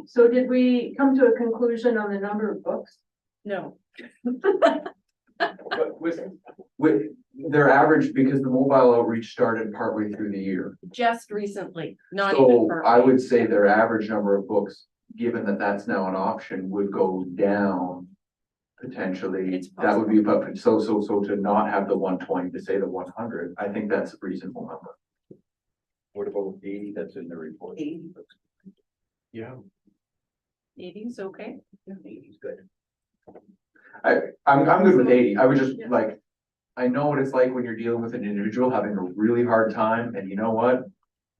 So did we come to a conclusion on the number of books? No. But with their average, because the mobile outreach started partway through the year. Just recently, not even. So for- I would say their average number of books, given that that's now an option, would go down. Potentially, It's that would be about, so to not have the 120, to say the 100, I think that's a reasonable number. What about 80 that's in the report? 80. Yeah. 80 is okay. 80 is good. I'm good with 80. I would just like, I know what it's like when you're dealing with an individual having a really hard time, and you know what?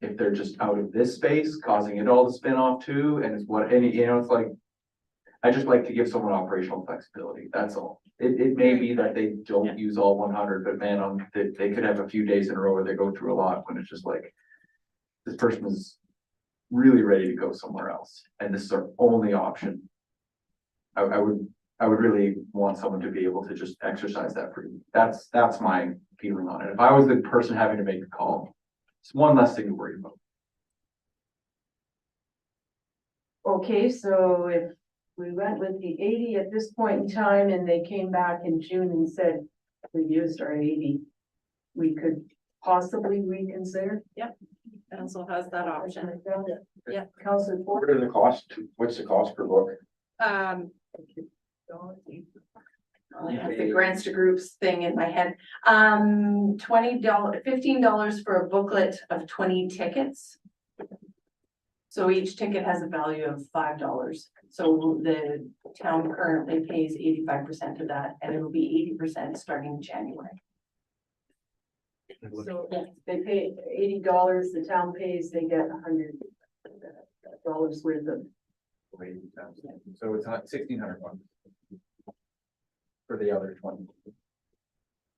If they're just out of this space, causing it all to spin off too, and it's it's like, I just like to give someone operational flexibility, that's all. It may be that they don't use all 100, but man, they could have a few days in a row where they go through a lot when it's just like, this person is really ready to go somewhere else, and this is our only option. I would really want someone to be able to just exercise that freedom. That's my feeling on it. If I was the person having to make the call, it's one less thing to worry about. Okay, so if we went with the 80 at this point in time, and they came back in June and said, we used our 80. We could possibly reconsider. Council has that option. Yeah. Council What Ford. are the cost, what's the cost per book? I have the grants to groups thing in my head. $20, $15 for a booklet of 20 tickets. So each ticket has a value of $5. So the town currently pays 85% of that, and it will be 80% starting in January. So they pay $80, the town pays, they get $100 worth of. So it's not $1,600 for the other 20.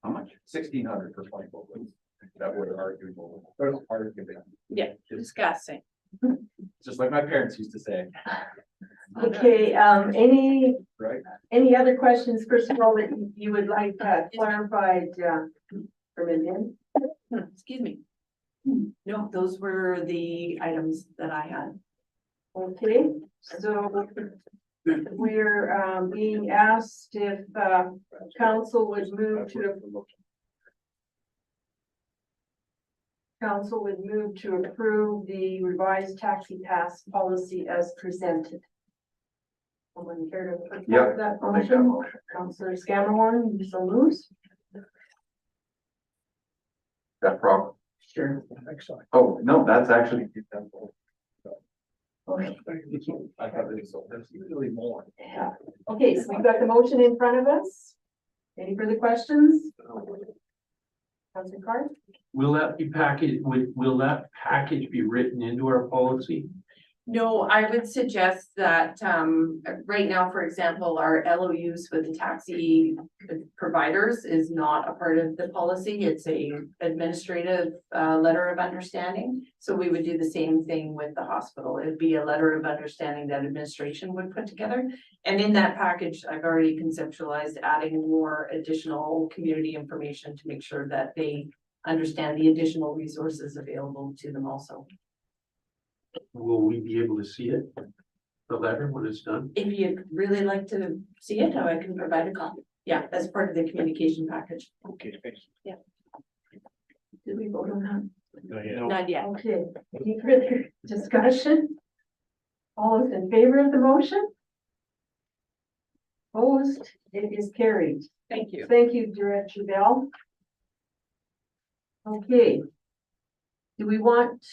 How much? $1,600 for 20 booklets. That would argue. Yeah, discussing. Just like my parents used to say. Okay, Right. any other questions, first of all, that you would like clarified, from in? Excuse me. No, those were the items that I had. Okay, so we're, being asked if, council would move to approve the revised taxi pass policy as presented. Someone care to put forward that I'll make that motion? motion. Councillor Scammell, you so moves? That problem. Sure. Oh, no, that's actually. Okay. I thought it was, there's usually more. Yeah. Okay, so we've got the motion in front of us. Any further questions? Councillor Carr? Will that be packaged, will that package be written into our policy? No, I would suggest that, right now, for example, our LOUs with the taxi providers is not a part of the policy. It's a administrative, letter of understanding. So we would do the same thing with the hospital. It'd be a letter of understanding that administration would put together. And in that package, I've already conceptualized adding more additional community information to make sure that they understand the additional resources available to them also. Will we be able to see it? The letter when it's done? If you'd really like to see it, I can provide a copy. Yeah, that's part of the communication package. Okay, thanks. Yeah. Did we vote on that? No. Not yet. Okay, any further discussion? All those in favor of the motion? Opposed, it is carried. Thank you. Thank you, Director Bell. Okay. Do we want?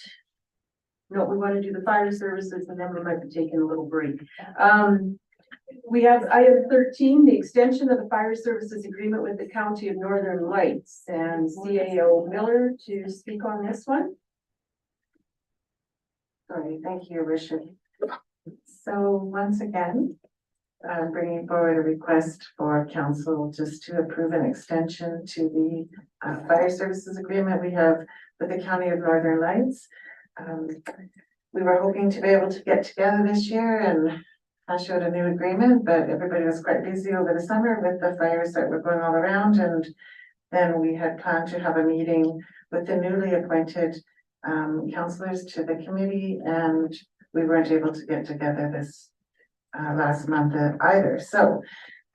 No, we want to do the fire services and then we might be taking a little break. We have item 13, the extension of the fire services agreement with the County of Northern Lights, and CAO Miller to speak on this one. Sorry, thank you, Richard. So once again, I'm bringing forward a request for council just to approve an extension to the fire services agreement we have with the County of Northern Lights. We were hoping to be able to get together this year and hash out a new agreement, but everybody was quite busy over the summer with the fires that were going all around. And then we had planned to have a meeting with the newly appointed councillors to the committee, and we weren't able to get together this last month either. So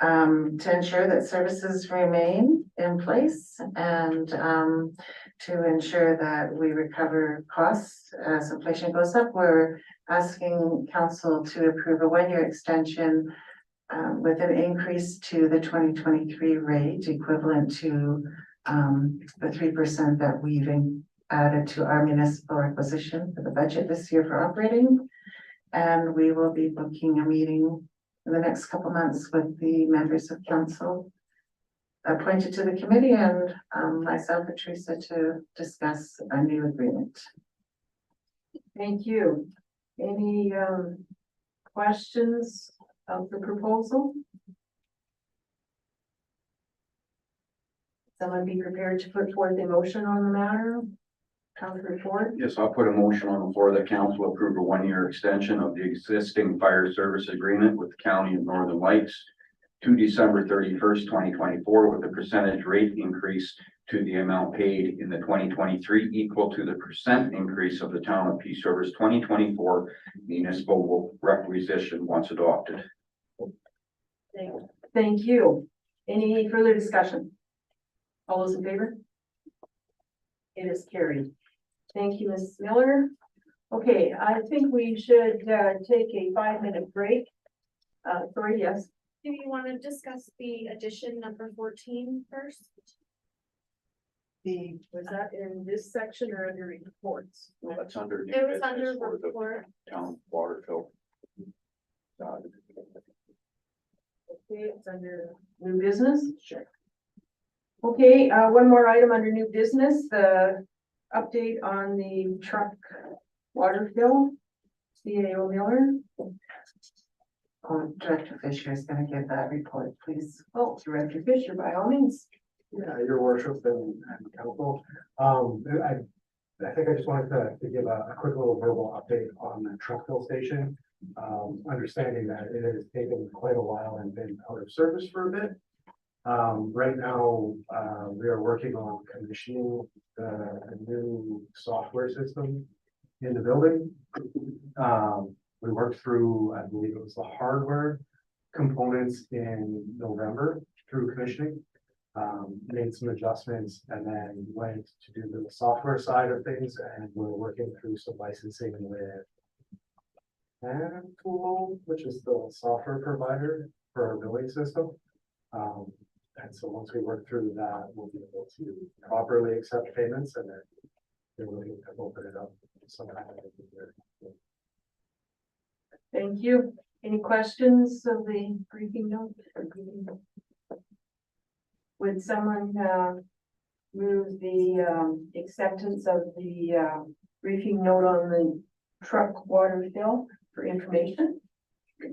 to ensure that services remain in place and to ensure that we recover costs as inflation goes up, we're asking council to approve a one-year extension with an increase to the 2023 rate equivalent to the 3% that we've added to our municipal requisition for the budget this year for operating. And we will be booking a meeting in the next couple months with the members of council appointed to the committee and myself and Teresa to discuss a new agreement. Thank you. Any questions of the proposal? Someone be prepared to put forth a motion on the matter? Councillor Ford? Yes, I'll put a motion on the floor that council approve a one-year extension of the existing fire service agreement with the County of Northern Lights to December 31st, 2024, with a percentage rate increase to the amount paid in the 2023 equal to the percent increase of the Town of Peace River's 2024 municipal requisition once adopted. Thank you. Any further discussion? All those in favor? It is carried. Thank you, Ms. Miller. Okay, I think we should take a 5-minute break. Sorry, yes. Do you want to discuss the addition number 14 first? Was that in this section or under reports? That's under. It was under report. Town water fill. Okay, it's under new business. Sure. Okay, one more item under new business, the update on the truck water fill. CAO Miller. Director Fisher is gonna give that report, please. Oh, Director Fisher, by all means. Yeah, your worship and council. I think I just wanted to give a quick little verbal update on the truck fill station. Understanding that it has taken quite a while and been out of service for a bit. Right now, we are working on commissioning a new software system in the building. We worked through, I believe it was the hardware components in November through commissioning. Made some adjustments and then went to do the software side of things, and we're working through some licensing with Tool, which is the software provider for our billing system. And so once we work through that, we'll be able to properly accept payments, and then we're looking to open it up sometime in the year. Thank you. Any questions of the briefing note? Would someone move the acceptance of the briefing note on the truck water fill for information?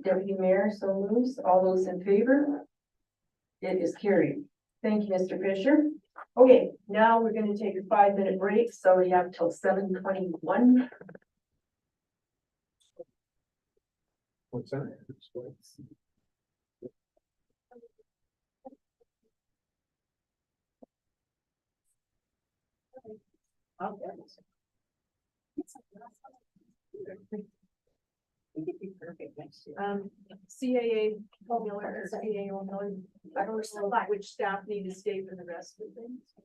Deputy Mayor so moves. All those in favor? It is carried. Thank you, Mr. Fisher. Okay, now we're going to take a 5-minute break, so we have till 7:21. What's that? CAA Miller, CAO Miller. I don't know which staff need to stay for the rest of the things.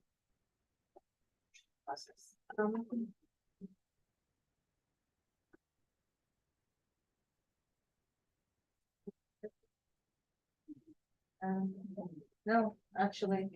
No, actually.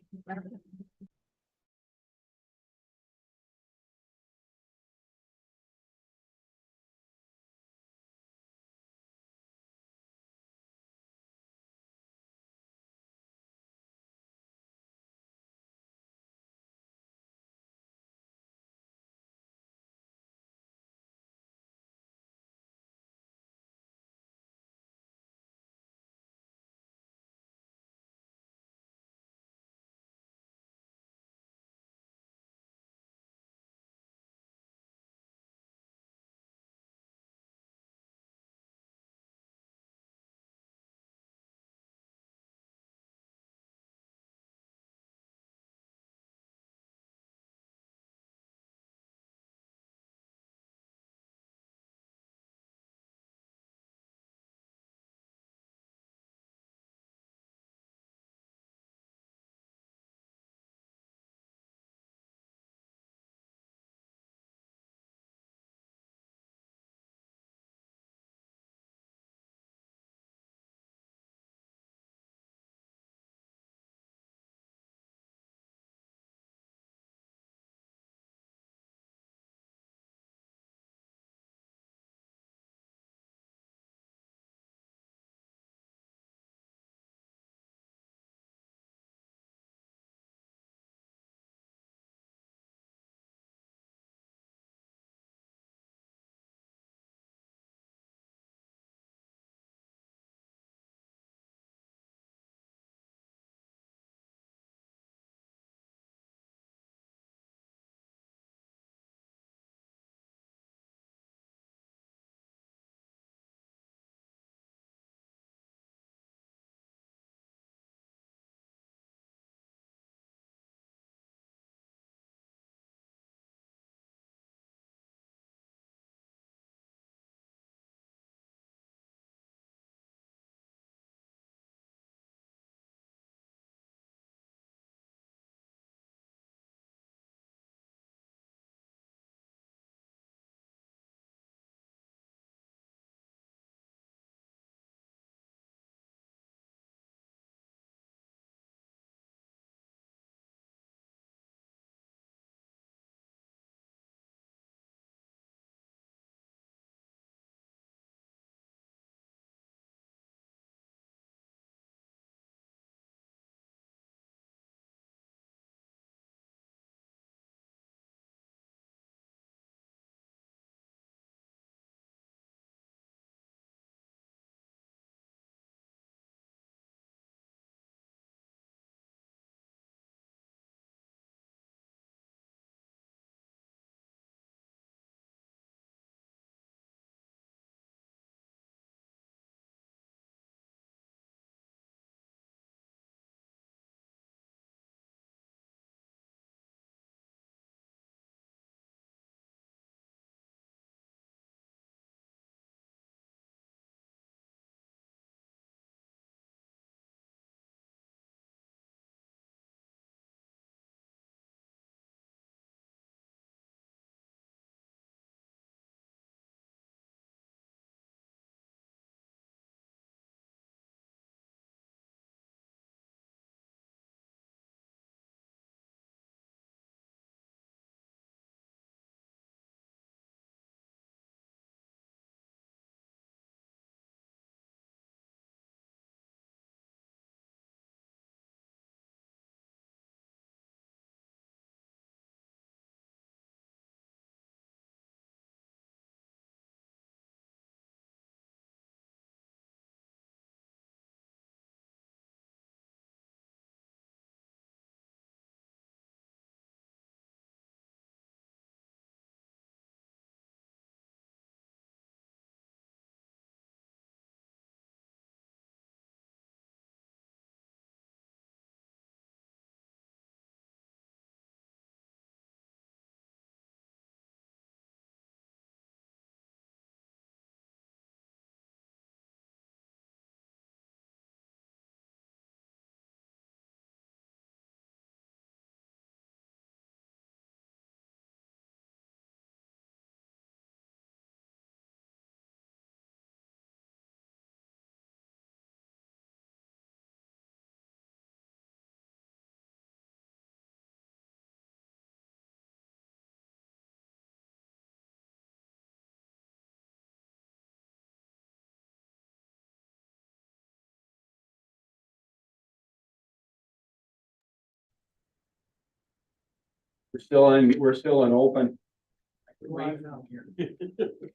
We're still in open.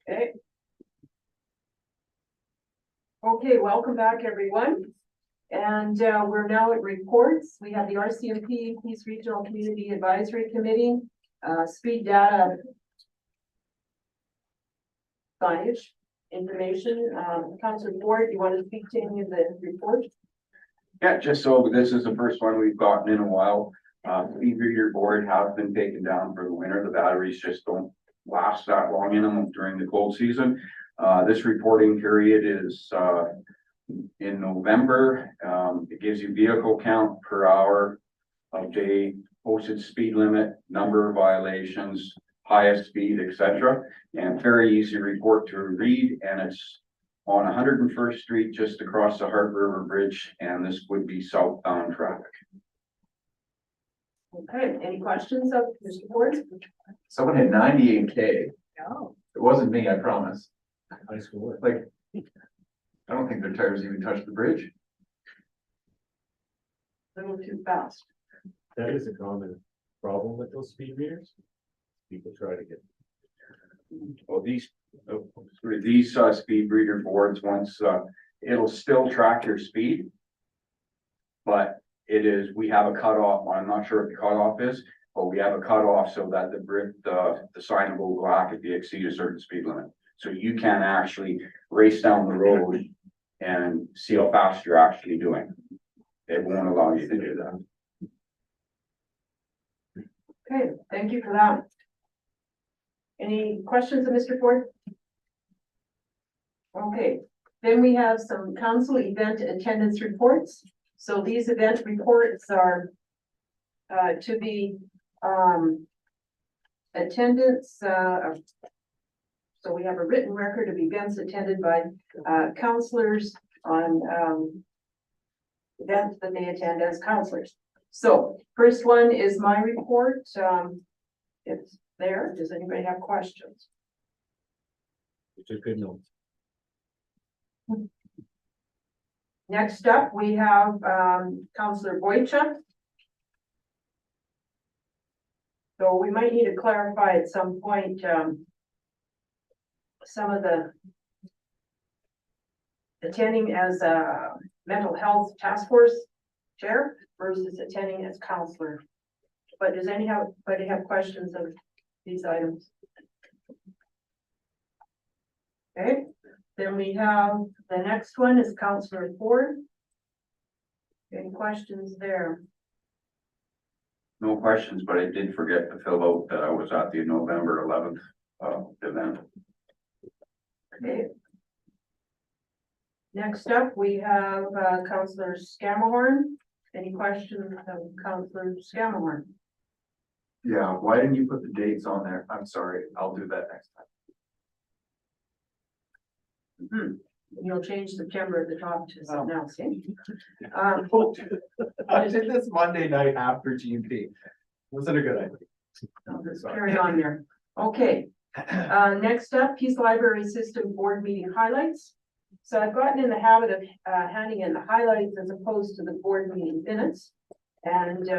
Okay. Okay, welcome back, everyone. And we're now at reports. We have the RCMP Peace Regional Community Advisory Committee, speed data signage information. Councilor Ford, you want to speak to any of the reports? Yeah, just so this is the first one we've gotten in a while. Either your board has been taken down for the winter. The batteries just don't last that long in them during the cold season. This reporting period is in November. It gives you vehicle count per hour of day, posted speed limit, number of violations, highest speed, etc. And very easy report to read, and it's on 101st Street, just across the Hart River Bridge, and this would be southbound traffic. Okay, any questions of Mr. Ford? Someone hit 98K. No. It wasn't me, I promise. High school. Like, I don't think their tires even touched the bridge. A little too fast. That is a common problem with those speed meters. People try to get. Well, these speed reader boards, once, it'll still track your speed. But we have a cutoff. I'm not sure what the cutoff is, but we have a cutoff so that the sign will go black if you exceed a certain speed limit. So you can actually race down the road and see how fast you're actually doing. It won't allow you to do that. Okay, thank you for that. Any questions of Mr. Ford? Okay, then we have some council event attendance reports. So these event reports are to be attendance. So we have a written record of events attended by councilors on events that they attend as councilors. So first one is my report. It's there. Does anybody have questions? It's a good note. Next up, we have Councillor Boychuk. So we might need to clarify at some point some of the attending as a mental health task force chair versus attending as counselor. But does anybody have questions of these items? Okay, then we have the next one is Councillor Ford. Any questions there? No questions, but I did forget to fill out that I was at the November 11th event. Okay. Next up, we have Councillor Scamahorn. Any questions of Councillor Scamahorn? Yeah, why didn't you put the dates on there? I'm sorry, I'll do that next time. You'll change September at the top to something else, eh? I did this Monday night after GMP. Wasn't a good idea. Let's carry on there. Okay, next up, Peace Library System Board Meeting Highlights. So I've gotten in the habit of handing in the highlights as opposed to the board meeting minutes. And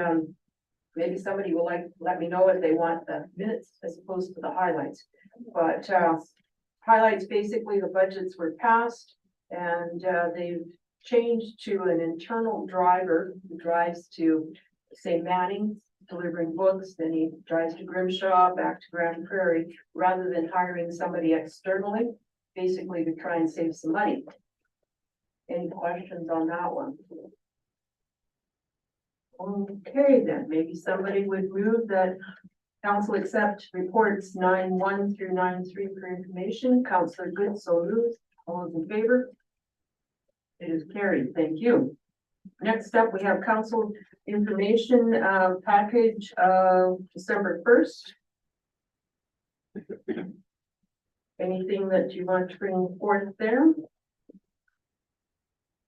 maybe somebody will let me know if they want the minutes as opposed to the highlights. But highlights, basically the budgets were passed and they've changed to an internal driver who drives to, say, Manning, delivering books, then he drives to Grimshaw, back to Grand Prairie, rather than hiring somebody externally, basically to try and save some money. Any questions on that one? Okay, then maybe somebody would move that council accept reports 9.1 through 9.3 for information. Councillor Good, so moved. All those in favor? It is carried. Thank you. Next up, we have council information package of December 1st. Anything that you want to bring forth there?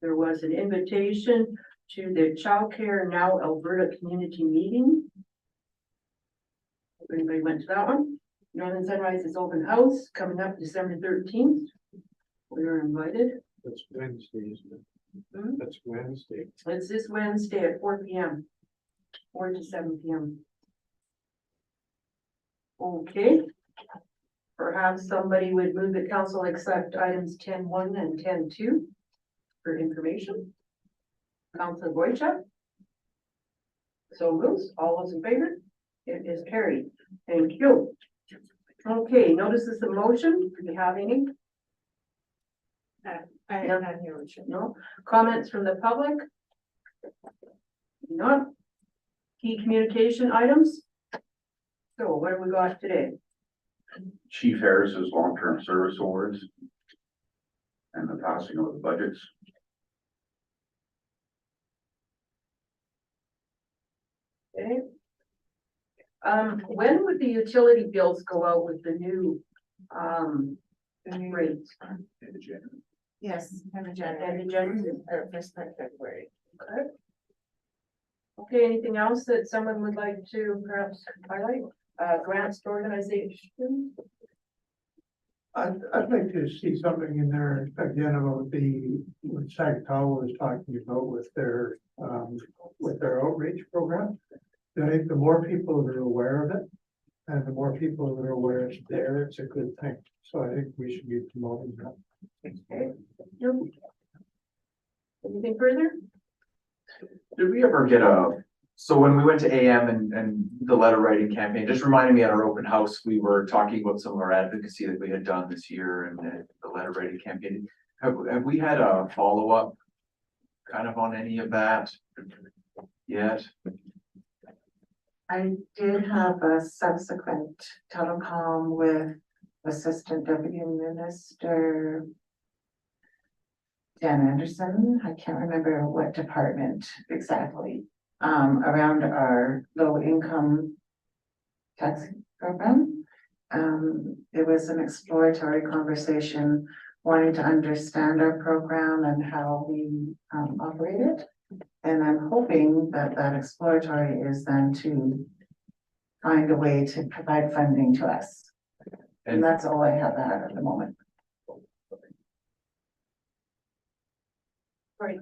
There was an invitation to the Childcare Now Alberta Community Meeting. Anybody went to that one? Northern Sunrise is open house coming up December 13th. We were invited. That's Wednesday, isn't it? Hmm? That's Wednesday. It's this Wednesday at 4 p.m. 4 to 7 p.m. Okay. Perhaps somebody would move that council accept items 10.1 and 10.2 for information. Councilor Boychuk. So moves, all those in favor? It is carried. Thank you. Okay, notices of motion, do you have any? I have none here, Richard. No, comments from the public? None. Key communication items? So what have we got today? Chief Harris's long-term service awards. And the passing of the budgets. Okay. When would the utility bills go out with the new, rates? Yes, end of End January, of January? or first part of February. Okay. Okay, anything else that someone would like to perhaps highlight? Grants to organization? I'd like to see something in there again about what Sagatawa was talking about with their outreach program. I think the more people that are aware of it, and the more people that are aware it's there, it's a good thing. So I think we should be promoting that. Okay. Yep. Anything further? Did we ever get so when we went to AM and the letter writing campaign, just reminded me at our open house, we were talking about some of our advocacy that we had done this year and the letter writing campaign. Have we had a follow-up kind of on any of that yet? I did have a subsequent telecom with Assistant Deputy Minister Dan Anderson. I can't remember what department exactly, around our low income tax program. It was an exploratory conversation, wanting to understand our program and how we operate it. And I'm hoping that that exploratory is then to find a way to provide funding to us. And that's all I have at the moment. Right.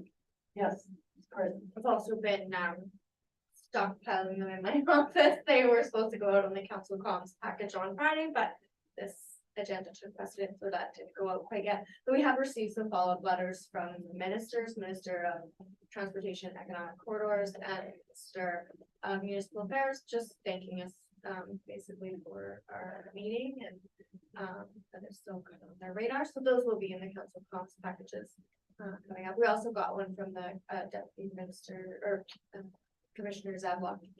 Yes. I've also been stockpiling them in my office. They were supposed to go out on the council comms package on Friday, but this agenda took precedent, so that didn't go out quite yet. But we have received some follow-up letters from ministers, Minister of Transportation and Economic Corridors and Minister of Municipal Affairs, just thanking us basically for our meeting and that is still kind of on their radar. So those will be in the council comms packages coming up. We also got one from the Deputy Minister or Commissioner Zablocki.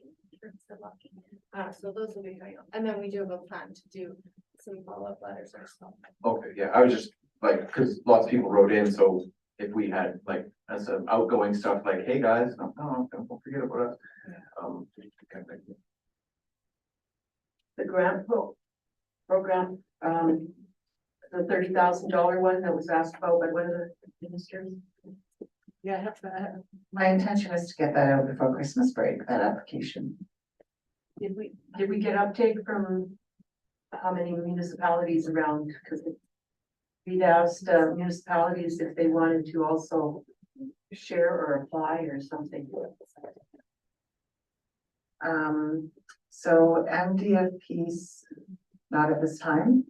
So those will be coming up. And then we do have a plan to do some follow-up letters ourselves. Okay, yeah, I was just like, because lots of people wrote in, so if we had like, as an outgoing stuff, like, hey guys, no, don't forget about us. The grant program, the $30,000 one that was asked about by one of the ministers. Yeah, my intention is to get that out before Christmas break, that application. Did we get uptake from how many municipalities around? Because we'd asked municipalities if they wanted to also share or apply or something. So MDFP's not at this time.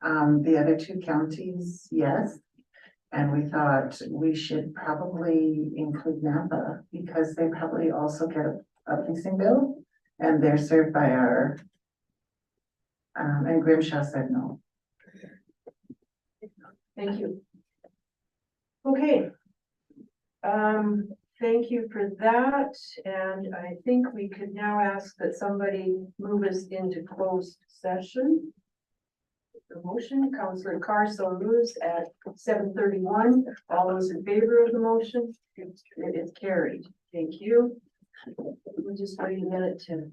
The other two counties, yes. And we thought we should probably include Napa because they probably also get a leasing bill and they're served by our, and Grimshaw said no. Thank you. Okay. Thank you for that. And I think we could now ask that somebody move us into closed session. The motion, Councillor Carso moves at 7:31. All those in favor of the motion? It is carried. Thank you. We'll just wait a minute to